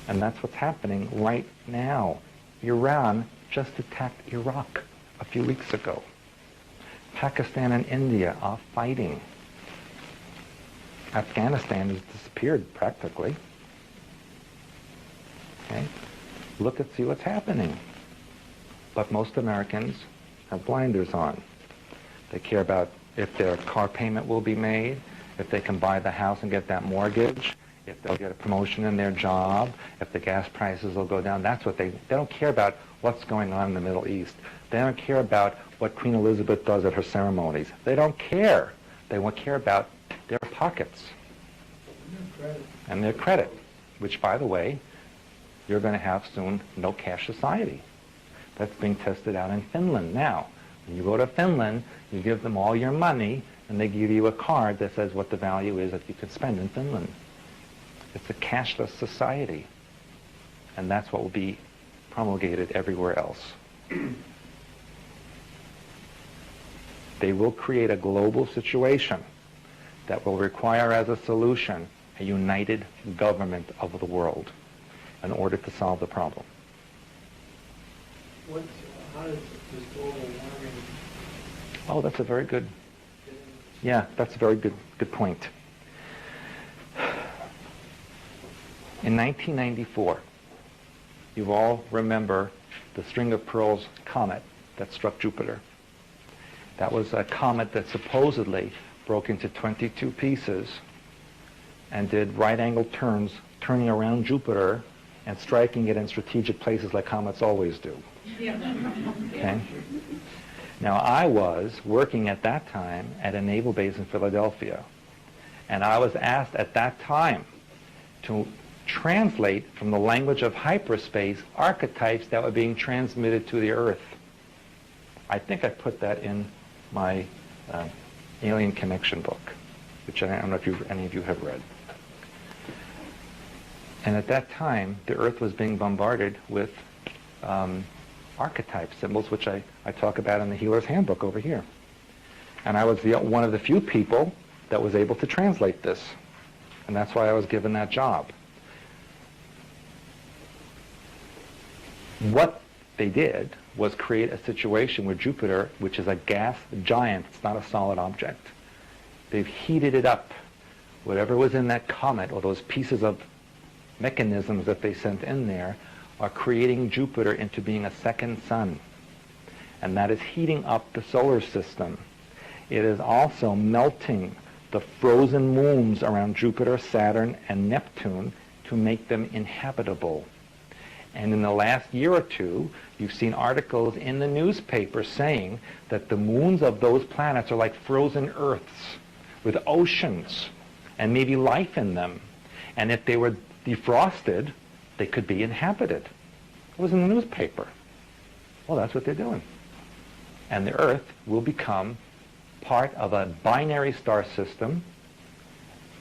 And that's what's happening right now. Iran just attacked Iraq a few weeks ago. Pakistan and India are fighting. Afghanistan has disappeared practically. Okay? Look and see what's happening. But most Americans have blinders on. They care about if their car payment will be made, if they can buy the house and get that mortgage, if they'll get a promotion in their job, if the gas prices will go down. That's what they don't care about what's going on in the Middle East. They don't care about what Queen Elizabeth does at her ceremonies. They don't care. They won't care about their pockets and their credit, which, by the way, you're going to have soon no cash society. That's being tested out in Finland now. When you go to Finland, you give them all your money, and they give you a card that says what the value is that you could spend in Finland. It's a cashless society, and that's what will be promulgated everywhere else. They will create a global situation that will require as a solution a united government of the world in order to solve the problem. How does this global warming... Oh, that's a very good... Yeah, that's a very good point. In 1994, you all remember the String of Pearls comet that struck Jupiter. That was a comet that supposedly broke into 22 pieces and did right-angled turns, turning around Jupiter and striking it in strategic places like comets always do. Okay? Now, I was working at that time at a naval base in Philadelphia, and I was asked at that time to translate from the language of hyperspace archetypes that were being transmitted to the Earth. I think I put that in my Alien Connection book, which I don't know if any of you have read. And at that time, the Earth was being bombarded with archetype symbols, which I talk about in the Healer's Handbook over here. And I was one of the few people that was able to translate this. And that's why I was given that job. What they did was create a situation where Jupiter, which is a gas giant, it's not a solid object, they've heated it up. Whatever was in that comet, or those pieces of mechanisms that they sent in there, are creating Jupiter into being a second sun. And that is heating up the solar system. It is also melting the frozen moons around Jupiter, Saturn, and Neptune to make them inhabitable. And in the last year or two, you've seen articles in the newspaper saying that the moons of those planets are like frozen Earths with oceans and maybe life in them. And if they were defrosted, they could be inhabited. It was in the newspaper. Well, that's what they're doing. And the Earth will become part of a binary star system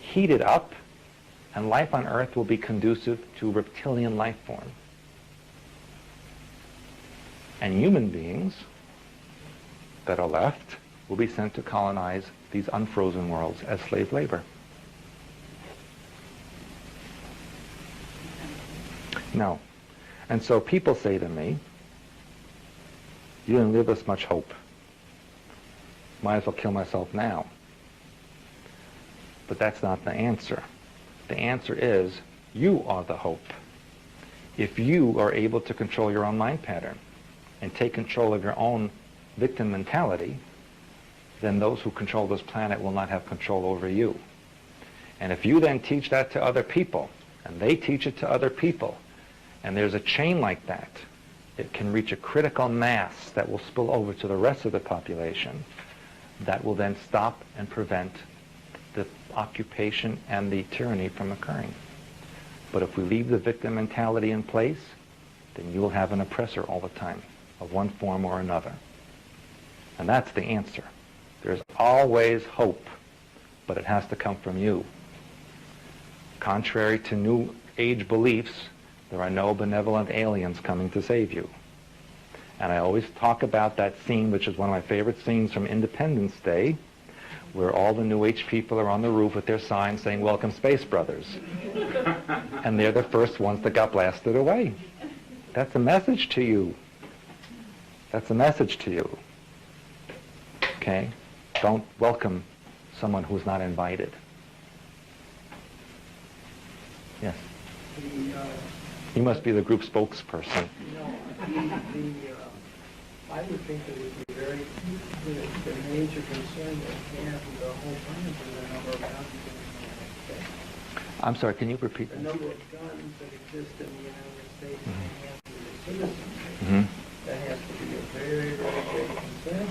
heat it up, and life on Earth will be conducive to reptilian life form. And human beings that are left will be sent to colonize these unfrozen worlds as slave labor. No. And so people say to me, you didn't leave us much hope. Might as well kill myself now. But that's not the answer. The answer is, you are the hope. If you are able to control your own mind pattern and take control of your own victim mentality, then those who control this planet will not have control over you. And if you then teach that to other people, and they teach it to other people, and there's a chain like that, it can reach a critical mass that will spill over to the rest of the population, that will then stop and prevent the occupation and the tyranny from occurring. But if we leave the victim mentality in place, then you will have an oppressor all the time, of one form or another. And that's the answer. There's always hope, but it has to come from you. Contrary to New Age beliefs, there are no benevolent aliens coming to save you. And I always talk about that scene, which is one of my favorite scenes from Independence Day, where all the New Age people are on the roof with their signs saying, "Welcome, Space Brothers." And they're the first ones that got blasted away. That's a message to you. That's a message to you. Okay? Don't welcome someone who's not invited. Yes? You must be the group spokesperson. I would think that it would be the major concern that we have with the whole planet is the number of guns in the United States. I'm sorry, can you repeat The that? number of guns that exist in the United States and the citizens, Mm-hmm. that has to be a very, very big concern for them.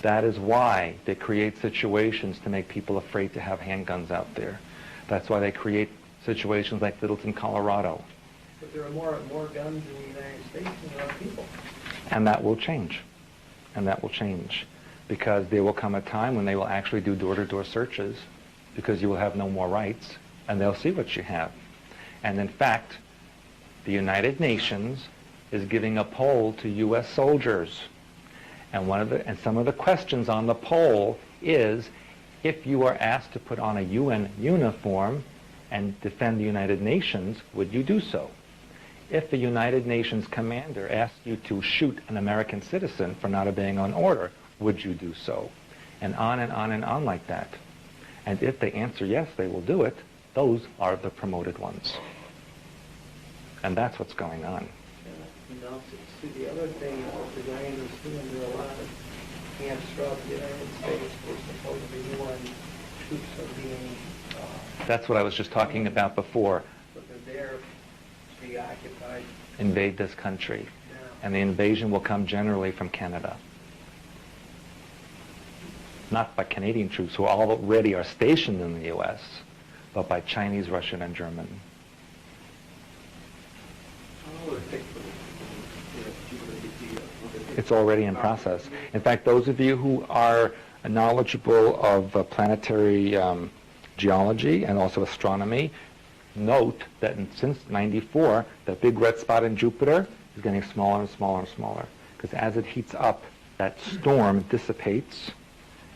That is why they create situations to make people afraid to have handguns out there. That's why they create situations like Littleton, Colorado. But there are more guns in the United States than there are people. And that will change. And that will change. Because there will come a time when they will actually do door-to-door searches, because you will have no more rights, and they'll see what you have. And in fact, the United Nations is giving a poll to U.S. soldiers. And some of the questions on the poll is, if you are asked to put on a UN uniform and defend the United Nations, would you do so? If the United Nations commander asked you to shoot an American citizen for not obeying an order, would you do so? And on and on and on like that. And if they answer yes, they will do it, those are the promoted ones. And that's what's going on. See, the other thing is, I understand there are a lot of camps throughout the United States where supposedly UN troops are being... That's what I was just talking about before. But they're there to be occupied. Invade this country. Yeah. And the invasion will come generally from Canada. Not by Canadian troops who already are stationed in the U.S., but by Chinese, Russian, and German. It's already in process. In fact, those of you who are knowledgeable of planetary geology and also astronomy, note that since '94, the big red spot in Jupiter is getting smaller and smaller and smaller. Because as it heats up, that storm dissipates,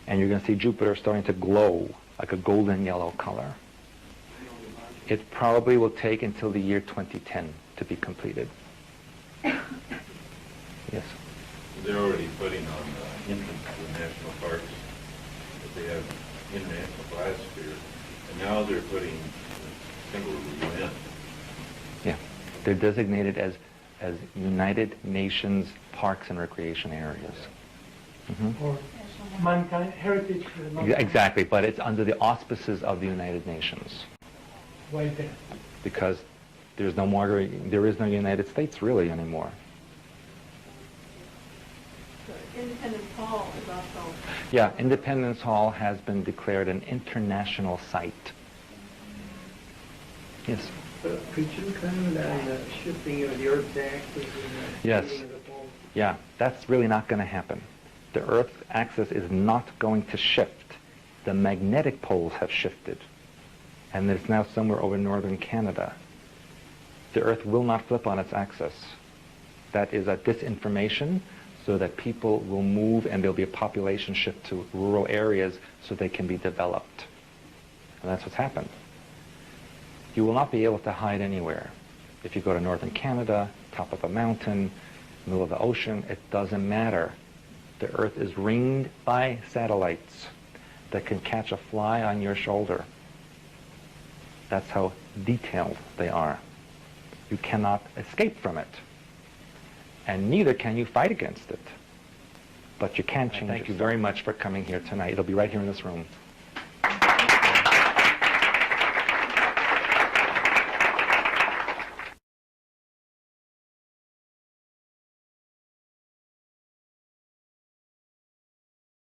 and you're going to see Jupiter starting to glow like a golden yellow color. It probably will take until the year 2010 to be completed. Yes? They're already putting on entrance to the national parks that they have international biosphere, and now they're putting symbols of the UN. Yeah. They're designated as United Nations parks and recreation areas. Mm-hmm. Or mankind, heritage for the mankind. Exactly, but it's under the auspices of the United Nations. Why that? Because there is no United States really anymore. Independence Hall is also... Yeah, Independence Hall has been declared an international site. Yes? Could you comment on the shifting of the Earth's axis and the Yes. shifting of the pole? Yeah, that's really not going to happen. The Earth's axis is not going to shift. The magnetic poles have shifted. and it's now somewhere over northern Canada. The Earth will not flip on its axis. That is a disinformation, so that people will move and there'll be a population shift to rural areas so they can be developed. And that's what's happened. You will not be able to hide anywhere. If you go to northern Canada, top of a mountain, middle of the ocean, it doesn't matter. The Earth is ringed by satellites that can catch a fly on your shoulder. That's how detailed they are. You cannot escape from it. And neither can you fight against it. But you can change it. Thank you very much for coming here tonight. It'll be right here in this room.